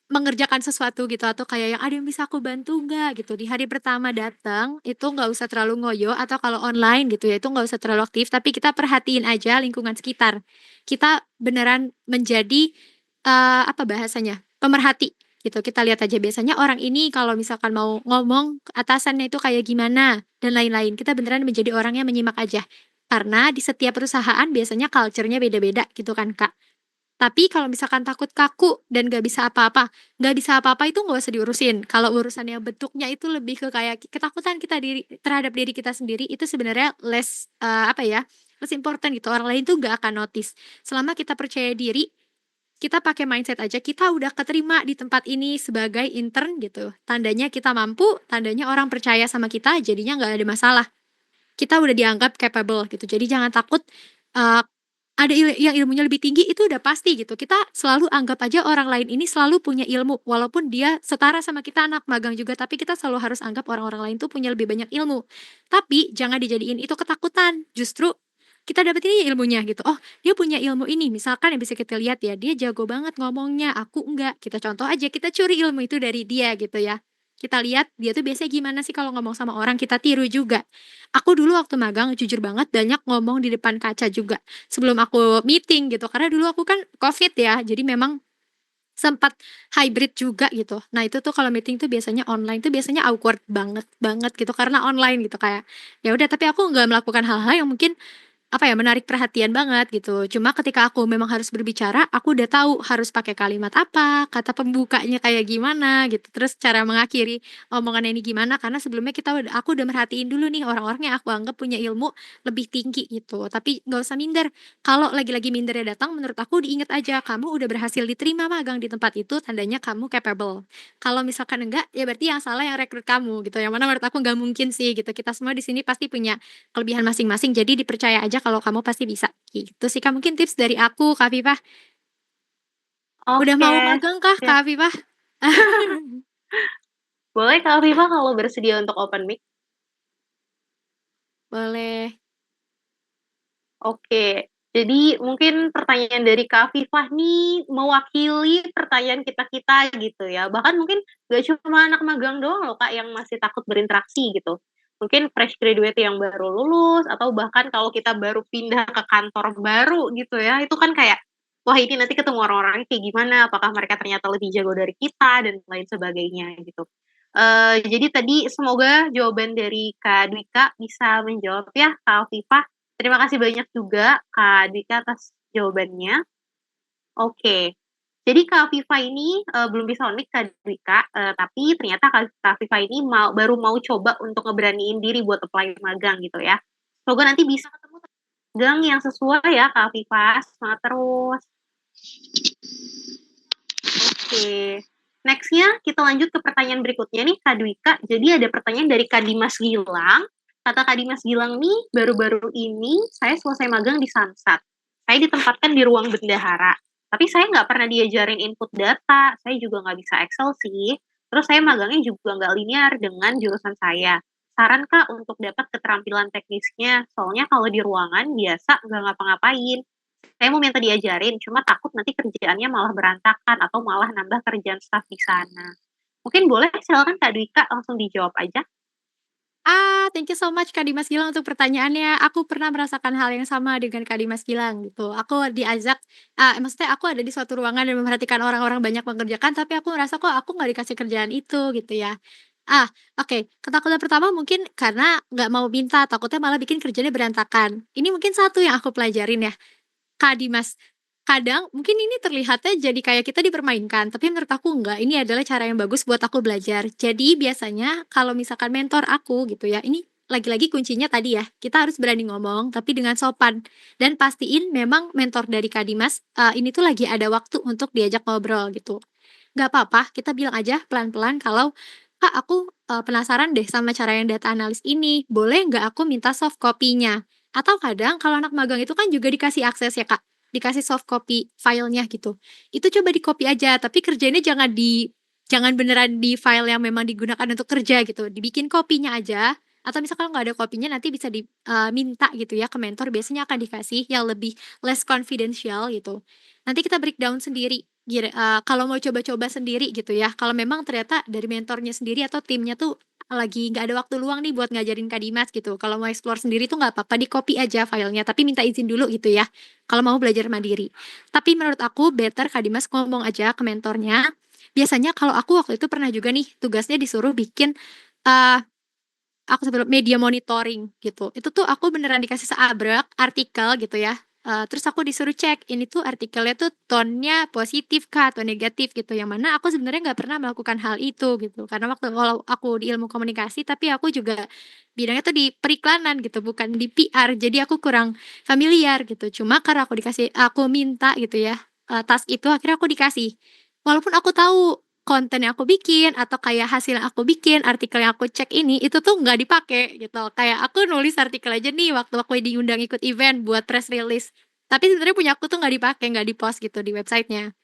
[SPEAKER 2] mengerjakan sesuatu gitu atau kayak yang, "Ada yang bisa aku bantu nggak?" Gitu. Di hari pertama datang, itu nggak usah terlalu ngoyo atau kalau online gitu ya, itu nggak usah terlalu aktif, tapi kita perhatiin aja lingkungan sekitar. Kita beneran menjadi, apa bahasanya, pemerhati gitu. Kita lihat aja biasanya orang ini kalau misalkan mau ngomong, atasannya itu kayak gimana dan lain-lain. Kita beneran menjadi orang yang menyimak aja. Karena di setiap perusahaan biasanya culture-nya beda-beda gitu kan, Kak. Tapi kalau misalkan takut kaku dan nggak bisa apa-apa itu nggak usah diurusin. Kalau urusan yang bentuknya itu lebih ke kayak ketakutan kita terhadap diri kita sendiri itu sebenarnya apa ya, less important gitu, orang lain tuh nggak akan notice. Selama kita percaya diri, kita pakai mindset aja, kita udah keterima di tempat ini sebagai intern gitu, tandanya kita mampu, tandanya orang percaya sama kita, jadinya nggak ada masalah. Kita udah dianggap capable gitu. Jadi jangan takut, eee, ada yang ilmunya lebih tinggi itu udah pasti gitu. Kita selalu anggap aja orang lain ini selalu punya ilmu, walaupun dia setara sama kita anak magang juga, tapi kita selalu harus anggap orang-orang lain tuh punya lebih banyak ilmu. Tapi jangan dijadiin itu ketakutan, justru kita dapetin aja ilmunya gitu. Oh, dia punya ilmu ini, misalkan yang bisa kita lihat ya, dia jago banget ngomongnya, aku enggak. Kita contoh aja, kita curi ilmu itu dari dia gitu ya. Kita lihat dia tuh biasanya gimana sih kalau ngomong sama orang, kita tiru juga. Aku dulu waktu magang jujur banget banyak ngomong di depan kaca juga. Sebelum aku meeting gitu, karena dulu aku kan Covid ya, jadi memang sempat hybrid juga gitu. Nah itu tuh kalau meeting tuh biasanya online tuh biasanya awkward banget banget gitu karena online gitu kayak, ya udah tapi aku nggak melakukan hal-hal yang mungkin apa ya, menarik perhatian banget gitu. Cuma ketika aku memang harus berbicara, aku udah tahu harus pakai kalimat apa, kata pembukanya kayak gimana gitu, terus cara mengakhiri omongannya ini gimana, karena sebelumnya aku udah merhatiin dulu nih orang-orang yang aku anggap punya ilmu lebih tinggi gitu. Tapi nggak usah minder, kalau lagi-lagi mindernya datang menurut aku diingat aja, kamu udah berhasil diterima magang di tempat itu, tandanya kamu capable. Kalau misalkan enggak, ya berarti yang salah yang rekrut kamu gitu, yang mana menurut aku nggak mungkin sih gitu, kita semua di sini pasti punya kelebihan masing-masing, jadi dipercaya aja kalau kamu pasti bisa, gitu sih Kak, mungkin tips dari aku, Kak Fifah. Udah
[SPEAKER 1] Oke,
[SPEAKER 2] mau magang kah,
[SPEAKER 1] siap.
[SPEAKER 2] Kak Fifah?
[SPEAKER 1] Boleh Kak Afifa kalau bersedia untuk open mic?
[SPEAKER 2] Boleh.
[SPEAKER 1] Oke, jadi mungkin pertanyaan dari Kak Afifah nih mewakili pertanyaan kita-kita gitu ya. Bahkan mungkin gak cuma anak magang doang loh Kak yang masih takut berinteraksi gitu. Mungkin fresh graduate yang baru lulus atau bahkan kalau kita baru pindah ke kantor baru gitu ya, itu kan kayak, wah ini nanti ketemu orang-orang kayak gimana, apakah mereka ternyata lebih jago dari kita dan lain sebagainya gitu. Jadi tadi semoga jawaban dari Kak Dwika bisa menjawab ya Kak Afifah. Terima kasih banyak juga Kak Dika atas jawabannya. Oke. Jadi Kak Viva ini belum bisa unik Kak Dika, tapi ternyata Kak Viva ini baru mau coba untuk ngeberaniin diri buat apply magang gitu ya. Semoga nanti bisa ketemu magang yang sesuai ya Kak Viva. Semangat terus. Oke. Nextnya kita lanjut ke pertanyaan berikutnya nih Kak Dwika. Jadi ada pertanyaan dari Kak Dimas Gilang. Kata Kak Dimas Gilang nih, baru-baru ini saya selesai magang di Samsat. Saya ditempatkan di ruang bendahara. Tapi saya nggak pernah diajarin input data. Saya juga nggak bisa Excel sih. Terus saya magangnya juga nggak linear dengan jurusan saya. Saran Kak untuk dapat keterampilan teknisnya. Soalnya kalau di ruangan biasa nggak ngapa-ngapain. Saya mau minta diajarin, cuma takut nanti kerjaannya malah berantakan atau malah nambah kerjaan staf di sana. Mungkin boleh silakan Kak Dwika langsung dijawab aja.
[SPEAKER 2] Thank you so much Kak Dimas Gilang untuk pertanyaannya. Aku pernah merasakan hal yang sama dengan Kak Dimas Gilang gitu. Aku diajak, maksudnya aku ada di suatu ruangan dan memperhatikan orang-orang banyak mengerjakan, tapi aku ngerasa kok aku nggak dikasih kerjaan itu gitu ya. Ah, oke. Ketakutan pertama mungkin karena nggak mau minta, takutnya malah bikin kerjanya berantakan. Ini mungkin satu yang aku pelajarin ya. Kak Dimas, kadang mungkin ini terlihatnya jadi kayak kita dipermainkan, tapi menurut aku enggak, ini adalah cara yang bagus buat aku belajar. Jadi biasanya kalau misalkan mentor aku gitu ya, ini lagi-lagi kuncinya tadi ya, kita harus berani ngomong tapi dengan sopan dan pastiin memang mentor dari Kak Dimas, ini tuh lagi ada waktu untuk diajak ngobrol gitu. Nggak apa-apa, kita bilang aja pelan-pelan kalau, "Kak, aku, penasaran deh sama cara yang data analis ini, boleh nggak aku minta soft copy-nya?" Atau kadang kalau anak magang itu kan juga dikasih akses ya, Kak, dikasih soft copy filenya gitu. Itu coba di-copy aja, tapi kerjainnya jangan beneran di file yang memang digunakan untuk kerja gitu, dibikin kopinya aja, atau misalkan nggak ada kopinya nanti bisa minta gitu ya ke mentor, biasanya akan dikasih yang lebih less confidential gitu. Nanti kita breakdown sendiri, kalau mau coba-coba sendiri gitu ya, kalau memang ternyata dari mentornya sendiri atau timnya tuh lagi nggak ada waktu luang nih buat ngajarin Kak Dimas gitu, kalau mau explore sendiri tuh nggak apa-apa di-copy aja filenya, tapi minta izin dulu gitu ya, kalau mau belajar mandiri. Tapi menurut aku better Kak Dimas ngomong aja ke mentornya. Biasanya kalau aku waktu itu pernah juga nih tugasnya disuruh bikin, eee, aku sebelum media monitoring gitu. Itu tuh aku beneran dikasih seabrek artikel gitu ya, terus aku disuruh cek ini tuh artikelnya tuh tone-nya positif kah atau negatif gitu, yang mana aku sebenarnya nggak pernah melakukan hal itu gitu. Karena waktu walau aku di ilmu komunikasi, tapi aku juga bidangnya tuh di periklanan gitu, bukan di PR, jadi aku kurang familiar gitu. Cuma karena aku minta gitu ya, task itu akhirnya aku dikasih. Walaupun aku tahu konten yang aku bikin atau kayak hasil yang aku bikin, artikel yang aku cek ini, itu tuh nggak dipakai gitu. Kayak aku nulis artikel aja nih waktu aku diundang ikut event buat press release. Tapi sebenarnya punya aku tuh nggak dipakai, nggak di-post gitu di websitenya.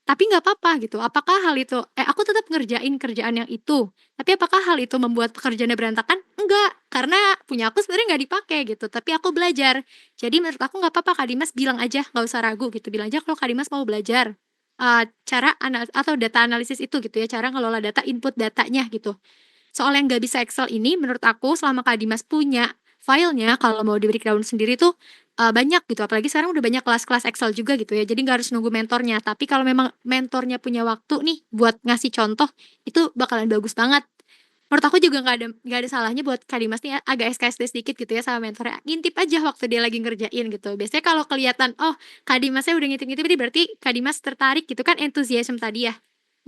[SPEAKER 2] Tapi nggak apa-apa gitu. Apakah hal itu aku tetap ngerjain kerjaan yang itu. Tapi apakah hal itu membuat pekerjaannya berantakan? Enggak, karena punya aku sebenarnya nggak dipakai gitu. Tapi aku belajar. Jadi menurut aku nggak apa-apa Kak Dimas bilang aja, nggak usah ragu gitu. Bilang aja kalau Kak Dimas mau belajar cara atau data analisis itu gitu ya, cara ngelola data, input datanya gitu. Soal yang nggak bisa Excel ini menurut aku selama Kak Dimas punya filenya, kalau mau di-breakdown sendiri tuh, banyak gitu, apalagi sekarang udah banyak kelas-kelas Excel juga gitu ya, jadi nggak harus nunggu mentornya. Tapi kalau memang mentornya punya waktu nih buat ngasih contoh, itu bakalan bagus banget. Menurut aku juga nggak ada salahnya buat Kak Dimas nih ya, agak SKSD sedikit gitu ya sama mentornya, ngintip aja waktu dia lagi ngerjain gitu. Biasanya kalau kelihatan, oh Kak Dimasnya udah ngintip-ngintip ini berarti Kak Dimas tertarik gitu kan, enthusiasm tadi ya.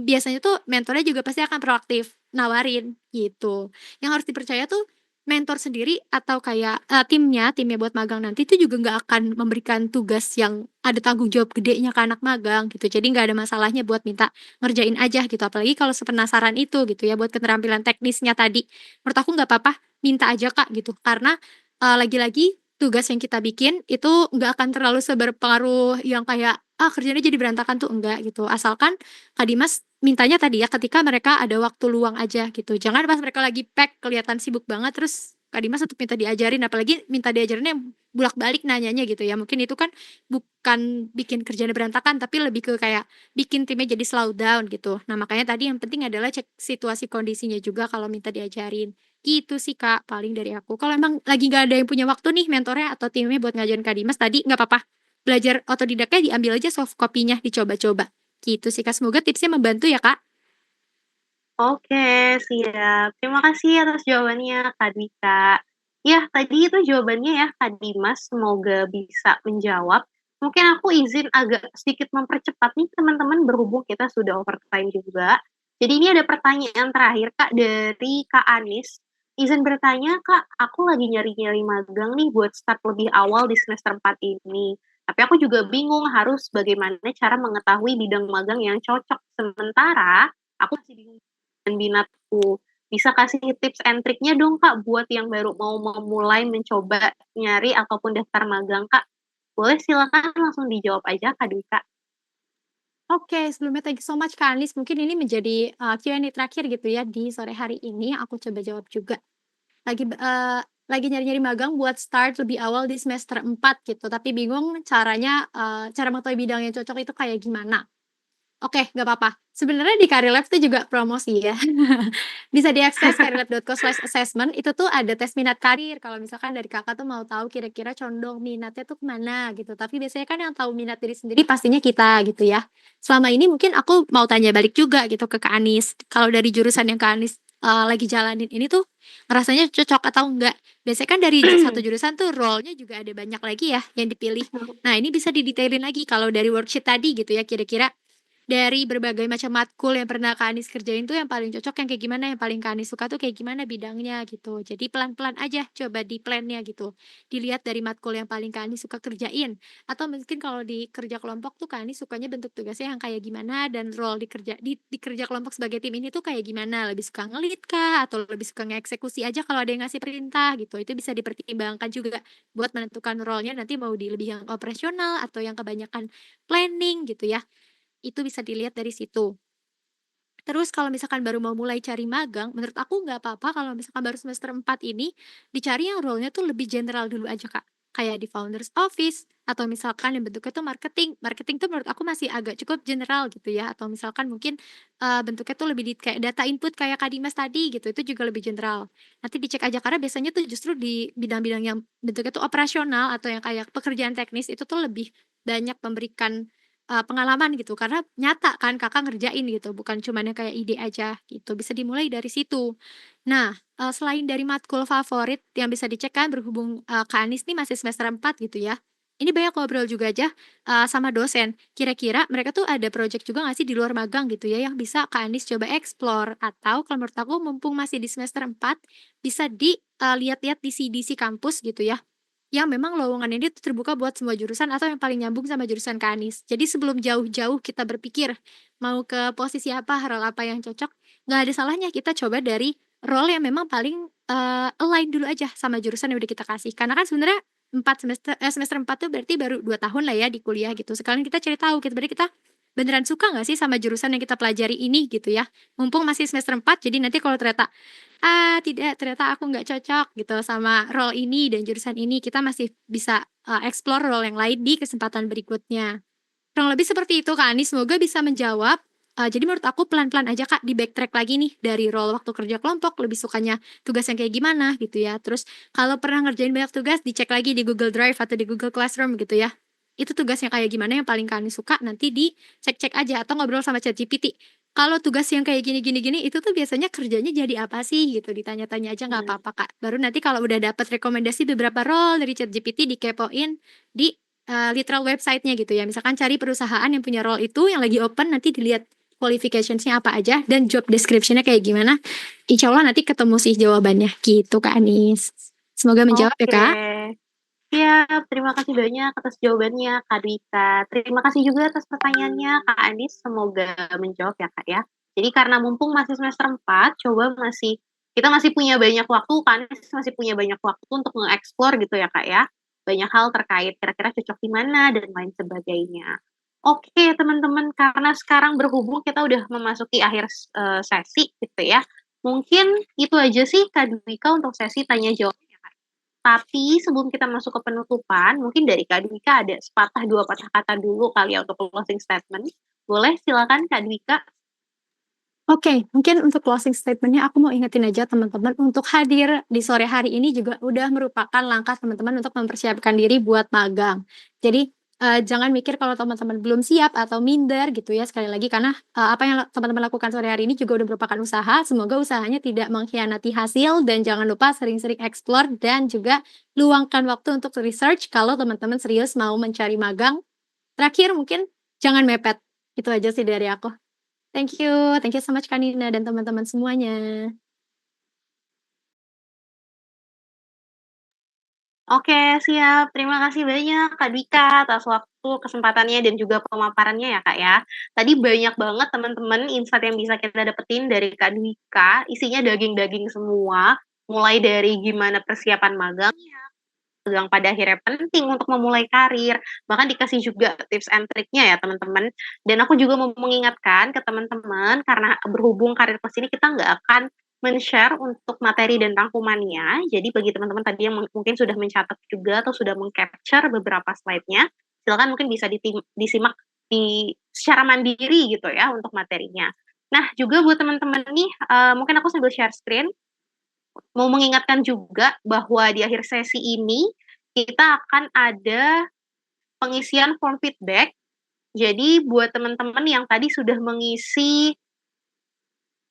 [SPEAKER 2] Biasanya tuh mentornya juga pasti akan proaktif, nawarin gitu. Yang harus dipercaya tuh mentor sendiri atau kayak, timnya buat magang nanti itu juga nggak akan memberikan tugas yang ada tanggung jawab gedenya ke anak magang gitu. Jadi nggak ada masalahnya buat minta ngerjain aja gitu, apalagi kalau sepenasaran itu gitu ya buat keterampilan teknisnya tadi. Menurut aku nggak apa-apa, minta aja Kak gitu, karena, lagi-lagi tugas yang kita bikin itu nggak akan terlalu seberpengaruh yang kayak, kerjanya jadi berantakan tuh enggak gitu. Asalkan Kak Dimas mintanya tadi ya ketika mereka ada waktu luang aja gitu. Jangan pas mereka lagi pack kelihatan sibuk banget terus Kak Dimas tetep minta diajarin, apalagi minta diajarinnya bolak-balik nanyanya gitu ya. Mungkin itu kan bukan bikin kerjanya berantakan, tapi lebih ke kayak bikin timnya jadi slow down gitu. Nah, makanya tadi yang penting adalah cek situasi kondisinya juga kalau minta diajarin. Gitu sih Kak, paling dari aku. Kalau emang lagi nggak ada yang punya waktu nih mentornya atau timnya buat ngajarin Kak Dimas tadi, nggak apa-apa. Belajar otodidaknya diambil aja soft copy-nya, dicoba-coba. Gitu sih Kak, semoga tipsnya membantu ya Kak.
[SPEAKER 1] Oke, siap. Terima kasih atas jawabannya Kak Dwika. Ya, tadi itu jawabannya ya, Kak Dimas. Semoga bisa menjawab. Mungkin aku izin agak sedikit mempercepat nih, teman-teman, berhubung kita sudah overtime juga. Jadi ini ada pertanyaan terakhir, Kak, dari Kak Anis. Izin bertanya, Kak, aku lagi nyari-nyari magang nih buat start lebih awal di semester 4 ini. Tapi aku juga bingung harus bagaimana cara mengetahui bidang magang yang cocok. Sementara aku masih bingung dengan minatku. Bisa kasih tips and triknya dong Kak buat yang baru mau memulai mencoba nyari ataupun daftar magang Kak. Boleh silakan langsung dijawab aja Kak Dika.
[SPEAKER 2] Oke, sebelumnya thank you so much Kak Anis, mungkin ini menjadi, Q&A terakhir gitu ya di sore hari ini, aku coba jawab juga. Lagi nyari-nyari magang buat start lebih awal di semester 4 gitu, tapi bingung caranya, cara mengetahui bidang yang cocok itu kayak gimana. Oke, nggak apa-apa. Sebenarnya di Career Lab itu juga promosi ya. Bisa diakses careerlab.co/assessment, itu tuh ada tes minat karir, kalau misalkan dari Kakak tuh mau tahu kira-kira condong minatnya tuh kemana gitu. Tapi biasanya kan yang tahu minat diri sendiri pastinya kita gitu ya. Selama ini mungkin aku mau tanya balik juga gitu ke Kak Anis, kalau dari jurusan yang Kak Anis, lagi jalanin ini tuh ngerasanya cocok atau enggak? Biasanya kan dari satu jurusan tuh role-nya juga ada banyak lagi ya yang dipilih. Nah, ini bisa didetailin lagi kalau dari worksheet tadi gitu ya, kira-kira dari berbagai macam matkul yang pernah Kak Anis kerjain tuh yang paling cocok yang kayak gimana, yang paling Kak Anis suka tuh kayak gimana bidangnya gitu. Jadi pelan-pelan aja coba di-plan-nya gitu. Dilihat dari matkul yang paling Kak Anis suka kerjain. Atau mungkin kalau di kerja kelompok tuh Kak Anis sukanya bentuk tugasnya yang kayak gimana dan role di kerja kelompok sebagai tim ini tuh kayak gimana. Lebih suka ngelit kah atau lebih suka ngeksekusi aja kalau ada yang ngasih perintah gitu. Itu bisa dipertimbangkan juga buat menentukan role-nya nanti mau di lebih yang operasional atau yang kebanyakan planning gitu ya. Itu bisa dilihat dari situ. Terus kalau misalkan baru mau mulai cari magang, menurut aku nggak apa-apa kalau misalkan baru semester 4 ini, dicari yang role-nya tuh lebih general dulu aja, Kak. Kayak di founder's office, atau misalkan yang bentuknya tuh marketing. Marketing tuh menurut aku masih agak cukup general gitu ya, atau misalkan mungkin, bentuknya tuh lebih di kayak data input kayak Kak Dimas tadi gitu, itu juga lebih general. Nanti dicek aja karena biasanya tuh justru di bidang-bidang yang bentuknya tuh operasional atau yang kayak pekerjaan teknis itu tuh lebih banyak memberikan pengalaman gitu, karena nyata kan Kakak ngerjain gitu, bukan cuman yang kayak ide aja gitu, bisa dimulai dari situ. Nah, selain dari matkul favorit yang bisa dicek kan berhubung, Kak Anis nih masih semester 4 gitu ya, ini banyak ngobrol juga aja, sama dosen. Kira-kira mereka tuh ada project juga nggak sih di luar magang gitu ya, yang bisa Kak Anis coba explore, atau kalau menurut aku mumpung masih di semester 4 bisa lihat-lihat di CDC kampus gitu ya, yang memang lowongan ini tuh terbuka buat semua jurusan atau yang paling nyambung sama jurusan Kak Anis. Jadi sebelum jauh-jauh kita berpikir mau ke posisi apa, role apa yang cocok, nggak ada salahnya kita coba dari role yang memang paling, align dulu aja sama jurusan yang udah kita kasih. Karena kan sebenarnya semester 4 tuh berarti baru 2 tahun lah ya di kuliah gitu. Sekalian kita cari tahu kita beneran suka nggak sih sama jurusan yang kita pelajari ini gitu ya. Mumpung masih semester 4 jadi nanti kalau ternyata tidak, ternyata aku nggak cocok gitu sama role ini dan jurusan ini, kita masih bisa, explore role yang lain di kesempatan berikutnya. Kurang lebih seperti itu, Kak Ani, semoga bisa menjawab. Jadi menurut aku pelan-pelan aja, Kak, di-backtrack lagi nih dari role waktu kerja kelompok, lebih sukanya tugas yang kayak gimana gitu ya. Terus kalau pernah ngerjain banyak tugas, dicek lagi di Google Drive atau di Google Classroom gitu ya. Itu tugas yang kayak gimana yang paling Kak Ani suka, nanti dicek-cek aja atau ngobrol sama ChatGPT. Kalau tugas yang kayak gini gini gini, itu tuh biasanya kerjanya jadi apa sih gitu, ditanya-tanya aja nggak
[SPEAKER 1] Hmm.
[SPEAKER 2] apa-apa, Kak. Baru nanti kalau udah dapet rekomendasi beberapa role dari ChatGPT, dikepoin di literal website-nya gitu ya, misalkan cari perusahaan yang punya role itu yang lagi open, nanti dilihat qualifications-nya apa aja dan job description-nya kayak gimana. Insya Allah nanti ketemu sih jawabannya gitu Kak Anis. Semoga menjawab ya
[SPEAKER 1] Oke.
[SPEAKER 2] Kak.
[SPEAKER 1] Siap, terima kasih banyak atas jawabannya Kak Dika. Terima kasih juga atas pertanyaannya Kak Anis. Semoga menjawab ya Kak ya. Jadi karena mumpung masih semester 4, kita masih punya banyak waktu, Kak Anis masih punya banyak waktu untuk nge-explore gitu ya Kak ya. Banyak hal terkait kira-kira cocok di mana dan lain sebagainya. Oke teman-teman, karena sekarang berhubung kita udah memasuki akhir sesi gitu ya. Mungkin itu aja sih Kak Dika untuk sesi tanya jawab. Tapi sebelum kita masuk ke penutupan, mungkin dari Kak Dwika ada sepatah dua patah kata dulu kali ya untuk closing statement. Boleh silakan Kak Dwika.
[SPEAKER 2] Oke, mungkin untuk closing statement-nya aku mau ingetin aja teman-teman untuk hadir di sore hari ini juga udah merupakan langkah teman-teman untuk mempersiapkan diri buat magang. Jadi jangan mikir kalau teman-teman belum siap atau minder gitu ya sekali lagi karena, apa yang teman-teman lakukan sore hari ini juga udah merupakan usaha, semoga usahanya tidak mengkhianati hasil dan jangan lupa sering-sering explore dan juga luangkan waktu untuk research kalau teman-teman serius mau mencari magang. Terakhir mungkin jangan mepet, itu aja sih dari aku. Thank you so much Kak Nina dan teman-teman semuanya.
[SPEAKER 1] Oke, siap. Terima kasih banyak Kak Dwika atas waktu, kesempatannya, dan juga pemaparannya ya, Kak, ya. Tadi banyak banget teman-teman insight yang bisa kita dapetin dari Kak Dwika, isinya daging-daging semua, mulai dari gimana persiapan magang pada akhirnya penting untuk memulai karir, bahkan dikasih juga tips and triknya ya teman-teman. Dan aku juga mau mengingatkan ke teman-teman, karena berhubung karir plus ini kita nggak akan men-share untuk materi dan rangkumannya. Jadi bagi teman-teman tadi yang mungkin sudah mencatat juga atau sudah meng-capture beberapa slide-nya, silakan mungkin bisa disimak secara mandiri gitu ya untuk materinya. Nah, juga buat teman-teman nih, mungkin aku sambil share screen, mau mengingatkan juga bahwa di akhir sesi ini kita akan ada pengisian form feedback. Jadi buat teman-teman yang tadi sudah mengisi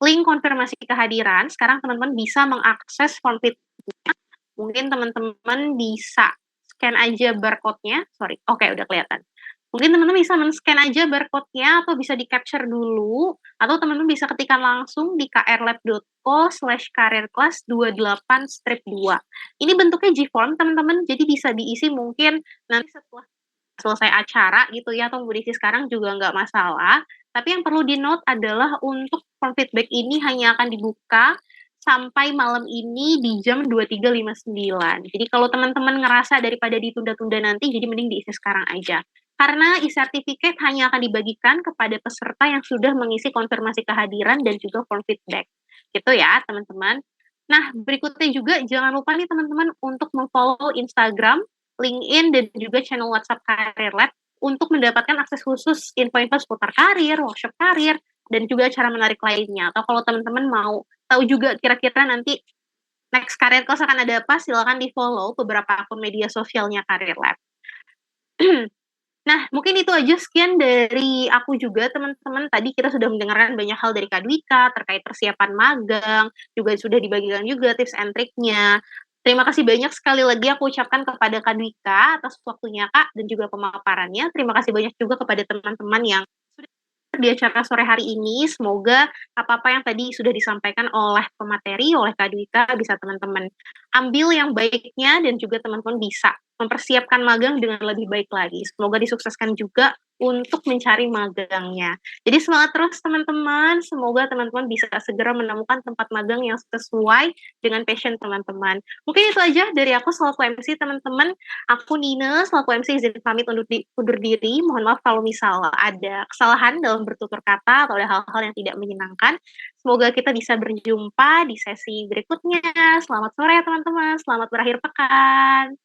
[SPEAKER 1] link konfirmasi kehadiran, sekarang teman-teman bisa mengakses form feedback. Mungkin teman-teman bisa scan aja barcode-nya, sorry, oke udah kelihatan. Mungkin teman-teman bisa men-scan aja barcode-nya atau bisa di-capture dulu, atau teman-teman bisa ketikkan langsung di krlab.co/careerclass28-2. Ini bentuknya G-form teman-teman, jadi bisa diisi mungkin nanti setelah selesai acara gitu ya, atau mau diisi sekarang juga nggak masalah. Tapi yang perlu di-note adalah untuk form feedback ini hanya akan dibuka sampai malam ini di jam 23.59. Jadi kalau teman-teman ngerasa daripada ditunda-tunda nanti, jadi mending diisi sekarang aja. Karena e-certificate hanya akan dibagikan kepada peserta yang sudah mengisi konfirmasi kehadiran dan juga form feedback. Gitu ya, teman-teman. Nah, berikutnya juga jangan lupa nih teman-teman untuk memfollow Instagram, LinkedIn, dan juga channel WhatsApp Career Lab untuk mendapatkan akses khusus info-info seputar karir, workshop karir, dan juga cara menarik lainnya. Atau kalau teman-teman mau tahu juga kira-kira nanti next Career Class akan ada apa, silakan di-follow beberapa akun media sosialnya Career Lab. Nah, mungkin itu aja sekian dari aku juga teman-teman. Tadi kita sudah mendengarkan banyak hal dari Kak Dwika terkait persiapan magang, juga sudah dibagikan juga tips and triknya. Terima kasih banyak sekali lagi aku ucapkan kepada Kak Dwika atas waktunya Kak dan juga pemaparannya. Terima kasih banyak juga kepada teman-teman yang sudah di acara sore hari ini. Semoga apa-apa yang tadi sudah disampaikan oleh pemateri, oleh Kak Dwika bisa teman-teman ambil yang baiknya dan juga teman-teman bisa mempersiapkan magang dengan lebih baik lagi. Semoga disukseskan juga untuk mencari magangnya. Jadi semangat terus teman-teman. Semoga teman-teman bisa segera menemukan tempat magang yang sesuai dengan passion teman-teman. Mungkin itu aja dari aku selaku MC teman-teman. Aku Nina selaku MC izin pamit undur diri. Mohon maaf kalau misal ada kesalahan dalam bertutur kata atau ada hal-hal yang tidak menyenangkan. Semoga kita bisa berjumpa di sesi berikutnya. Selamat sore teman-teman. Selamat berakhir pekan.